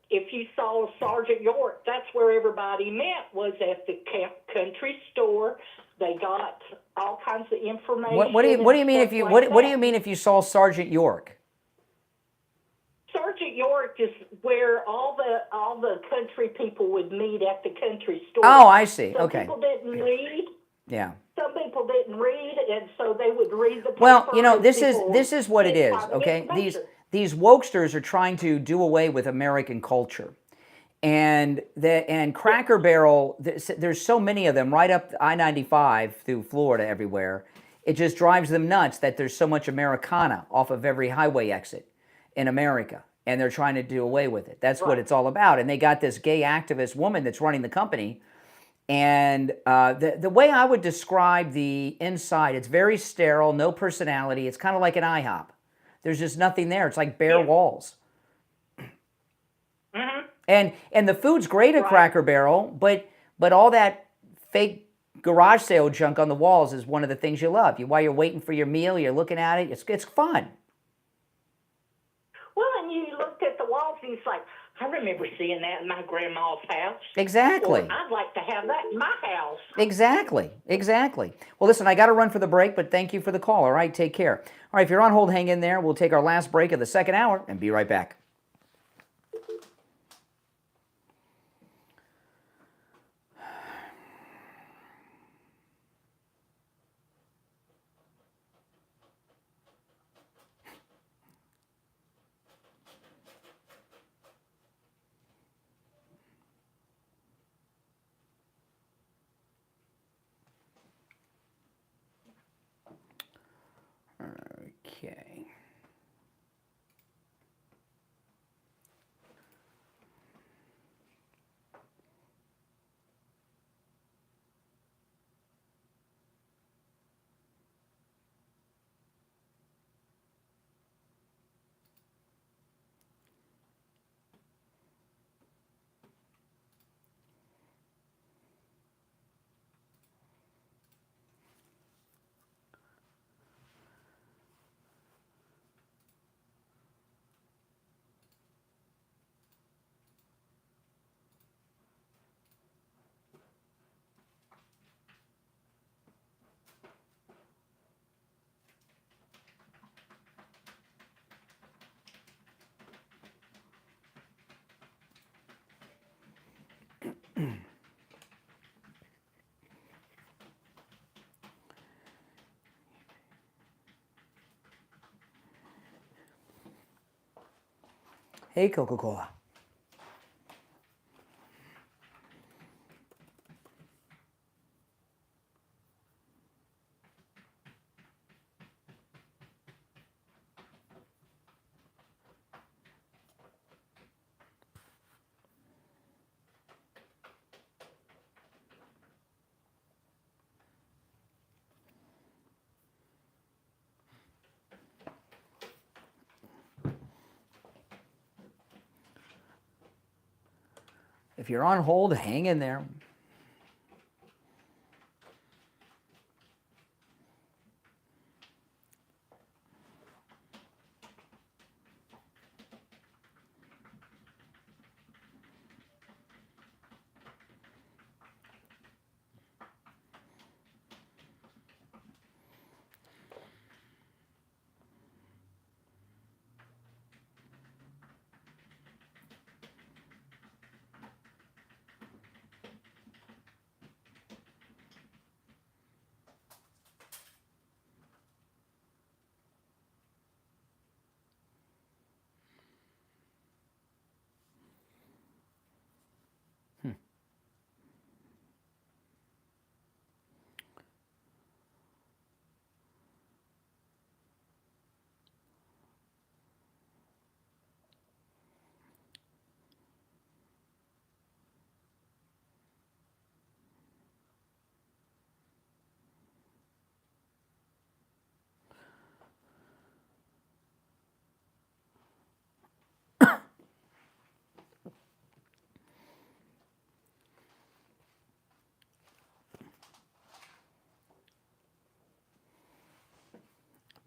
if you saw Sergeant York, that's where everybody met, was at the country store. They got all kinds of information. What do you mean if you what do you mean if you saw Sergeant York? Sergeant York is where all the country people would meet at the country store. Oh, I see. Some Okay. people didn't read. Yeah. Some people didn't read, and so they would read the paper. Well, you know, and this people is what it is, didn't okay? have information. These wokesters are trying to do away with American culture. And Cracker Barrel, there's so many of them right up I-95 through Florida everywhere. It just drives them nuts that there's so much Americana off of every highway exit in America. And they're trying to do away with it. That's what it's all about. And they got this gay activist woman that's running the company. And the way I would describe the inside, it's very sterile, no personality. It's kind of like an IHOP. There's just nothing there. It's like bare walls. Mm-hmm. And the food's great at Cracker Barrel, but all that fake garage sale junk on the walls is one of the things you love. While you're waiting for your meal, you're looking at it. It's fun. Well, and you looked at the walls and it's like, I remember seeing that in my grandma's house. Exactly. Or I'd like to have that in my house. Exactly. Well, listen, I got to run for the break, but thank you for the call. All right, take care. All right, if you're on hold, hang in there. We'll take our last break of the second hour and be right back. Okay. Hey, Coca-Cola. If you're on hold, hang in there.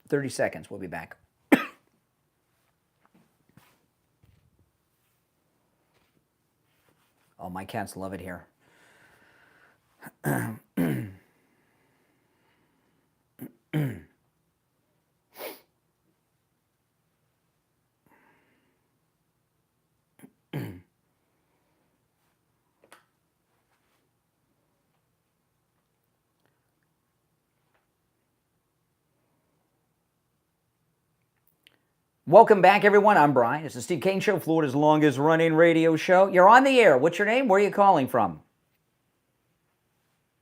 Thirty seconds. We'll be back. Oh, my cats love it here. Welcome back, everyone. I'm Brian. It's the Steve Kane Show, Florida's longest running radio show. You're on the air. What's your name? Where are you calling from?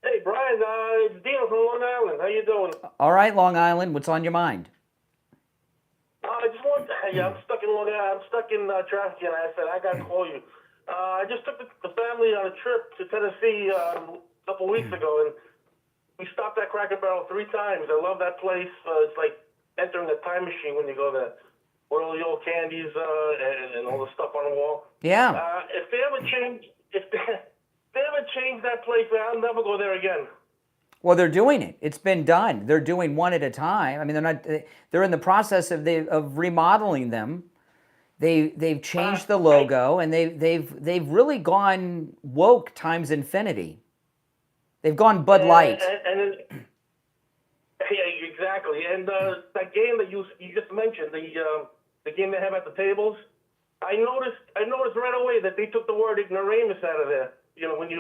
Hey, Brian, it's Dino from Long Island. How you doing? All right, Long Island. What's on your mind? I just want I'm stuck in Long Island. I'm stuck in traffic, and I said, I got to call you. I just took the family on a trip to Tennessee a couple weeks ago, and we stopped at Cracker Barrel 3 times. I love that place. It's like entering a time machine when you go there. With all the old candies and all the stuff on the wall. Yeah. If they ever change that place, I'll never go there again. Well, they're doing it. It's been done. They're doing one at a time. I mean, they're in the process of remodeling them. They've changed the logo, and they've really gone woke times infinity. They've gone Bud Light. Yeah, exactly. And that game that you just mentioned, the game they have at the tables, I noticed right away that they took the word ignoramus out of there. You know, when you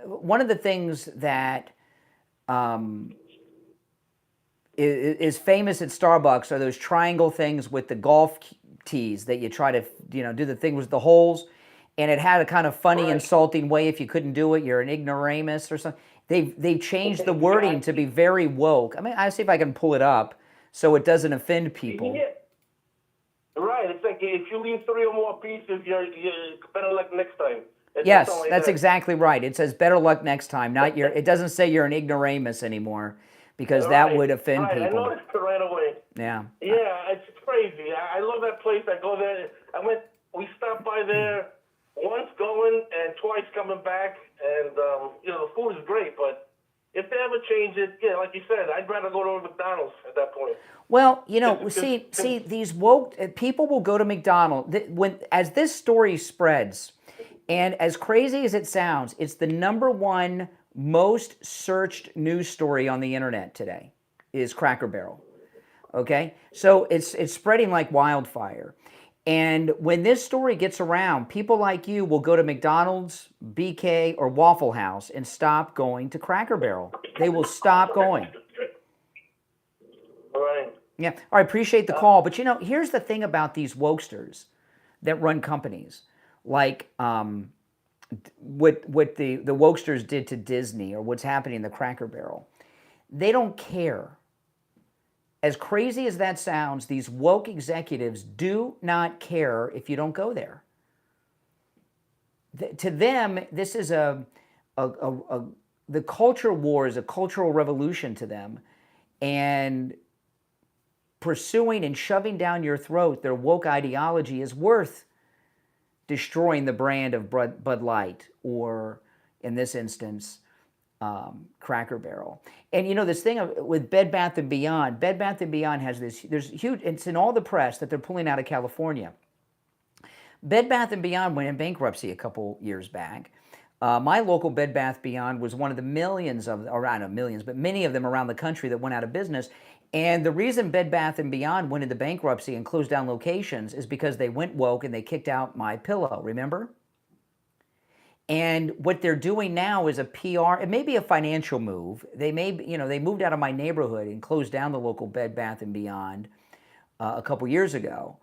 one of the things that is famous at Starbucks are those triangle things with the golf tees that you try to do the thing with the holes, and it had a kind of funny, insulting way if you couldn't do it, you're an ignoramus or something. They've changed the wording to be very woke. I mean, I see if I can pull it up so it doesn't offend people. Yeah. Right. It's like if you leave 3 or more pieces, you're better luck next time. Yes, that's exactly right. It says better luck next time. Not your. It doesn't say you're an ignoramus anymore, because that would offend people. I noticed it right away. Yeah. Yeah, it's crazy. I love that place. I go there. We stopped by there once going and twice coming back, and the food is great. But if they ever change it, yeah, like you said, I'd rather go to a McDonald's at that point. Well, see, these woke people will go to McDonald's as this story spreads, and as crazy as it sounds, it's the #1 most searched news story on the internet today is Cracker Barrel. Okay, so it's spreading like wildfire. And when this story gets around, people like you will go to McDonald's, BK, or Waffle House and stop going to Cracker Barrel. They will stop going. All right. Yeah. All right, appreciate the call. But, here's the thing about these wokesters that run companies. Like what the wokesters did to Disney or what's happening in the Cracker Barrel. They don't care. As crazy as that sounds, these woke executives do not care if you don't go there. To them, this is the culture war is a cultural revolution to them, and pursuing and shoving down your throat their woke ideology is worth destroying the brand of Bud Light, or in this instance, Cracker Barrel. And this thing with Bed Bath & Beyond, Bed Bath & Beyond has there's huge, it's in all the press that they're pulling out of California. Bed Bath & Beyond went in bankruptcy a couple years back. My local Bed Bath & Beyond was one of the millions of, or I don't know millions, but many of them around the country that went out of business. And the reason Bed Bath & Beyond went into bankruptcy and closed down locations is because they went woke and they kicked out My Pillow, remember? And what they're doing now is a PR, it may be a financial move. They may, they moved out of my neighborhood and closed down the local Bed Bath & Beyond a couple years ago.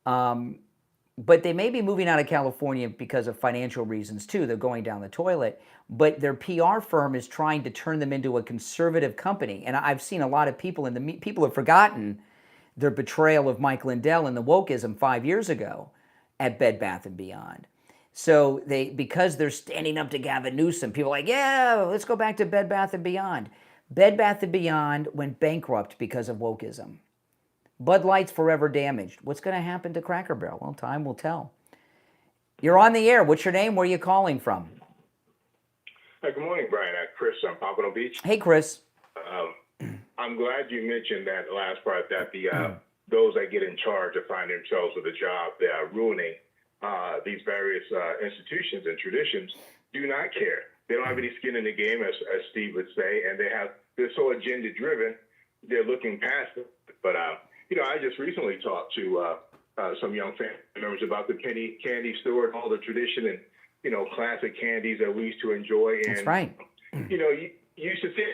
But they may be moving out of California because of financial reasons too. They're going down the toilet. But their PR firm is trying to turn them into a conservative company. And I've seen a lot of people people have forgotten their betrayal of Mike Lindell and the wokeism 5 years ago at Bed Bath & Beyond. So because they're standing up to Gavin Newsom, people are like, yeah, let's go back to Bed Bath & Beyond. Bed Bath & Beyond went bankrupt because of wokeism. Bud Light's forever damaged. What's going to happen to Cracker Barrel? Well, time will tell. You're on the air. What's your name? Where are you calling from? Hi, good morning, Brian. Chris on Pompano Beach. Hey, Chris. I'm glad you mentioned that last part, that those that get in charge of find themselves with a job, they are ruining these various institutions and traditions. Do not care. They don't have any skin in the game, as Steve would say, and they're so agenda driven. They're looking past it. But I just recently talked to some young family members about the penny candy store and all the tradition and classic candies that we used to enjoy. And, that's right. You used to see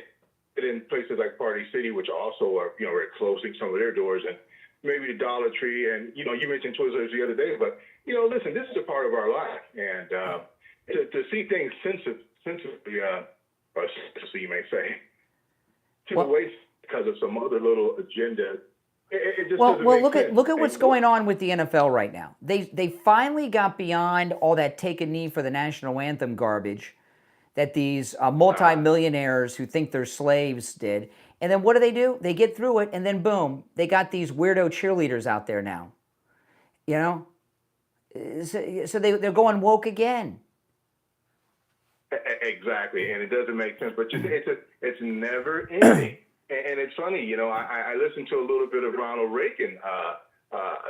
it in places like Party City, which also are closing some of their doors, and maybe the Dollar Tree, and you mentioned Twizzlers the other day, but listen, this is a part of our life, and to see things sensibly, or senselessly, you may say, to the waste because of some other little agenda. It just doesn't make sense. Look at what's going on with the NFL right now. They finally got beyond all that take a knee for the national anthem garbage that these multimillionaires who think they're slaves did. And then what do? They get through it, and then boom, they got these weirdo cheerleaders out there now. So they're going woke again. Exactly, and it doesn't make sense. But it's never ending. And it's funny, I listened to a little bit of Ronald Reagan. I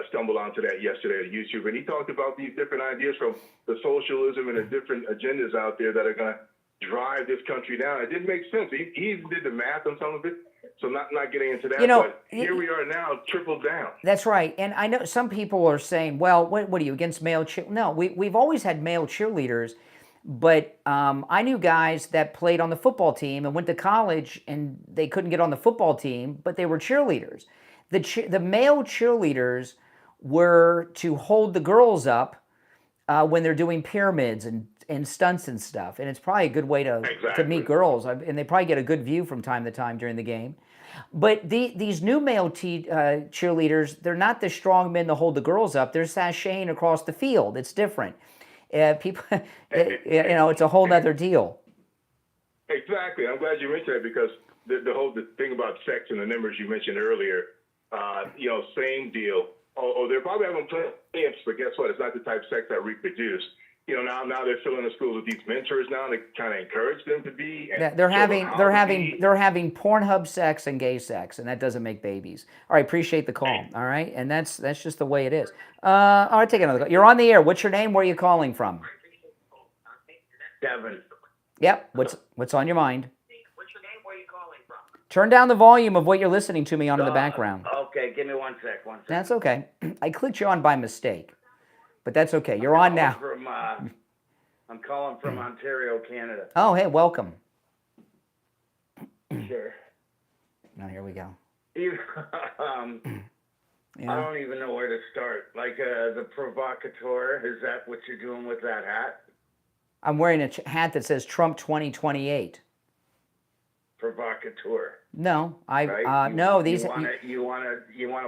stumbled onto that yesterday on YouTube, and he talked about these different ideas from the socialism and the different agendas out there that are going to drive this country down. It didn't make sense. He even did the math on some of it. So not getting into that, but here we are now, tripled down. That's right. And I know some people are saying, well, what are you, against male cheerleaders? No, we've always had male cheerleaders. But I knew guys that played on the football team and went to college, and they couldn't get on the football team, but they were cheerleaders. The male cheerleaders were to hold the girls up when they're doing pyramids and and stunts and stuff, and it's probably a good way to meet girls, and they probably get a good view from time to time during the game. But these new male cheerleaders, they're not the strong men to hold the girls up. They're sashaying across the field. It's different. People, it's a whole nother deal. Exactly. I'm glad you mentioned that because the thing about sex and the numbers you mentioned earlier, same deal. They're probably having plans, but guess what? It's not the type of sex that reproduce. Now they're filling the schools with these mentors now to kind of encourage them to be. And they're having Pornhub sex and gay sex, and that doesn't make babies. All right, appreciate the call. All right, and that's just the way it is. All right, take another call. You're on the air. What's your name? Where are you calling from? Devin. Yep. What's on your mind? What's your name? Where are you calling from? Turn down the volume of what you're listening to me on in the background. Okay, give me 1 sec. That's okay. I clicked you on by mistake. But that's okay. You're on now. I'm calling from Ontario, Canada. Oh, hey, welcome. Sure. Now here we go. I don't even know where to start. Like the provocateur, is that what you're doing with that hat? I'm wearing a hat that says Trump 2028. Provocateur. No, right? No. These you want to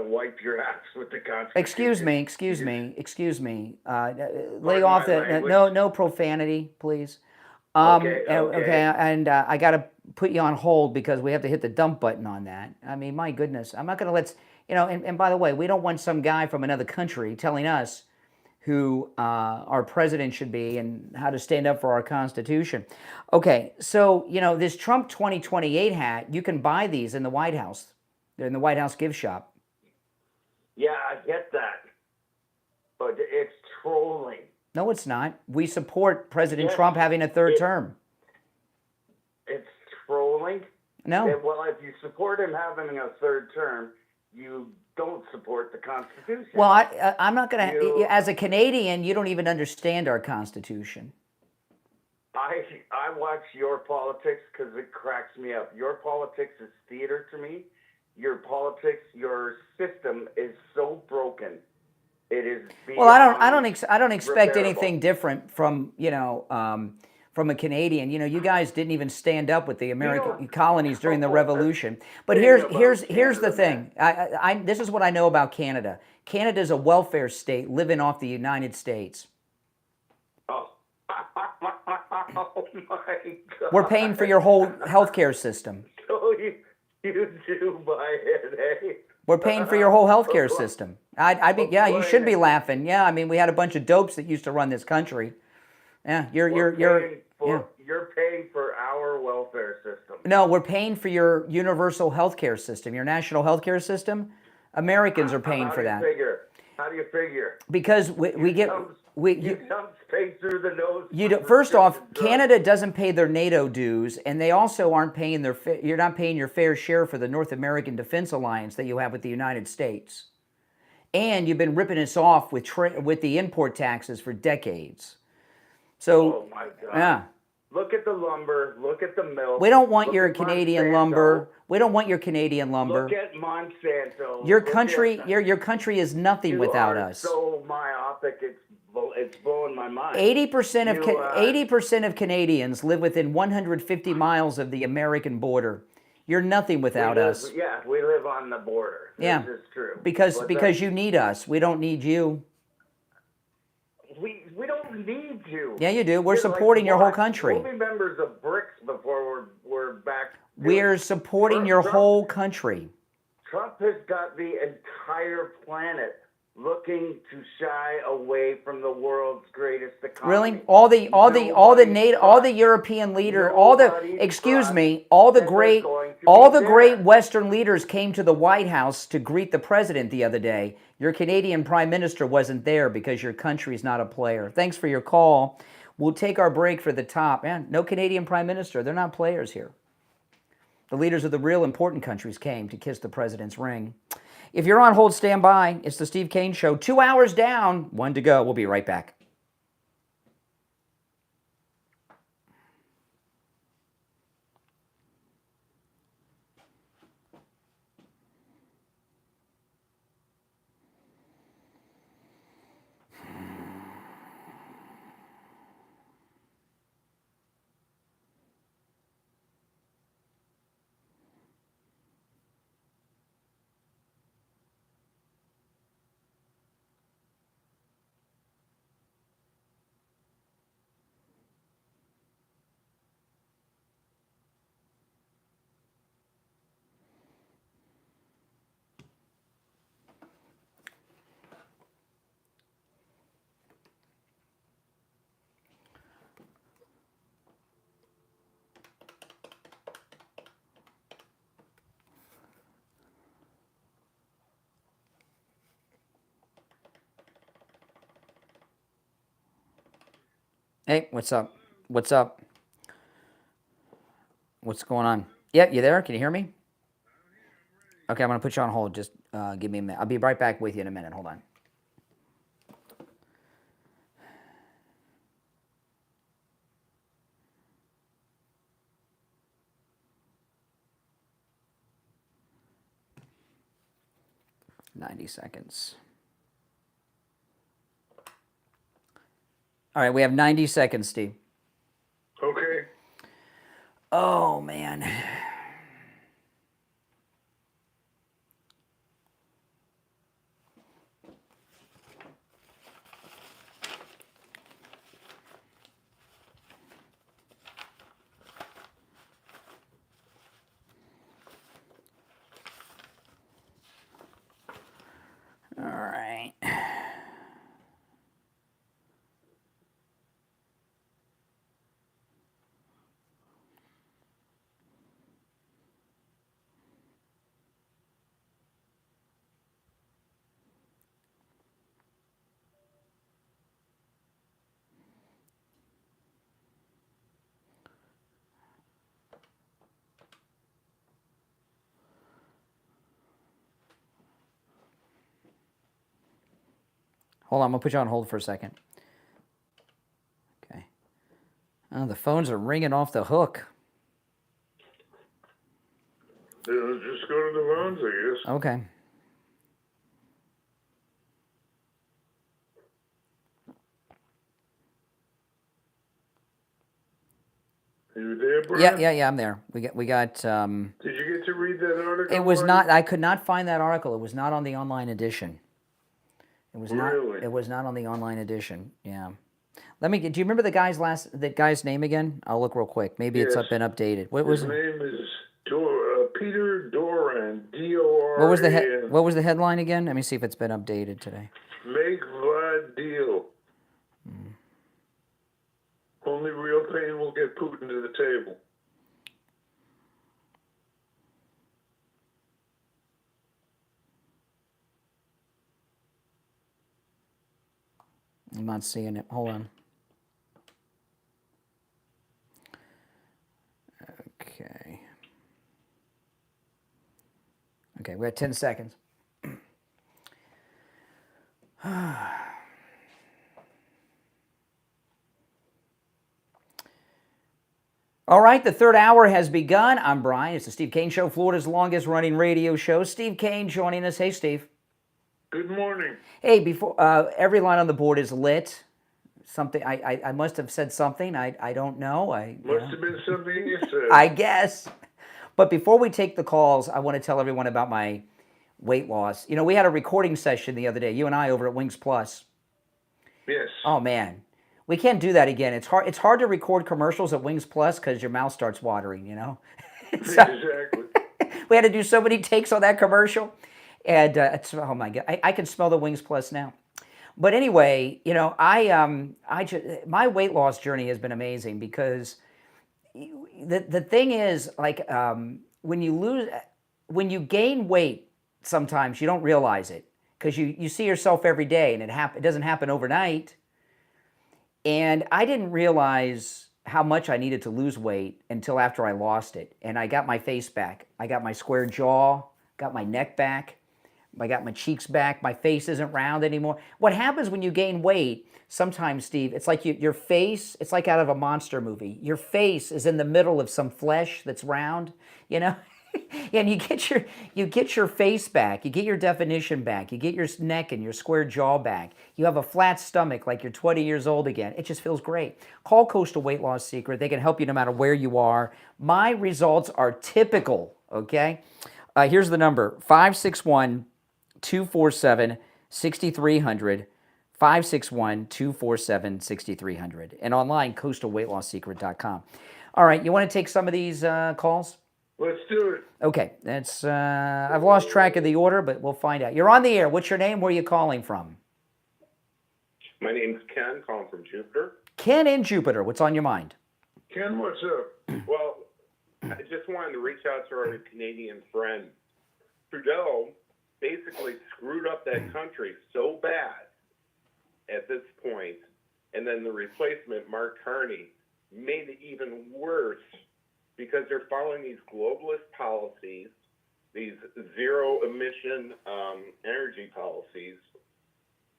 wipe your ass with the Constitution. Excuse me. Lay off the no profanity, please. Okay. And I got to put you on hold because we have to hit the dump button on that. I mean, my goodness, I'm not going to let And by the way, we don't want some guy from another country telling us who our president should be and how to stand up for our Constitution. Okay, so, this Trump 2028 hat, you can buy these in the White House. They're in the White House gift shop. Yeah, I get that. But it's trolling. No, it's not. We support President Trump having a third term. It's trolling? No. Well, if you support him having a third term, you don't support the Constitution. Well, I'm not going to. As a Canadian, you don't even understand our Constitution. I watch your politics because it cracks me up. Your politics is theater to me. Your politics, your system is so broken. It is. Well, I don't expect anything different from from a Canadian. You guys didn't even stand up with the American colonies during the Revolution. But here's the thing. This is what I know about Canada. Canada is a welfare state living off the United States. Oh my God. We're paying for your whole healthcare system. So you do buy it, eh? We're paying for your whole healthcare system. You should be laughing. Yeah, I mean, we had a bunch of dopes that used to run this country. Yeah, you're paying for our welfare system. No, we're paying for your universal healthcare system, your national healthcare system. Americans are paying for that. How do you figure? Because we get you pay through the nose. First off, Canada doesn't pay their NATO dues, and they also aren't paying you're not paying your fair share for the North American Defense Alliance that you have with the United States. And you've been ripping us off with the import taxes for decades. So, oh my God. Yeah. Look at the lumber. Look at the milk. We don't want your Canadian lumber. We don't want your Canadian lumber. Look at Monsanto. Your country is nothing without us. So myopic, it's blowing my mind. 80% of Canadians live within 150 miles of the American border. You're nothing without us. Yeah, we live on the border. Yeah, this is true. Because you need us. We don't need you. We don't need you. Yeah, you do. We're supporting your whole country. We'll be members of BRICS before we're back. We're supporting your whole country. Trump has got the entire planet looking to shy away from the world's greatest economy. Really? All the European leaders, all the great Western leaders came to the White House to greet the president the other day. Your Canadian Prime Minister wasn't there because your country's not a player. Thanks for your call. We'll take our break for the top. Man, no Canadian Prime Minister. They're not players here. The leaders of the real important countries came to kiss the president's ring. If you're on hold, stand by. It's the Steve Kane Show. 2 hours down, 1 to go. We'll be right back. Hey, what's up? What's up? What's going on? Yeah, you there? Can you hear me? Okay, I'm going to put you on hold. Just give me a minute. I'll be right back with you in a minute. Hold on. $90 seconds. All right, we have 90 seconds, Steve. Okay. Oh, man. All right. Hold on, I'm going to put you on hold for a second. Okay. Oh, the phones are ringing off the hook. Yeah, just go to the phones, I guess. Okay. You there, Brian? Yeah, I'm there. We got. Did you get to read that article? It was not. I could not find that article. It was not on the online edition. It was not. Really? It was not on the online edition. Yeah. Do you remember the guy's name again? I'll look real quick. Maybe it's Yes. been updated. What was His it? name is Peter Doran, D-O-R-A-N. What was the headline again? Let me see if it's been updated today. Make Vlad deal. Only real pain will get Putin to the table. I'm not seeing it. Hold on. Okay. Okay, we got 10 seconds. All right, the third hour has begun. I'm Brian. It's the Steve Kane Show, Florida's longest running radio show. Steve Kane joining us. Hey, Steve. Good morning. Hey, before every line on the board is lit. Something I must have said something. I don't know. Must have been something you said. I guess. But before we take the calls, I want to tell everyone about my weight loss. You know, we had a recording session the other day, you and I, over at Wings Plus. Yes. Oh man, we can't do that again. It's hard to record commercials at Wings Plus because your mouth starts watering. You know. Exactly. We had to do so many takes on that commercial, and oh my god, I can smell the Wings Plus now. But anyway, you know, my weight loss journey has been amazing because the thing is, like, when you gain weight, sometimes you don't realize it because you see yourself every day, and it doesn't happen overnight. And I didn't realize how much I needed to lose weight until after I lost it, and I got my face back. I got my square jaw, got my neck back. I got my cheeks back. My face isn't round anymore. What happens when you gain weight, sometimes, Steve, it's like your face, it's like out of a monster movie. Your face is in the middle of some flesh that's round, you know? And you get your face back. You get your definition back. You get your neck and your square jaw back. You have a flat stomach like you're 20 years old again. It just feels great. Call Coastal Weight Loss Secret. They can help you no matter where you are. My results are typical, okay? Here's the number, 561-247-6300, 561-247-6300, and online, coastalweightlossecret.com. All right, you want to take some of these calls? Let's do it. Okay, that's I've lost track of the order, but we'll find out. You're on the air. What's your name? Where are you calling from? My name's Ken, calling from Jupiter. Ken in Jupiter. What's on your mind? Ken, what's up? Well, I just wanted to reach out to our Canadian friend. Trudeau basically screwed up that country so bad at this point and then the replacement, Mark Carney, made it even worse because they're following these globalist policies, these zero-emission energy policies,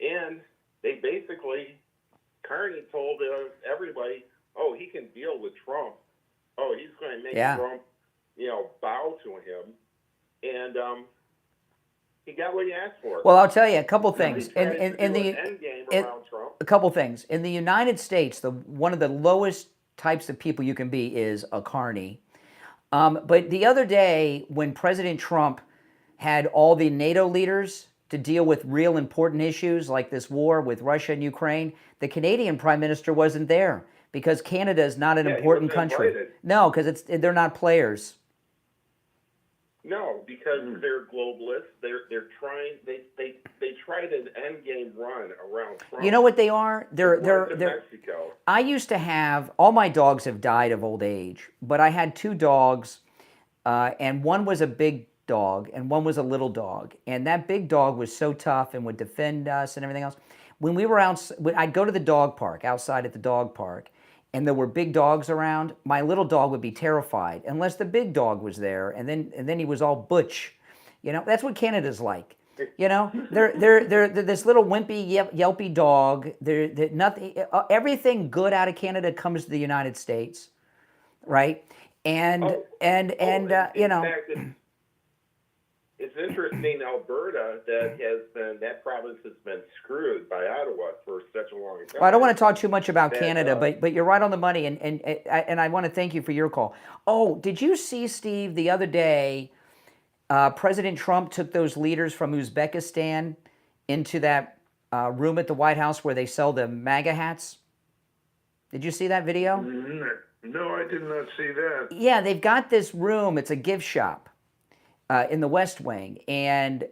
and they basically, Carney told everybody, oh, he can deal with Trump. Oh, he's going to make Trump, bow to him. And he got what he asked for. Well, I'll tell you a couple things. A couple things. In the United States, one of the lowest types of people you can be is a carny. But the other day, when President Trump had all the NATO leaders to deal with real important issues like this war with Russia and Ukraine, the Canadian Prime Minister wasn't there because Canada is not an important country. Invited. No, because they're not players. No, because they're globalists. They're trying. They tried an end game run around Trump. You know what they are? They're Mexico. I used to have, all my dogs have died of old age, but I had 2 dogs, and one was a big dog and one was a little dog. And that big dog was so tough and would defend us and everything else. When we were out, I'd go to the dog park, outside at the dog park, and there were big dogs around, my little dog would be terrified unless the big dog was there, and then he was all butch. That's what Canada's like. They're this little wimpy, yelpy dog. They're nothing. Everything good out of Canada comes to the United States, right? And in fact, it's interesting, Alberta, that province has been screwed by Ottawa for such a long time. Well, I don't want to talk too much about Canada, but you're right on the money, and I want to thank you for your call. Oh, did you see, Steve, the other day, President Trump took those leaders from Uzbekistan into that room at the White House where they sell the MAGA hats? Did you see that video? No, I did not see that. Yeah, they've got this room. It's a gift shop in the West Wing, and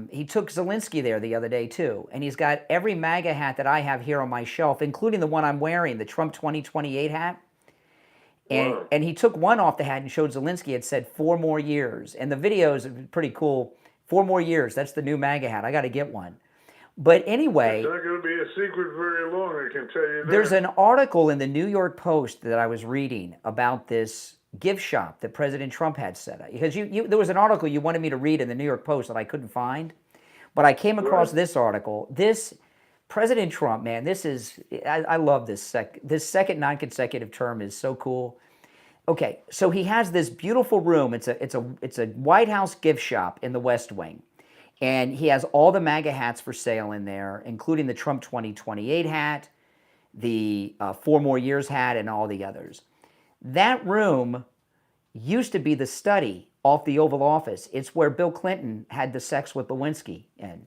he took Zelensky there the other day too, and he's got every MAGA hat that I have here on my shelf, including the one I'm wearing, the Trump 2028 hat. And he took one off the hat and showed Zelensky. It said 4 more years, and the videos are pretty cool. 4 more years. That's the new MAGA hat. I got to get one. But anyway, it's not going to be a secret very long, I can tell you that. There's an article in the New York Post that I was reading about this gift shop that President Trump had set up. Because there was an article you wanted me to read in the New York Post that I couldn't find, but I came across this article. This President Trump, man, I love this. This second non-consecutive term is so cool. Okay, so he has this beautiful room. It's a White House gift shop in the West Wing. And he has all the MAGA hats for sale in there, including the Trump 2028 hat, the 4 more years hat, and all the others. That room used to be the study off the Oval Office. It's where Bill Clinton had the sex with Lewinsky in.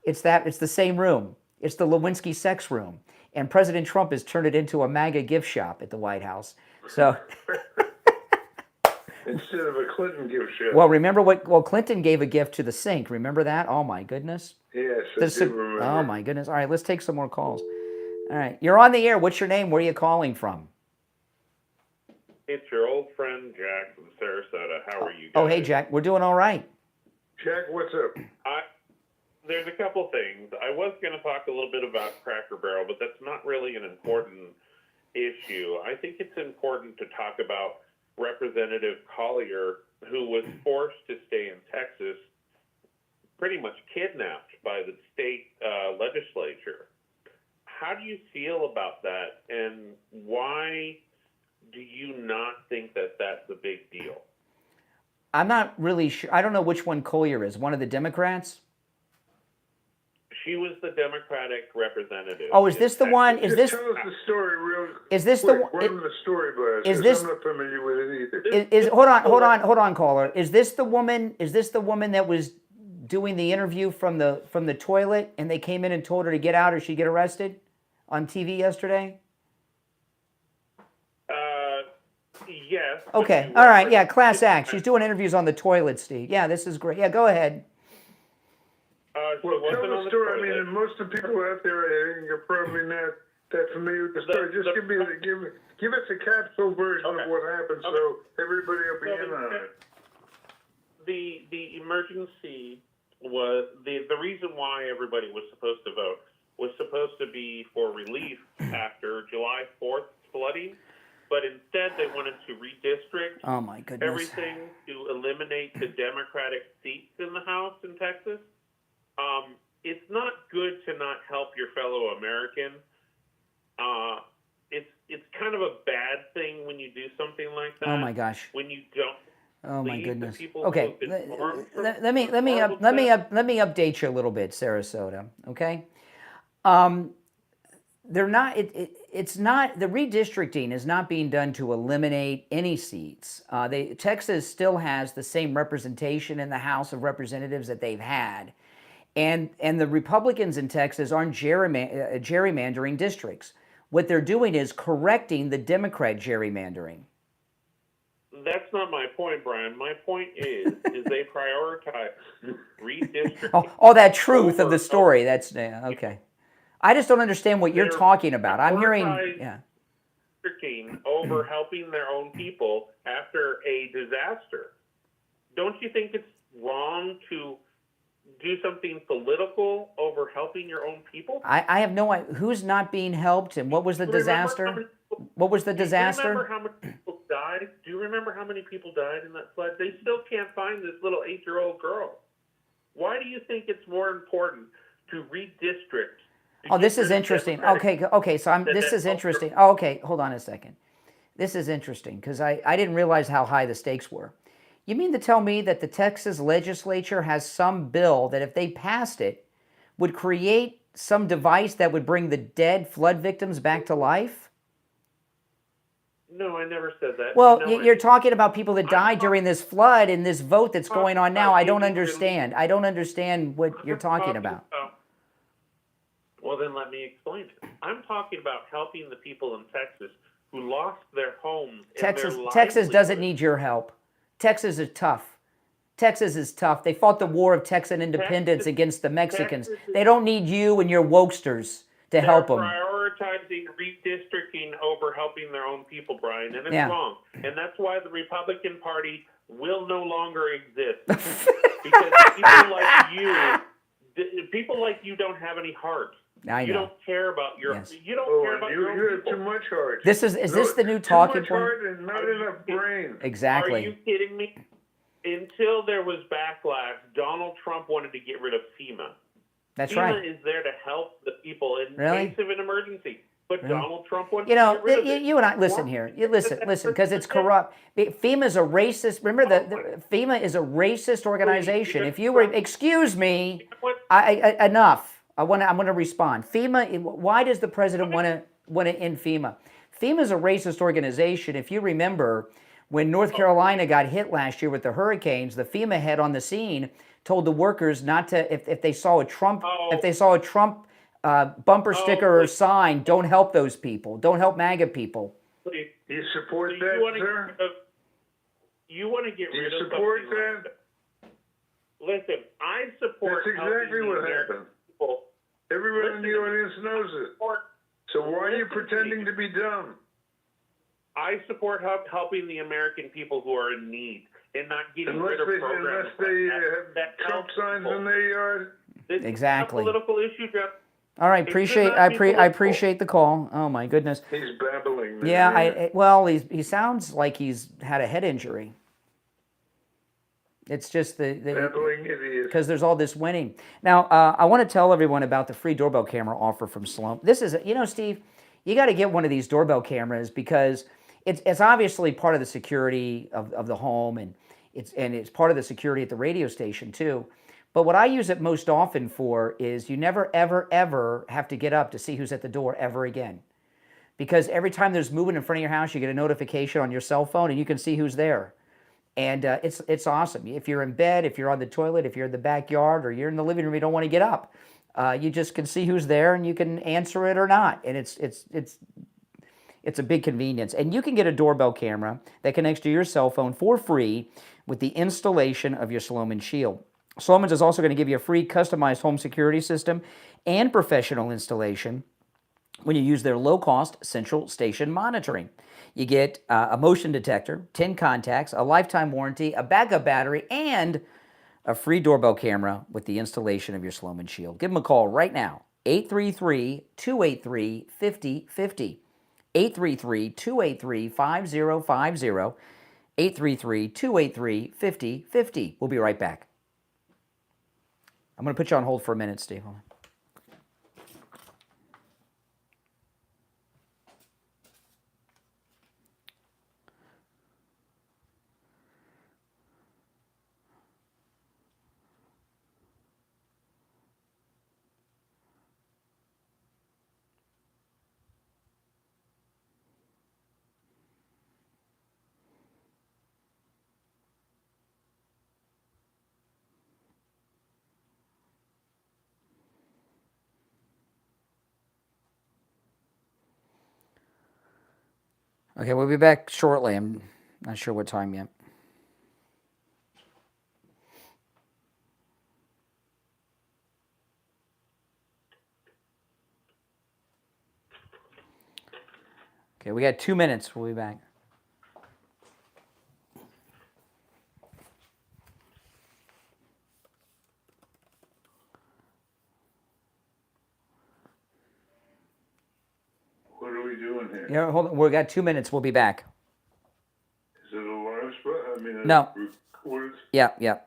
It's the same room. It's the Lewinsky sex room. And President Trump has turned it into a MAGA gift shop at the White House. So instead of a Clinton gift shop. Well, remember Clinton gave a gift to the sink. Remember that? Oh my goodness. Yes, I do remember. Oh my goodness. All right, let's take some more calls. All right, you're on the air. What's your name? Where are you calling from? It's your old friend Jack from Sarasota. How are you guys? Oh, hey Jack. We're doing all right. Jack, what's up? There's a couple things. I was going to talk a little bit about Cracker Barrel, but that's not really an important issue. I think it's important to talk about Representative Collier, who was forced to stay in Texas, pretty much kidnapped by the state legislature. How do you feel about that, and why do you not think that that's a big deal? I'm not really sure. I don't know which one Collier is. One of the Democrats? She was the Democratic representative. Oh, is this the one? Is this? Tell us the story real. Is this the one? Run the story by us. Is this? I'm not familiar with it either. Hold on, caller. Is this the woman? Is this the woman that was doing the interview from the toilet, and they came in and told her to get out or she'd get arrested on TV yesterday? Yes. Okay. All right. Yeah. Class act. She's doing interviews on the toilet, Steve. Yeah. This is great. Yeah. Go ahead. Well, tell the story. I mean, most of the people out there, I think, are probably not that familiar with the story. Just give us a capsule version of what happened, so everybody will be in on it. The emergency was the reason why everybody was supposed to vote was supposed to be for relief after July 4th flooding, but instead they wanted to redistrict Oh my goodness. everything to eliminate the Democratic seats in the House in Texas. It's not good to not help your fellow American. It's kind of a bad thing when you do something like that. Oh my gosh. When you don't. Oh my leave goodness. The people Okay, who have been harmed from let me update you a little bit, Sarasota. Okay, they're not. It's not, the redistricting is not being done to eliminate any seats. Texas still has the same representation in the House of Representatives that they've had, and the Republicans in Texas aren't gerrymandering districts. What they're doing is correcting the Democrat gerrymandering. That's not my point, Brian. My point is they prioritize redistricting. Oh, that truth of the story. That's okay. I just don't understand what you're talking about. I'm hearing, yeah. Redistricting over helping their own people after a disaster. Don't you think it's wrong to do something political over helping your own people? I have no idea who's not being helped and what was the disaster? What was the disaster? Do you remember how many people died? Do you remember how many people died in that flood? They still can't find this little 8-year-old girl. Why do you think it's more important to redistrict? Oh, this is interesting. Okay, so this is interesting. Oh, okay, hold on a second. This is interesting because I didn't realize how high the stakes were. You mean to tell me that the Texas legislature has some bill that if they passed it would create some device that would bring the dead flood victims back to life? No, I never said that. Well, you're talking about people that died during this flood and this vote that's going on now. I don't understand. I don't understand what you're talking about. Well, then let me explain it. I'm talking about helping the people in Texas who lost their homes. Texas doesn't need your help. Texas is tough. Texas is tough. They fought the War of Texan Independence against the Mexicans. They don't need you and your wokesters to help them. They're prioritizing redistricting over helping their own people, Brian, and it's wrong. And that's why the Republican Party will no longer exist. Because people like you don't have any heart. I know. You don't care about your. Yes. You don't care about your own You have people. too much heart. Is this the new talking point? Too much heart and not enough brain. Exactly. Are you kidding me? Until there was backlash, Donald Trump wanted to get rid of FEMA. That's FEMA right. is there to help the people in Really? case of an emergency. But Really? Donald Trump wants You to know, get rid of it. you and I, listen here. You listen, because it's corrupt. FEMA's a racist. Remember that FEMA is a racist organization. If you were, excuse me, enough. I'm going to respond. FEMA. Why does the president want to end FEMA? FEMA is a racist organization. If you remember, when North Carolina got hit last year with the hurricanes, the FEMA head on the scene told the workers not to, if they saw a Trump, bumper sticker or sign, don't help those people. Don't help MAGA people. You support that, sir? You want to get Do rid you of support something that? like that. Listen, I support That's exactly helping the what American happened. people. Everyone in the audience knows it. So why are you pretending to be dumb? I support helping the American people who are in need and not getting rid of programs. Unless they have Trump signs in their yard. Exactly. It's a political issue, Jeff. All right, I appreciate the call. Oh my goodness. He's babbling. Yeah, well, he sounds like he's had a head injury. It's just babbling idiot. Because there's all this winning. Now, I want to tell everyone about the free doorbell camera offer from Sloan. This is, Steve, you got to get one of these doorbell cameras because it's obviously part of the security of the home and it's part of the security at the radio station too. But what I use it most often for is you never, ever, ever have to get up to see who's at the door ever again. Because every time there's movement in front of your house, you get a notification on your cell phone and you can see who's there. And it's awesome. If you're in bed, if you're on the toilet, if you're in the backyard, or you're in the living room, you don't want to get up. You just can see who's there and you can answer it or not. And it's a big convenience. And you can get a doorbell camera that connects to your cell phone for free with the installation of your Sloman Shield. Sloman's is also going to give you a free customized home security system and professional installation when you use their low-cost central station monitoring. You get a motion detector, 10 contacts, a lifetime warranty, a backup battery, and a free doorbell camera with the installation of your Sloman Shield. Give them a call right now, 833-283-5050. 833-283-5050. 833-283-5050. We'll be right back. I'm going to put you on hold for a minute, Steve. Hold on. Okay, we'll be back shortly. I'm not sure what time yet. Okay, we got 2 minutes. We'll be back. What are we doing here? Yeah, hold on. We got 2 minutes. We'll be back. Is it a live spot? I mean, No. recorded? Yeah, yeah.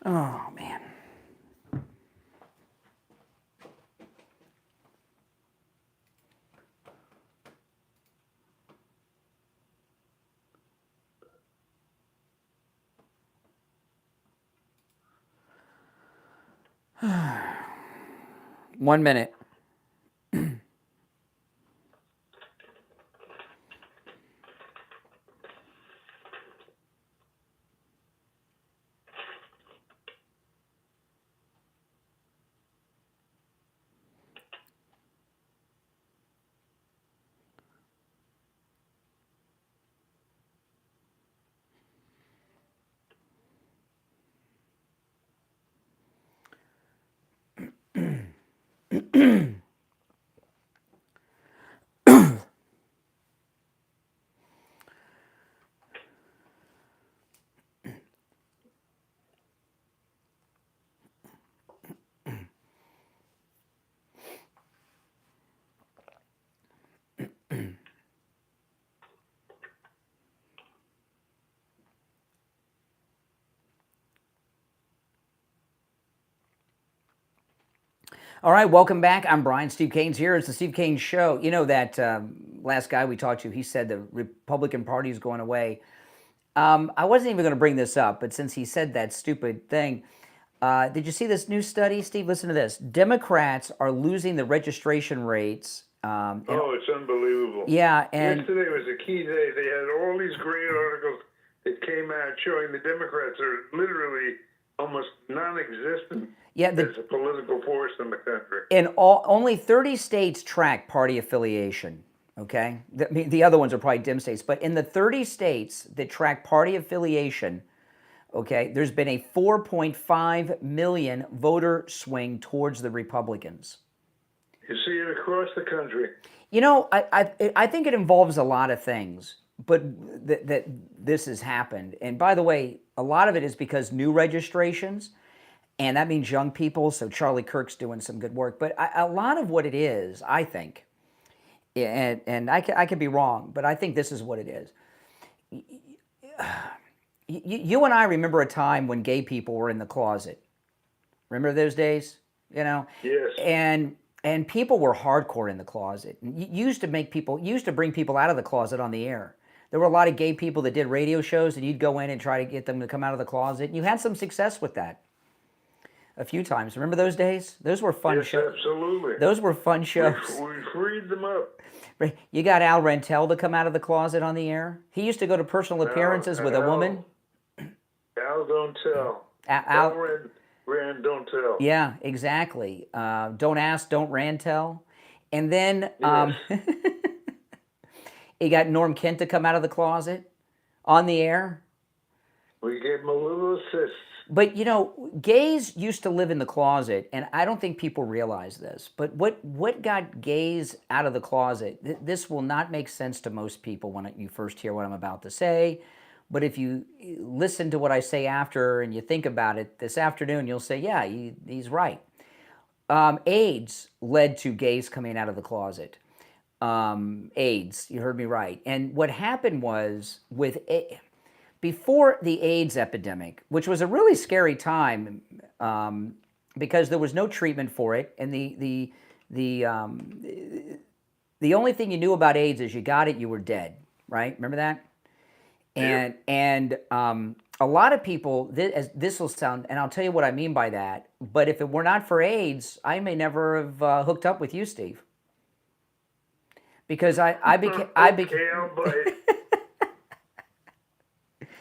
Oh, man. One minute. All right, welcome back. I'm Brian. Steve Kane's here. It's the Steve Kane Show. You know that last guy we talked to, he said the Republican Party is going away. I wasn't even going to bring this up, but since he said that stupid thing, did you see this new study, Steve? Listen to this. Democrats are losing the registration rates. Oh, it's unbelievable. Yeah, and yesterday was a key day. They had all these great articles that came out showing the Democrats are literally almost non-existent as a political force in the country. In only 30 states track party affiliation. Okay, the other ones are probably dim states, but in the 30 states that track party affiliation, okay, there's been a 4.5 million voter swing towards the Republicans. You see it across the country. You know, I think it involves a lot of things, but that this has happened. And by the way, a lot of it is because new registrations, and that means young people. So Charlie Kirk's doing some good work. But a lot of what it is, I think, and I could be wrong, but I think this is what it is. you and I remember a time when gay people were in the closet. Remember those days? You know? Yes. And people were hardcore in the closet. You used to bring people out of the closet on the air. There were a lot of gay people that did radio shows, and you'd go in and try to get them to come out of the closet. You had some success with that a few times. Remember those days? Those were fun shows. Absolutely. Those were fun shows. We freed them up. You got Al Rentel to come out of the closet on the air. He used to go to personal appearances with a woman. Al, don't tell. Al, Rand, don't tell. yeah, exactly. Don't ask, don't Rand tell. And then he got Norm Kent to come out of the closet on the air. We gave him a little assist. But, you know, gays used to live in the closet, and I don't think people realize this, but what got gays out of the closet, this will not make sense to most people when you first hear what I'm about to say, but if you listen to what I say after and you think about it this afternoon, you'll say, yeah, he's right. AIDS led to gays coming out of the closet. AIDS, you heard me right. And what happened was before the AIDS epidemic, which was a really scary time because there was no treatment for it, and the only thing you knew about AIDS is you got it, you were dead, right? Remember that? Yeah. And a lot of people, this will sound, and I'll tell you what I mean by that, but if it were not for AIDS, I may never have hooked up with you, Steve. Because I became... Okay, I'll bite.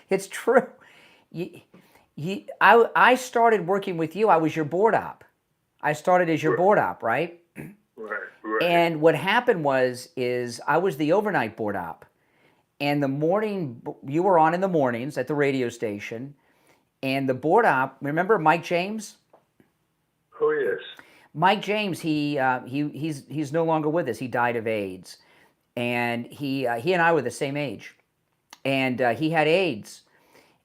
It's true. I started working with you. I was your board op. I started as your board op, right? Right. And what happened is I was the overnight board op. And the morning, you were on in the mornings at the radio station. And the board op, remember Mike James? Oh, yes. Mike James, he's no longer with us. He died of AIDS. And he and I were the same age. And he had AIDS.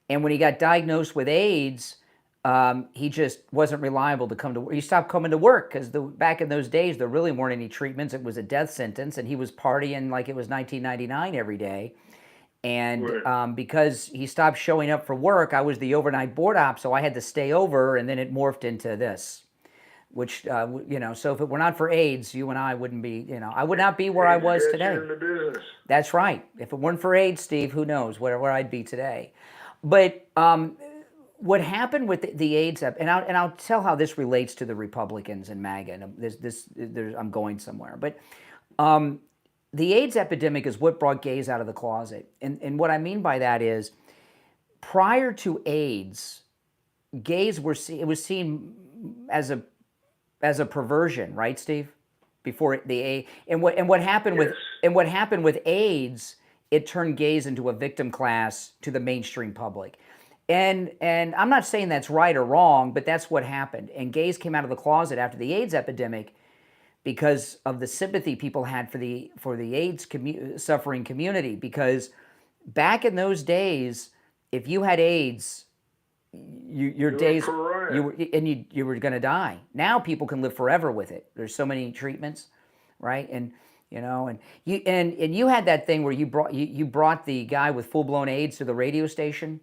And when he got diagnosed with AIDS, he just wasn't reliable to come to work. He stopped coming to work because back in those days, there really weren't any treatments. It was a death sentence, and he was partying like it was 1999 every day. And because he stopped showing up for work, I was the overnight board op, so I had to stay over, and then it morphed into this. Which, so if it were not for AIDS, you and I wouldn't be, I would not be where I was today. In the business. That's right. If it weren't for AIDS, Steve, who knows where I'd be today. But what happened with the AIDS, and I'll tell how this relates to the Republicans and MAGA, and I'm going somewhere. But the AIDS epidemic is what brought gays out of the closet. And what I mean by that is, prior to AIDS, gays it was seen as a perversion, right, Steve? Before what happened with AIDS, it turned gays into a victim class to the mainstream public. And I'm not saying that's right or wrong, but that's what happened. And gays came out of the closet after the AIDS epidemic because of the sympathy people had for the AIDS suffering community. Because back in those days, if you had AIDS, your days you were going to die. Now people can live forever with it. There's so many treatments, right? And you had that thing where you brought the guy with full blown AIDS to the radio station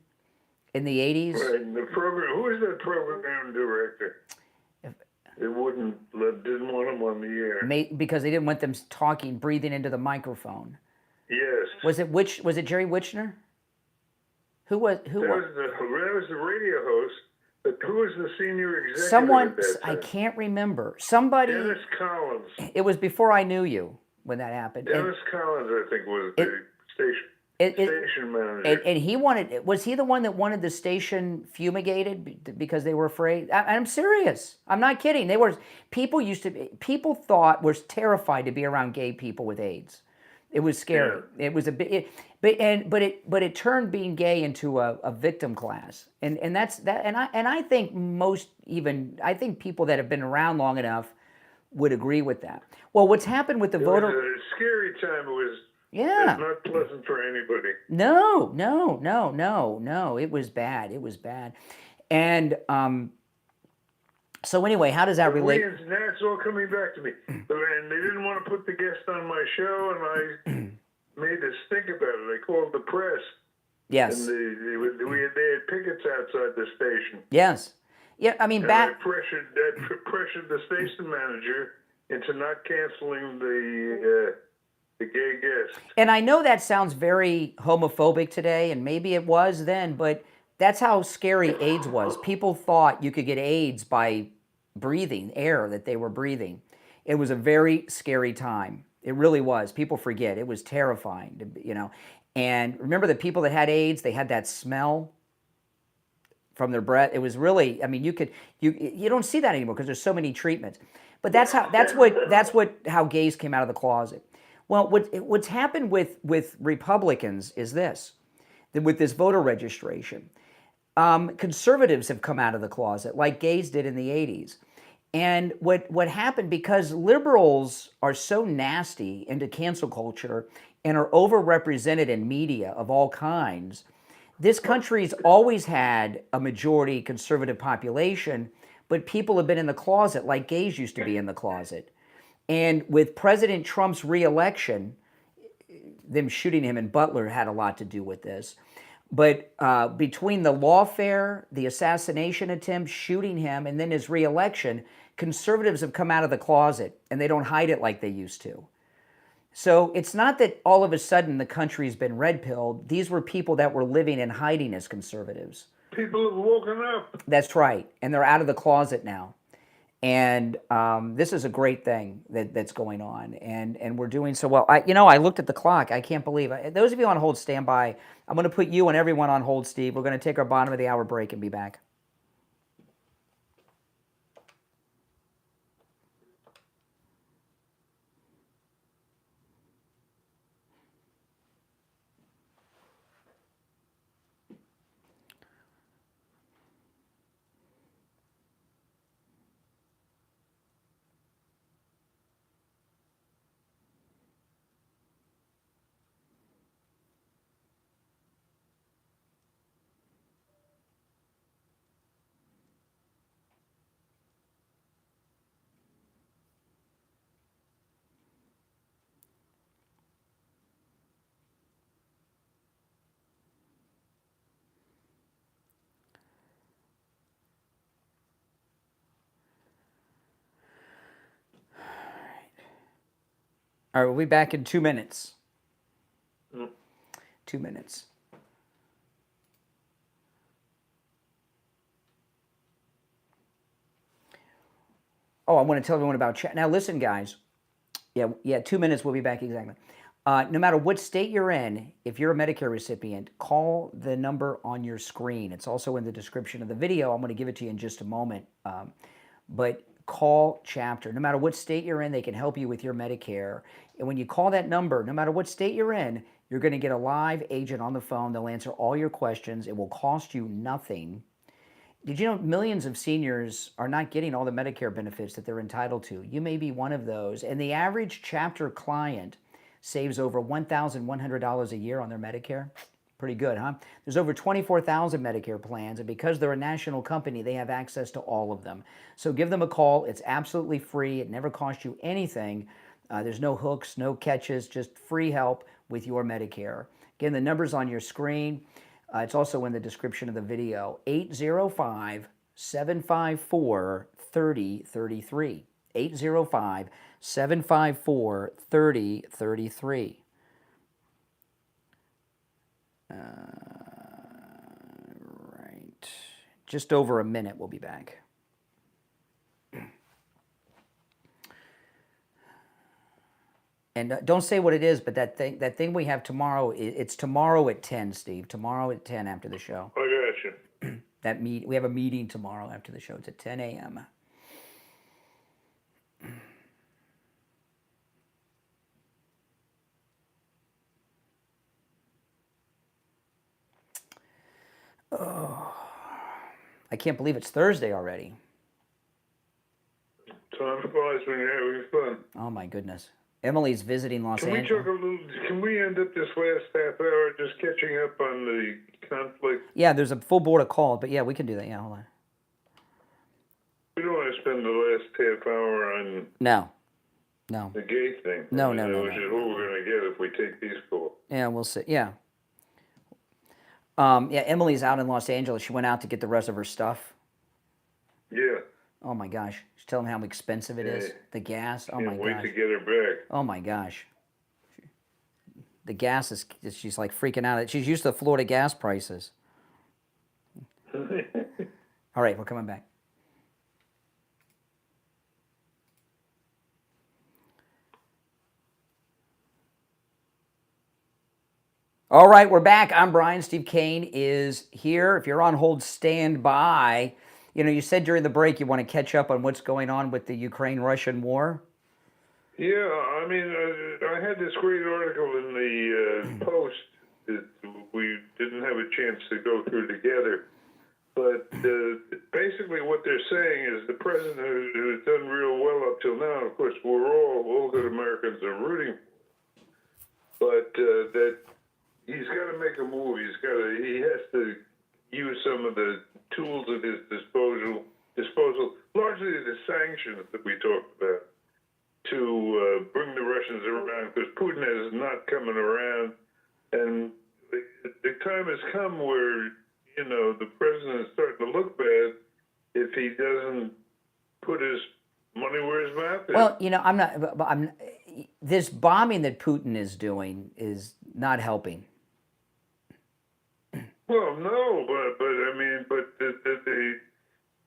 in the 80s. Right. And the program. Who was that program director? They didn't want him on the air because they didn't want them breathing into the microphone. Yes. Was it Jerry Wichner? That was the radio host, but who was the senior executive? Someone, at that time? I can't remember. Somebody. Dennis Collins. It was before I knew you when that happened. Dennis Collins, I think, was the station manager. And was he the one that wanted the station fumigated because they were afraid? I'm serious. I'm not kidding. People was terrified to be around gay people with AIDS. It was scary. Yeah. It was a bit, but it turned being gay into a victim class, and that's that. And I think I think people that have been around long enough would agree with that. Well, what's happened with the voter? It was a scary time. It was. Yeah. It's not pleasant for anybody. No. It was bad. And so anyway, how does that relate? That's all coming back to me. And they didn't want to put the guest on my show, and I made a stink about it. I called the press, Yes. And they had pickets outside the station. Yes. Yeah, I mean, And I pressured the station manager into not canceling the gay guest. and I know that sounds very homophobic today, and maybe it was then, but that's how scary AIDS was. People thought you could get AIDS by breathing air that they were breathing. It was a very scary time. It really was. People forget. It was terrifying, you know. And remember the people that had AIDS, they had that smell from their breath. It was really, I mean, you don't see that anymore because there's so many treatments. But that's how gays came out of the closet. Well, what's happened with Republicans is this, that with this voter registration, conservatives have come out of the closet like gays did in the 80s. And what happened, because liberals are so nasty into cancel culture and are overrepresented in media of all kinds, this country's always had a majority conservative population, but people have been in the closet like gays used to be in the closet. And with President Trump's reelection, them shooting him in Butler had a lot to do with this. But between the lawfare, the assassination attempt, shooting him, and then his reelection, conservatives have come out of the closet, and they don't hide it like they used to. So it's not that all of a sudden the country's been red-pilled. These were people that were living in hiding as conservatives. People have woken up. That's right, and they're out of the closet now. And this is a great thing that's going on, and we're doing so well. I looked at the clock. I can't believe it. Those of you on hold, stand by. I'm going to put you and everyone on hold, Steve. We're going to take our bottom of the hour break and be back. All right, we'll be back in 2 minutes. 2 minutes. Oh, I want to tell everyone about chat. Now, listen, guys. Yeah, 2 minutes, we'll be back exactly. No matter what state you're in, if you're a Medicare recipient, call the number on your screen. It's also in the description of the video. I'm going to give it to you in just a moment. But call Chapter. No matter what state you're in, they can help you with your Medicare. And when you call that number, no matter what state you're in, you're going to get a live agent on the phone. They'll answer all your questions. It will cost you nothing. Did you know millions of seniors are not getting all the Medicare benefits that they're entitled to? You may be one of those. And the average Chapter client saves over $1,100 a year on their Medicare. Pretty good, huh? There's over 24,000 Medicare plans, and because they're a national company, they have access to all of them. So give them a call. It's absolutely free. It never costs you anything. There's no hooks, no catches, just free help with your Medicare. Again, the number's on your screen. It's also in the description of the video. 805-754-3033. 805-754-3033. Right. Just over a minute, we'll be back. And don't say what it is, but that thing we have tomorrow, it's tomorrow at 10, Steve. Tomorrow at 10 after the show. I got you. We have a meeting tomorrow after the show. It's at 10 a.m. Oh, I can't believe it's Thursday already. Time flies when you're having fun. Oh my goodness. Emily's visiting Los Angeles. Can we end up this last half hour just catching up on the conflict? Yeah, there's a full board of calls, but yeah, we can do that. Yeah, hold on. We don't want to spend the last half hour on No. the gay thing. No. Which is what we're going to get if we take these calls. Yeah, we'll see. Yeah. Yeah, Emily's out in Los Angeles. She went out to get the rest of her stuff. Yeah. Oh my gosh. She's telling me how expensive it is. The gas. Oh my Can't wait gosh. to get her back. Oh my gosh. The gas is, she's like freaking out. She's used to Florida gas prices. All right, we're coming back. All right, we're back. I'm Brian. Steve Kane is here. If you're on hold, stand by. You know, you said during the break you want to catch up on what's going on with the Ukraine-Russian war. Yeah, I mean, I had this great article in the Post that we didn't have a chance to go through together. But basically what they're saying is the president who's done real well up till now, of course, we're all good Americans are rooting for, but that he's got to make a move. He has to use some of the tools at his disposal, largely the sanctions that we talked about, to bring the Russians around, because Putin is not coming around, and the time has come where, you know, the president is starting to look bad if he doesn't put his money where his mouth is. Well, you know, this bombing that Putin is doing is not helping. Well, no, but I mean,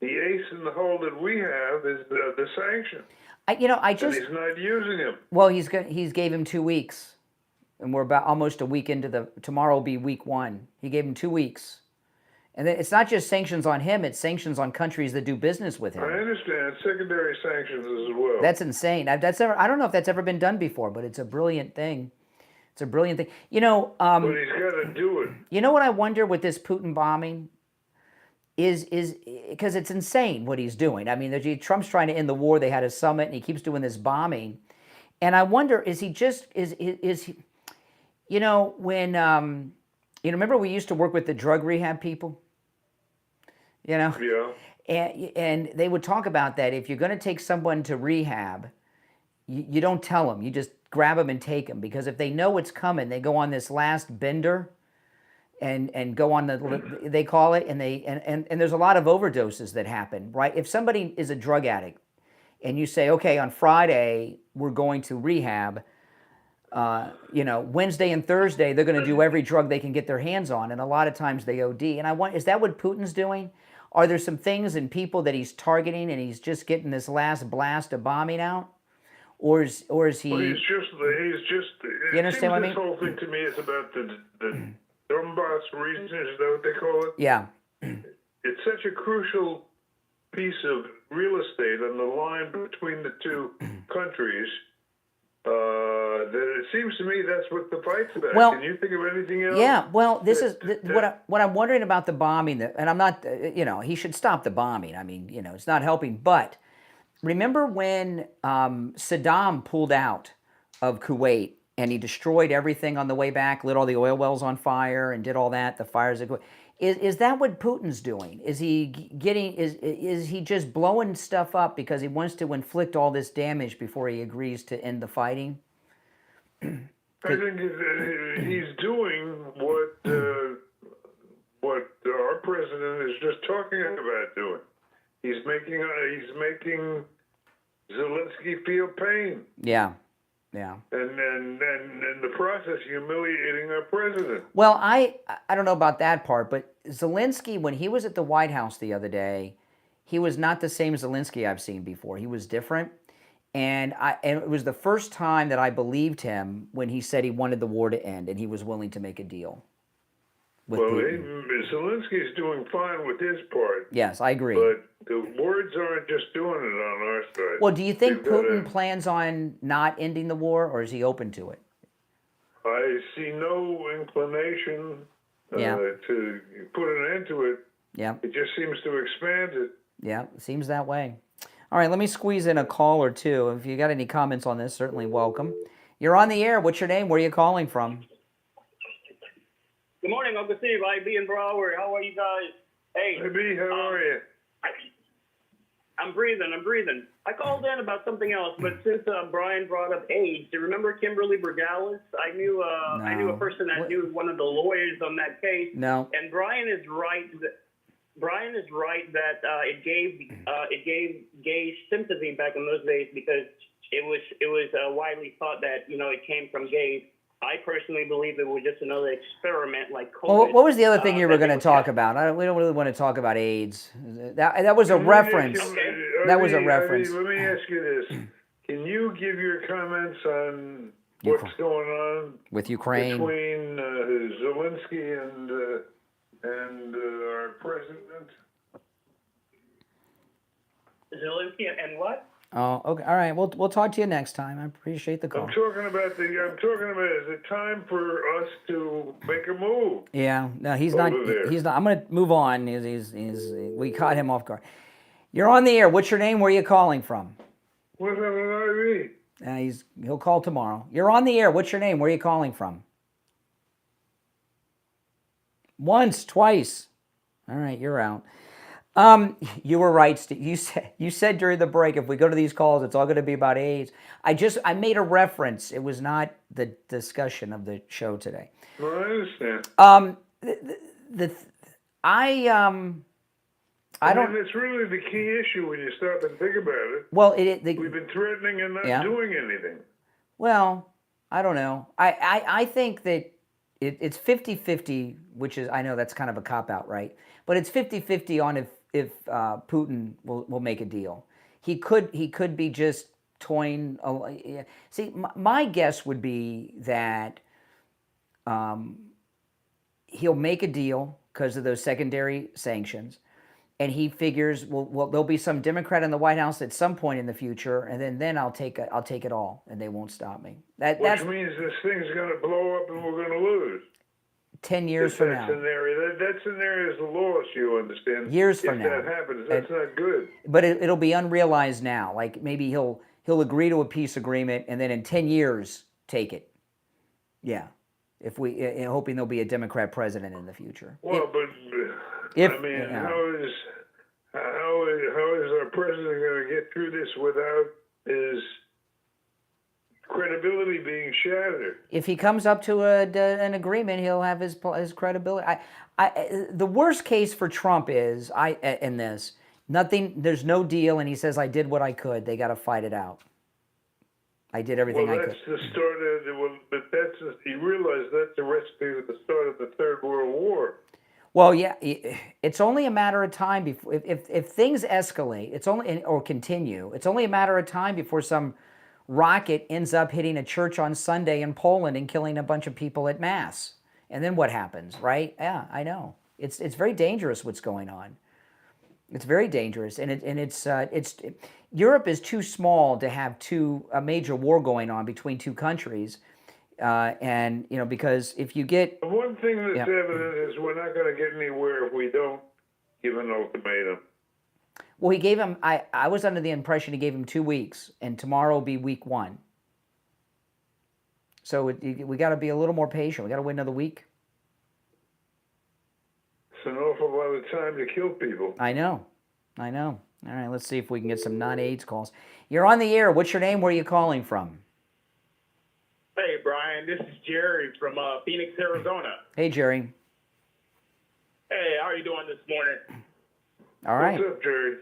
the ace in the hole that we have is the sanction. And he's not using them. Well, he's gave him 2 weeks, and we're about almost a week into tomorrow will be week 1. He gave him 2 weeks. And it's not just sanctions on him, it's sanctions on countries that do business with him. I understand secondary sanctions as well. That's insane. I don't know if that's ever been done before, but it's a brilliant thing. It's a brilliant thing. You know, but he's got to do it. You know what I wonder with this Putin bombing is because it's insane what he's doing. I mean, Trump's trying to end the war. They had a summit, and he keeps doing this bombing. And I wonder, is he, you know, when remember we used to work with the drug rehab people? You know? Yeah. And they would talk about that. If you're going to take someone to rehab, you don't tell them. You just grab them and take them. Because if they know what's coming, they go on this last bender and go on they call it, and there's a lot of overdoses that happen, right? If somebody is a drug addict and you say, okay, on Friday, we're going to rehab, you know, Wednesday and Thursday, they're going to do every drug they can get their hands on, and a lot of times they OD. And is that what Putin's doing? Are there some things and people that he's targeting, and he's just getting this last blast of bombing out, or is he? Well, he's just. You understand what I mean? This whole thing to me is about the Donbass region. Is that what they call it? Yeah. It's such a crucial piece of real estate on the line between the two countries. That it seems to me that's what the fight's about. Well, can you think of anything else? Yeah, well, this is what I'm wondering about the bombing. And I'm not, you know, he should stop the bombing. I mean, you know, it's not helping. But remember when Saddam pulled out of Kuwait and he destroyed everything on the way back, lit all the oil wells on fire, and did all that, the fires at Kuwait. Is that what Putin's doing? Is he getting? Is he just blowing stuff up because he wants to inflict all this damage before he agrees to end the fighting? I think he's doing what our president is just talking about doing. He's making Zelensky feel pain. Yeah. Yeah. And in the process, humiliating our president. Well, I don't know about that part, but Zelensky, when he was at the White House the other day, he was not the same Zelensky I've seen before. He was different. And it was the first time that I believed him when he said he wanted the war to end and he was willing to make a deal with Putin. Zelensky's doing fine with his part. Yes, I agree. But the words aren't just doing it on our side. Well, do you think Putin plans on not ending the war, or is he open to it? I see no inclination to put an end to it. Yeah. It just seems to expand it. Yeah, it seems that way. All right, let me squeeze in a call or two. If you got any comments on this, certainly welcome. You're on the air. What's your name? Where are you calling from? Good morning, Uncle Steve. IB in Broward. How are you guys? Hey. IB, how are you? I'm breathing. I called in about something else, but since Brian brought up AIDS, do you remember Kimberly Bergalis? I knew a person that knew one of the lawyers on that case. No. And Brian is right that it gave gays sympathy back in those days because it was widely thought that it came from gays. I personally believe it was just another experiment like COVID. Well, what was the other thing you were going to talk about? We don't really want to talk about AIDS. That was a reference. That was a reference. Let me ask you this. Can you give your comments on what's going on with Ukraine between Zelensky and our president? Zelensky and what? Oh, okay. All right. We'll talk to you next time. I appreciate the call. I'm talking about is it time for us to make a move? Yeah. No, he's not. He's not. I'm going to move on. We caught him off guard. You're on the air. What's your name? Where are you calling from? What's up with IV? He'll call tomorrow. You're on the air. What's your name? Where are you calling from? Once, twice. All right, you're out. You were right, Steve. You said during the break, if we go to these calls, it's all going to be about AIDS. I made a reference. It was not the discussion of the show today. Well, I understand. I don't. It's really the key issue when you stop and think about it. Well, we've been threatening and not doing anything. Well, I don't know. I think that it's 50-50, which is, I know that's kind of a cop-out, right? But it's 50-50 on if Putin will make a deal. He could be just toying. See, my guess would be that he'll make a deal because of those secondary sanctions. And he figures, well, there'll be some Democrat in the White House at some point in the future, and then I'll take it all, and they won't stop me. Which means this thing's going to blow up and we're going to lose. 10 years from now. That scenario is a loss, you understand? Years from now. If that happens, that's not good. But it'll be unrealized now. Like maybe he'll agree to a peace agreement, and then in 10 years, take it. Yeah. Hoping there'll be a Democrat president in the future. Well, how is our president going to get through this without his credibility being shattered? If he comes up to an agreement, he'll have his credibility. The worst case for Trump is nothing. There's no deal, and he says, "I did what I could." They got to fight it out. I did everything I could. That's the start of he realized that's the recipe at the start of the Third World War. Well, yeah, it's only a matter of time before if things escalate. Or continue. It's only a matter of time before some rocket ends up hitting a church on Sunday in Poland and killing a bunch of people at mass. And then what happens, right? Yeah, I know. It's very dangerous what's going on. It's very dangerous, and Europe is too small to have a major war going on between two countries. And because if you get one thing that's evident is we're not going to get anywhere if we don't give an ultimatum. Well, he gave him. I was under the impression he gave him 2 weeks, and tomorrow will be week 1. So we got to be a little more patient. We got to wait another week. It's an awful lot of time to kill people. I know. All right, let's see if we can get some non-AIDS calls. You're on the air. What's your name? Where are you calling from? Hey, Brian, this is Jerry from Phoenix, Arizona. Hey, Jerry. Hey, how are you doing this morning? All right. What's up, Jerry?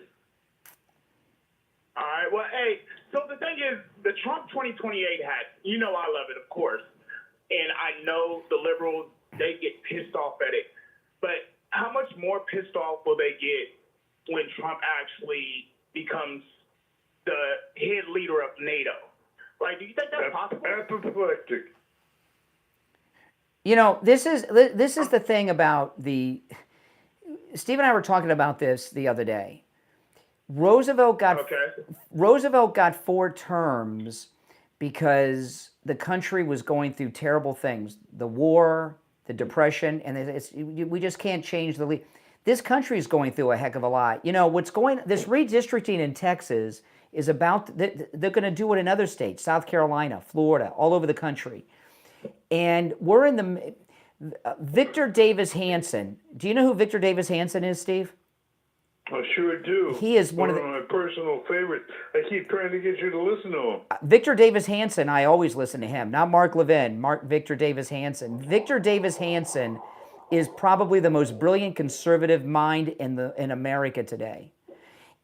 All right, well, hey, so the thing is, the Trump 2028 hat, I love it, of course. And I know the liberals, they get pissed off at it. But how much more pissed off will they get when Trump actually becomes the head leader of NATO? Like, do you think that's possible? Apoplectic. This is the thing about Steve and I were talking about this the other day. Roosevelt got 4 terms because the country was going through terrible things. The war, the Depression, and we just can't change the lead. This country is going through a heck of a lot. This redistricting in Texas is about, they're going to do it in other states, South Carolina, Florida, all over the country. And we're in the, Victor Davis Hanson. Do you know who Victor Davis Hanson is, Steve? I sure do. He is one of my personal favorites. I keep trying to get you to listen to him. Victor Davis Hanson, I always listen to him. Not Mark Levin, Victor Davis Hanson. Victor Davis Hanson is probably the most brilliant conservative mind in America today.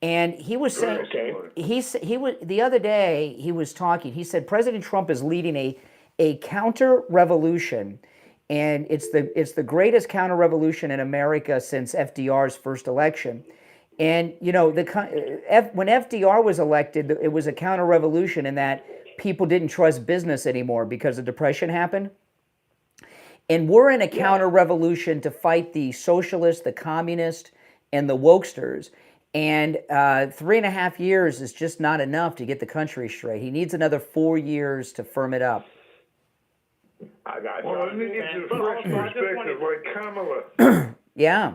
And he was saying, he was the other day he was talking. He said President Trump is leading a counter revolution, and it's the greatest counter revolution in America since FDR's first election. And you know, when FDR was elected, it was a counter revolution in that people didn't trust business anymore because the Depression happened. And we're in a counter revolution to fight the socialists, the communists, and the wokesters. And 3.5 years is just not enough to get the country straight. He needs another 4 years to firm it up. I got you. Well, I need a fresh perspective like Kamala. Yeah.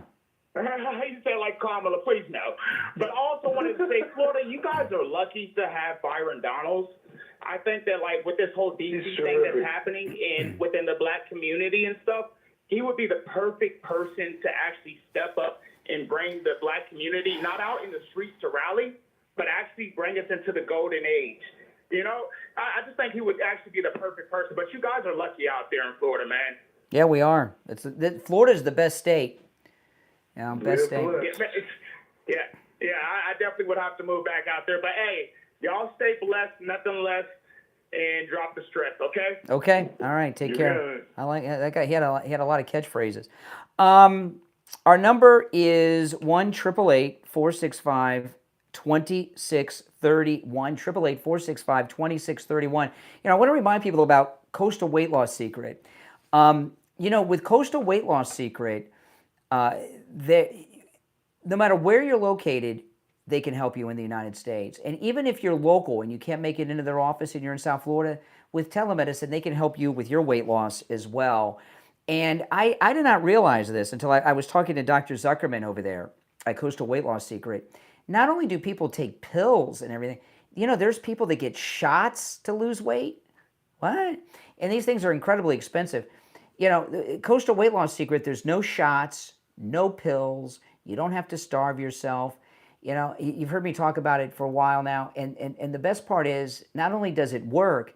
You say like Kamala, please no. But I also wanted to say, Florida, you guys are lucky to have Byron Donalds. I think that like with this whole DC thing that's happening within the black community and stuff, he would be the perfect person to actually step up and bring the black community, not out in the streets to rally, but actually bring us into the golden age. You know, I just think he would actually be the perfect person. But you guys are lucky out there in Florida, man. Yeah, we are. Florida's the best state. Yeah, best state. Yeah, I definitely would have to move back out there. But hey, y'all stay blessed, nothing less, and drop the stress, okay? Okay, all right, take care. I like that guy. He had a lot of catchphrases. Our number is 1-888-465-2631. 1-888-465-2631. You know, I want to remind people about Coastal Weight Loss Secret. You know, with Coastal Weight Loss Secret, no matter where you're located, they can help you in the United States. And even if you're local and you can't make it into their office and you're in South Florida, with telemedicine, they can help you with your weight loss as well. And I did not realize this until I was talking to Dr. Zuckerman over there at Coastal Weight Loss Secret. Not only do people take pills and everything, you know, there's people that get shots to lose weight. What? And these things are incredibly expensive. You know, Coastal Weight Loss Secret, there's no shots, no pills. You don't have to starve yourself. You know, you've heard me talk about it for a while now. And the best part is, not only does it work,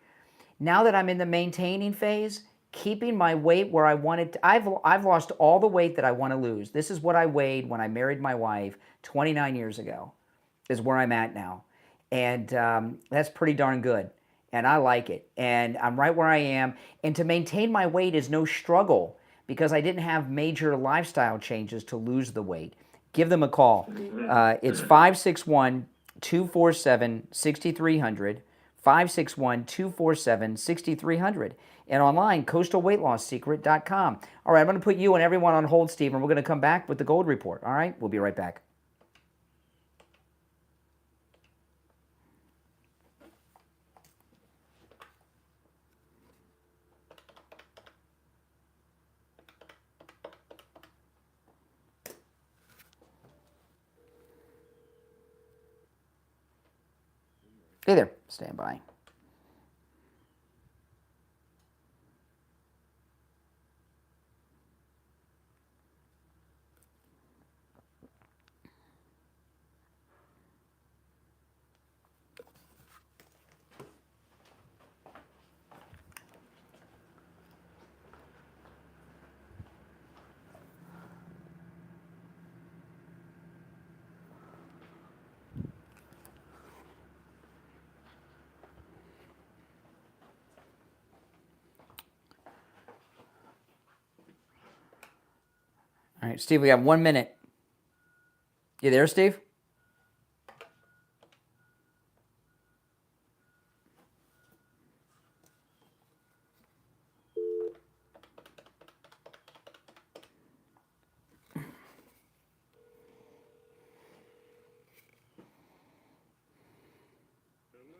now that I'm in the maintaining phase, keeping my weight where I wanted to, I've lost all the weight that I want to lose. This is what I weighed when I married my wife 29 years ago, is where I'm at now. And that's pretty darn good. And I like it. And I'm right where I am. And to maintain my weight is no struggle because I didn't have major lifestyle changes to lose the weight. Give them a call. It's 561-247-6300, 561-247-6300. And online, coastalweightlossSecret.com. All right, I'm going to put you and everyone on hold, Steve, and we're going to come back with the Gold Report. All right, we'll be right back. Hey there, stand by. All right, Steve, we have 1 minute. You there, Steve?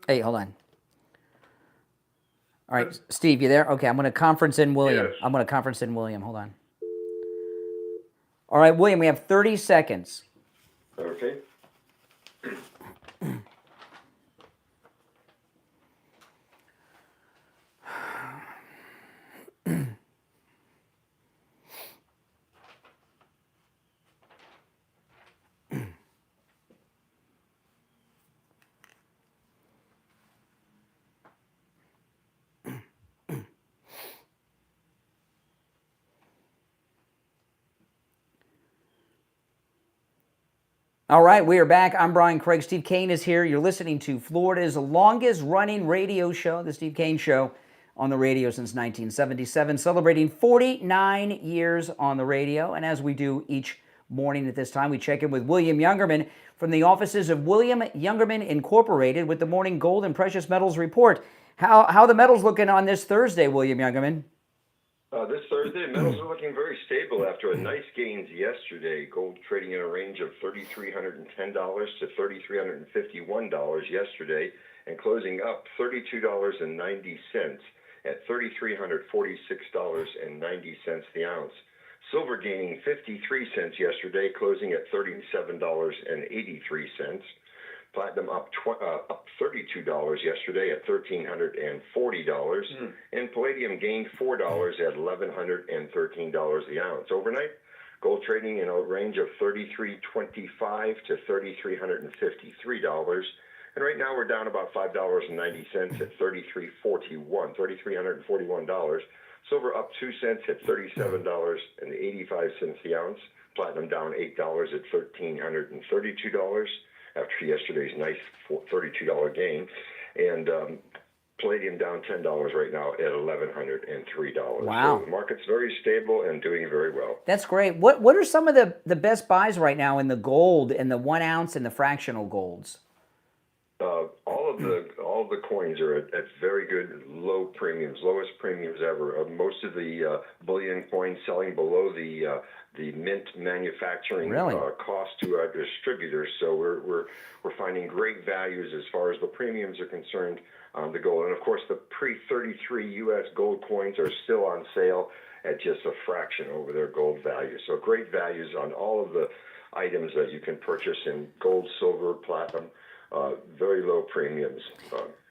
Hey, hold on. All right, Steve, you there? Okay, I'm going to conference in William. Yes. I'm going to conference in William. Hold on. All right, William, we have 30 seconds. Okay. All right, we are back. I'm Brian Craig. Steve Kane is here. You're listening to Florida's longest-running radio show, The Steve Kane Show, on the radio since 1977, celebrating 49 years on the radio. And as we do each morning at this time, we check in with William Youngerman from the offices of William Youngerman Incorporated with the Morning Gold and Precious Metals Report. How the metals looking on this Thursday, William Youngerman? This Thursday, metals are looking very stable after a nice gains yesterday. Gold trading in a range of $3,310 to $3,351 yesterday, and closing up $32.90 at $3,346.90 the ounce. Silver gaining 53 cents yesterday, closing at $37.83. Platinum up $32 yesterday at $1,340, and palladium gained $4 at $1,113 the ounce. Overnight, gold trading in a range of $3,325 to $3,353, and right now we're down about $5.90 at $3,341. Silver up 2 cents at $37.85 the ounce. Platinum down $8 at $1,332. After yesterday's nice $32 gain, and palladium down $10 right now at $1,103. Wow. So the market's very stable and doing very well. That's great. What are some of the best buys right now in the gold and the 1 ounce and the fractional golds? All of the coins are at very good low premiums, lowest premiums ever. Most of the bullion coins selling below the mint manufacturing cost to our distributors. So we're finding great values as far as the premiums are concerned on the gold. And of course, the pre-33 U.S. gold coins are still on sale at just a fraction over their gold value. So great values on all of the items that you can purchase in gold, silver, platinum. Very low premiums.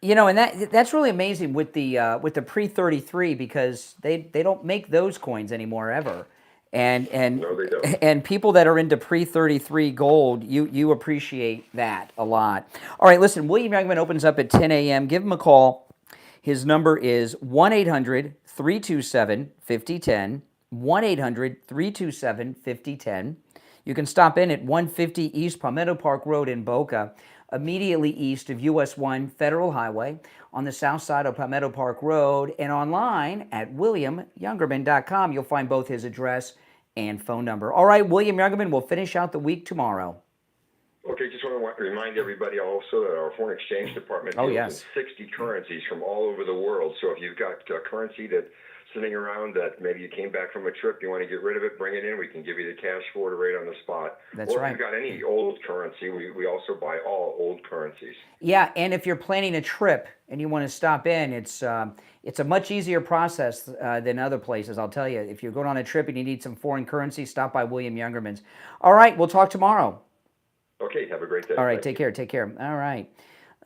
And that's really amazing with the pre-33, because they don't make those coins anymore ever. And no, they don't. And people that are into pre-33 gold, you appreciate that a lot. All right, listen, William Youngman opens up at 10 a.m. Give him a call. His number is 1-800-327-5010, 1-800-327-5010. You can stop in at 150 East Palmetto Park Road in Boca, immediately east of US 1 Federal Highway, on the south side of Palmetto Park Road, and online at williamyoungerman.com. You'll find both his address and phone number. All right, William Youngerman will finish out the week tomorrow. Okay, just want to remind everybody also that our foreign exchange department deals in 60 currencies from all over the world. So if you've got a currency that's sitting around that maybe you came back from a trip, you want to get rid of it, bring it in, we can give you the cash for it right on the spot. That's or right. if you've got any old currency, we also buy all old currencies. Yeah, and if you're planning a trip and you want to stop in, it's a much easier process than other places, I'll tell you. If you're going on a trip and you need some foreign currency, stop by William Youngerman's. All right, we'll talk tomorrow. Okay, have a great day. All right, take care.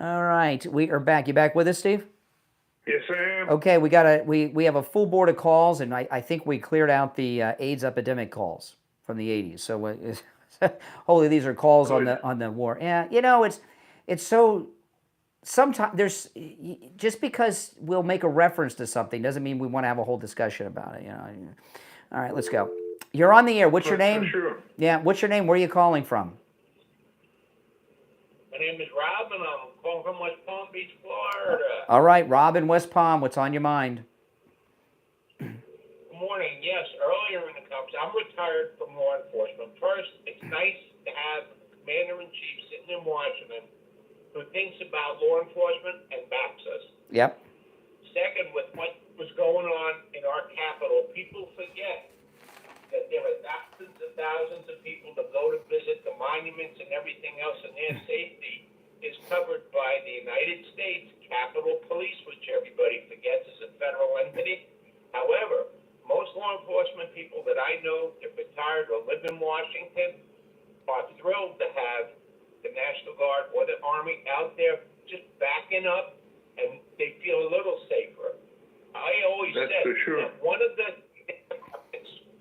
All right, we are back. You back with us, Steve? Yes, I am. Okay, we have a full board of calls, and I think we cleared out the AIDS epidemic calls from the 80s. So hopefully these are calls on the war. Yeah, it's so. Sometimes there's, just because we'll make a reference to something doesn't mean we want to have a whole discussion about it. All right, let's go. You're on the air. What's your name? Sure. Yeah, what's your name? Where are you calling from? My name is Rob, and I'm calling from West Palm Beach, Florida. All right, Rob in West Palm. What's on your mind? Good morning. Yes, earlier in the conversation, I'm retired from law enforcement. First, it's nice to have a commander-in-chief sitting in Washington who thinks about law enforcement and backs us. Yep. Second, with what was going on in our capital, people forget that there are thousands of people that go to visit the monuments and everything else, and their safety is covered by the United States Capitol Police, which everybody forgets is a federal entity. However, most law enforcement people that I know that retired or live in Washington are thrilled to have the National Guard or the Army out there just backing up, and they feel a little safer. I always said that one of the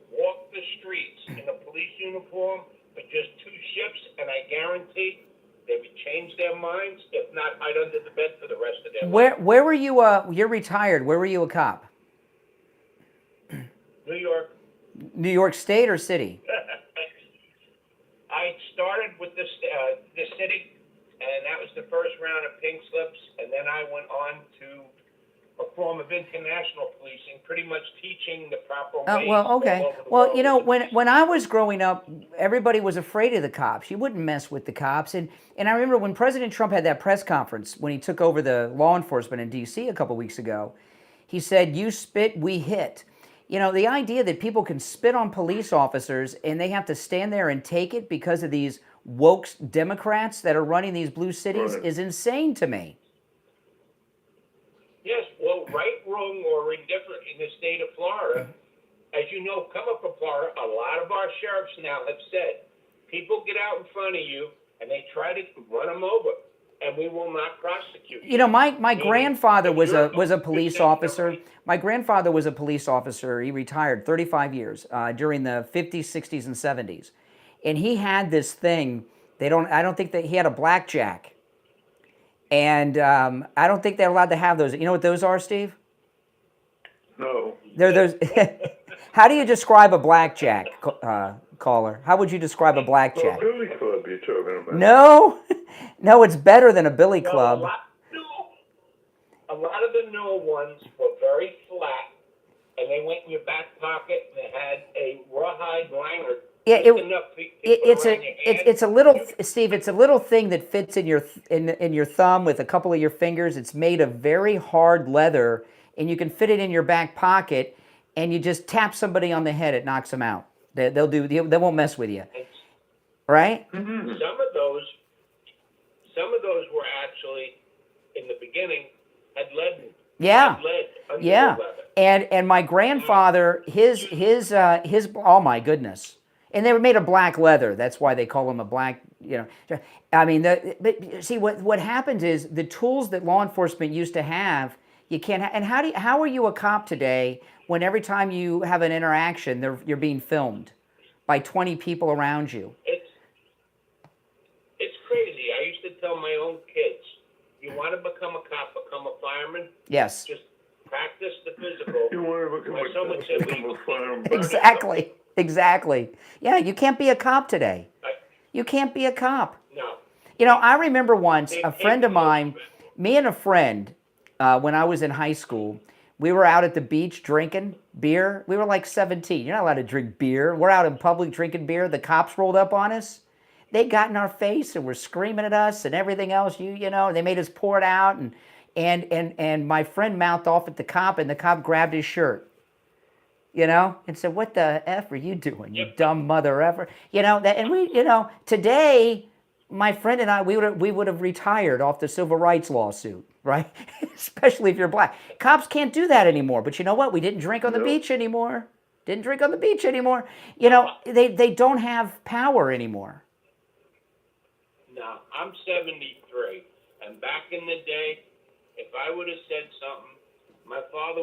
walk the streets in a police uniform for just 2 shifts, and I guarantee they would change their minds. If not, hide under the bed for the rest of their life. Where were you? You're retired. Where were you a cop? New York. New York State or city? I started with the state. City, and that was the first round of pink slips, and then I went on to a form of international policing, pretty much teaching the proper ways. Well, okay. all over the Well, world. you know, when I was growing up, everybody was afraid of the cops. You wouldn't mess with the cops. And I remember when President Trump had that press conference when he took over the law enforcement in D.C. a couple weeks ago, he said, "You spit, we hit." You know, the idea that people can spit on police officers and they have to stand there and take it because of these woke Democrats that are running these blue cities is insane to me. Yes, well, right, wrong, or indifferent in the state of Florida, as you know, come up from Florida, a lot of our sheriffs now have said, people get out in front of you and they try to run them over, and we will not prosecute you. You know, my grandfather was a police officer. My grandfather was a police officer. He retired 35 years during the 50s, 60s, and 70s. And he had this thing, I don't think that he had a blackjack. And I don't think they're allowed to have those. You know what those are, Steve? No. They're those. How do you describe a blackjack, caller? How would you describe a blackjack? Well, Billy Club you're talking about. No, no, it's better than a billy club. A lot of the newer ones were very flat, and they went in your back pocket, and they had a rawhide liner. Yeah, it's a little, Steve. It's a little thing that fits in your thumb with a couple of your fingers. It's made of very hard leather, and you can fit it in your back pocket. And you just tap somebody on the head, it knocks them out. They won't mess with you, right? Mm-hmm. Some of those were actually in the beginning had lead. Yeah, had lead yeah. Leather. And my grandfather, his oh my goodness. And they were made of black leather. That's why they call them a black, you know. I mean, but see, what happens is the tools that law enforcement used to have, you can't and how are you a cop today when every time you have an interaction, you're being filmed by 20 people around you? It's crazy. I used to tell my own kids, you want to become a cop, become a fireman? Yes. Just practice the physical. You want to become a fireman? Exactly. Yeah, you can't be a cop today. You can't be a cop. No. You know, I remember once a friend of mine, me and a friend, when I was in high school, we were out at the beach drinking beer. We were like 17. You're not allowed to drink beer. We're out in public drinking beer. The cops rolled up on us. They got in our face and were screaming at us and everything else. You know, they made us pour it out. And my friend mouthed off at the cop, and the cop grabbed his shirt, you know, and said, "What the F are you doing, you dumb mother effer?" You know, and we, you know, today, my friend and I, we would have retired off the civil rights lawsuit, right? Especially if you're black. Cops can't do that anymore. But you know what? We didn't drink on the beach anymore. Didn't drink on the beach anymore. You know, they don't have power anymore. No, I'm 73, and back in the day, if I would have said something, my father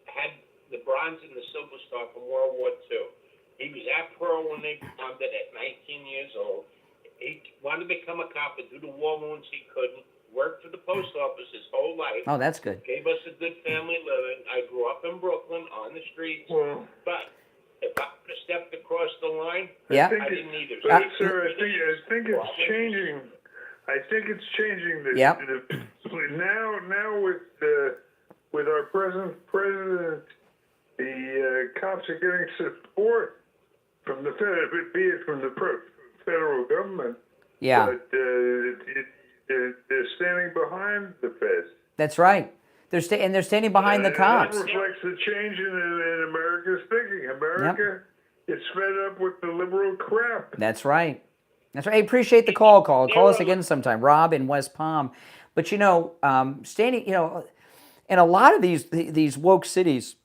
had the Bronze and the Silver Star from World War II. He was at Pearl when they bombed it at 19 years old. He wanted to become a cop and do the war wounds he couldn't. Worked for the post office his whole life. Oh, that's good. Gave us a good family living. I grew up in Brooklyn on the streets. But if I would have stepped across the line, yeah. I didn't either. Sir, I think it's changing. I think it's changing. Now with our present president, the cops are getting support from the federal government. Yeah. But they're standing behind the feds. That's right. They're standing behind the cops. That reflects the change in America's thinking. America is fed up with the liberal crap. That's right. That's right. I appreciate the call. Call us again sometime. Rob in West Palm. But you know, standing, you know, in a lot of these woke cities,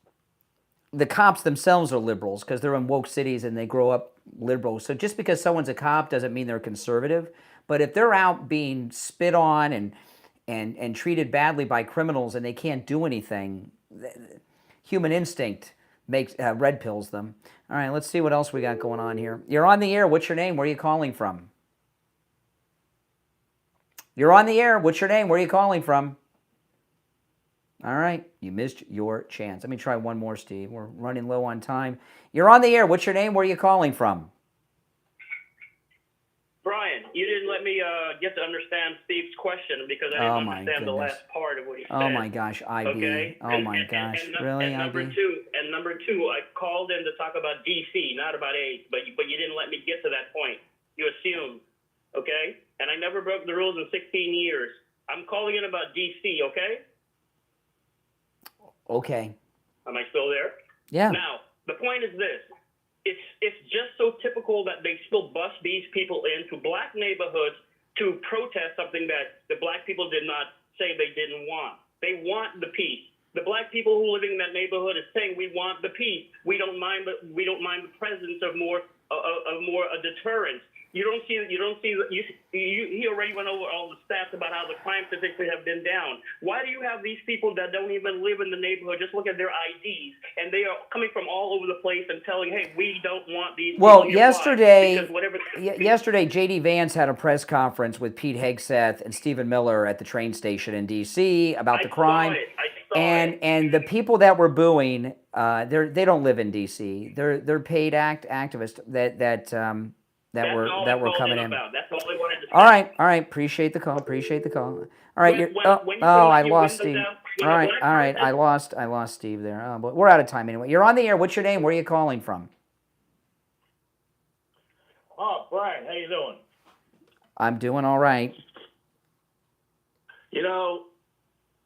the cops themselves are liberals because they're in woke cities and they grow up liberal. So just because someone's a cop doesn't mean they're conservative. But if they're out being spit on and treated badly by criminals and they can't do anything, human instinct makes red pills them. All right, let's see what else we got going on here. You're on the air. What's your name? Where are you calling from? You're on the air. What's your name? Where are you calling from? All right, you missed your chance. Let me try one more, Steve. We're running low on time. You're on the air. What's your name? Where are you calling from? Brian, you didn't let me get to understand Steve's question because I didn't understand the last part of what he said. Oh my gosh, IB. Okay. Oh my gosh, really, and IB? number two, I called in to talk about DC, not about AIDS, but you didn't let me get to that point. You assumed, okay? And I never broke the rules in 16 years. I'm calling in about DC, okay? Okay. Am I still there? Yeah. Now, the point is this. It's just so typical that they still bust these people into black neighborhoods to protest something that the black people did not say they didn't want. They want the peace. The black people who living in that neighborhood is saying we want the peace. We don't mind the presence of more a deterrence. He already went over all the stats about how the crime statistics have been down. Why do you have these people that don't even live in the neighborhood? Just look at their IDs, and they are coming from all over the place and telling, "Hey, we don't want these." Well, yesterday, J.D. Vance had a press conference with Pete Hegseth and Stephen Miller at the train station in D.C. about the crime. And the people that were booing, they don't live in D.C. They're paid activists that were coming in. That's all I wanted to say. All right. Appreciate the call. All right. I lost Steve. All right. I lost Steve there. Oh, but we're out of time anyway. You're on the air. What's your name? Where are you calling from? Oh, Brian, how you doing? I'm doing all right. You know,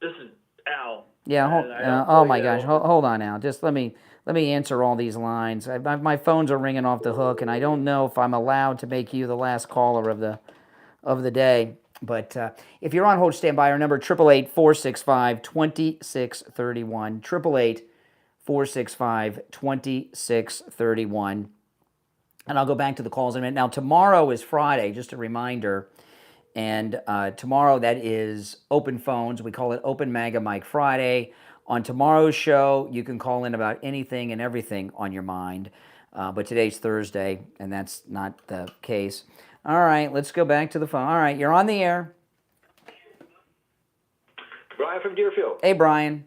this is Al. Yeah. Oh my gosh. Hold on, Al. Just let me answer all these lines. My phones are ringing off the hook, and I don't know if I'm allowed to make you the last caller of the day. But if you're on hold, stand by. Our number 888-465-2631. 888-465-2631. And I'll go back to the calls in a minute. Now, tomorrow is Friday, just a reminder. And tomorrow, that is open phones. We call it Open MAGA Mike Friday. On tomorrow's show, you can call in about anything and everything on your mind. But today's Thursday, and that's not the case. All right, let's go back to the phone. All right, you're on the air. Brian from Deerfield. Hey, Brian.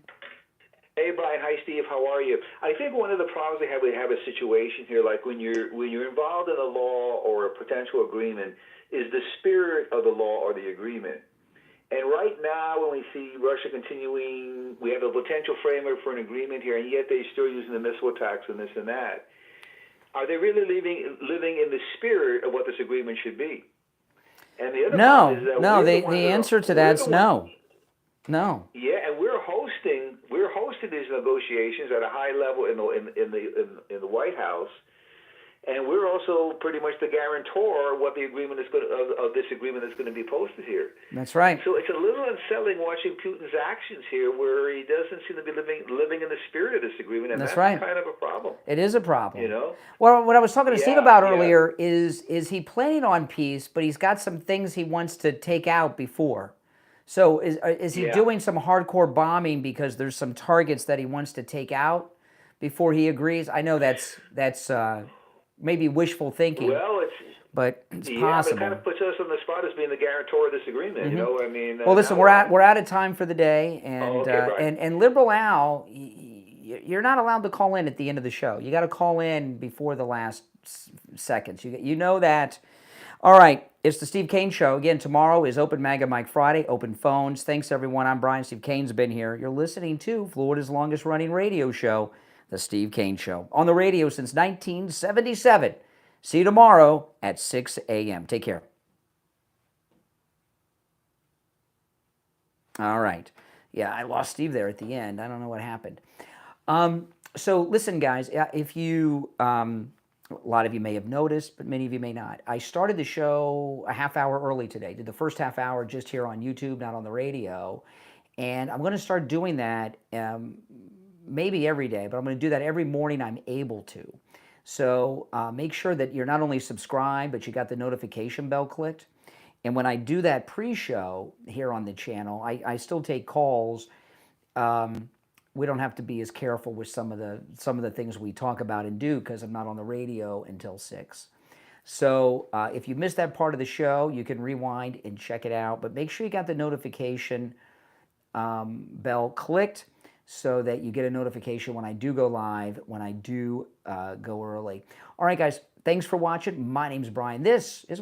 Hey, Brian. Hi, Steve. How are you? I think one of the problems we have a situation here, like when you're involved in a law or a potential agreement, is the spirit of the law or the agreement. And right now, when we see Russia continuing, we have a potential framework for an agreement here, and yet they're still using the missile attacks and this and that. Are they really living in the spirit of what this agreement should be? And the other problem is that the answer to that's no. No. Yeah, and we're hosting these negotiations at a high level in the White House. And we're also pretty much the guarantor of what the agreement is of this agreement that's going to be posted here. That's right. So it's a little unsettling watching Putin's actions here, where he doesn't seem to be living in the spirit of this agreement, and that's right. kind of a problem. It is a problem. You know. Well, what I was talking to Steve about earlier is he planning on peace, but he's got some things he wants to take out before. So is he doing some hardcore bombing because there's some targets that he wants to take out before he agrees? I know that's maybe wishful thinking. Well, but it's possible. But it kind of puts us on the spot as being the guarantor of this agreement. You know, I mean. Well, listen, we're out of time for the day, and and Liberal Al, you're not allowed to call in at the end of the show. You got to call in before the last seconds. You know that. All right, it's the Steve Kane Show. Again, tomorrow is Open MAGA Mike Friday, open phones. Thanks, everyone. I'm Brian. Steve Kane's been here. You're listening to Florida's longest-running radio show, The Steve Kane Show, on the radio since 1977. See you tomorrow at 6 a.m. Take care. All right. Yeah, I lost Steve there at the end. I don't know what happened. So listen, guys, if you... a lot of you may have noticed, but many of you may not. I started the show a half hour early today. Did the first half hour just here on YouTube, not on the radio. And I'm going to start doing that maybe every day, but I'm going to do that every morning I'm able to. So make sure that you're not only subscribed, but you got the notification bell clicked. And when I do that pre-show here on the channel, I still take calls. We don't have to be as careful with some of the things we talk about and do because I'm not on the radio until 6. So if you missed that part of the show, you can rewind and check it out. But make sure you got the notification bell clicked so that you get a notification when I do go live, when I do go early. All right, guys, thanks for watching. My name's Brian. This is where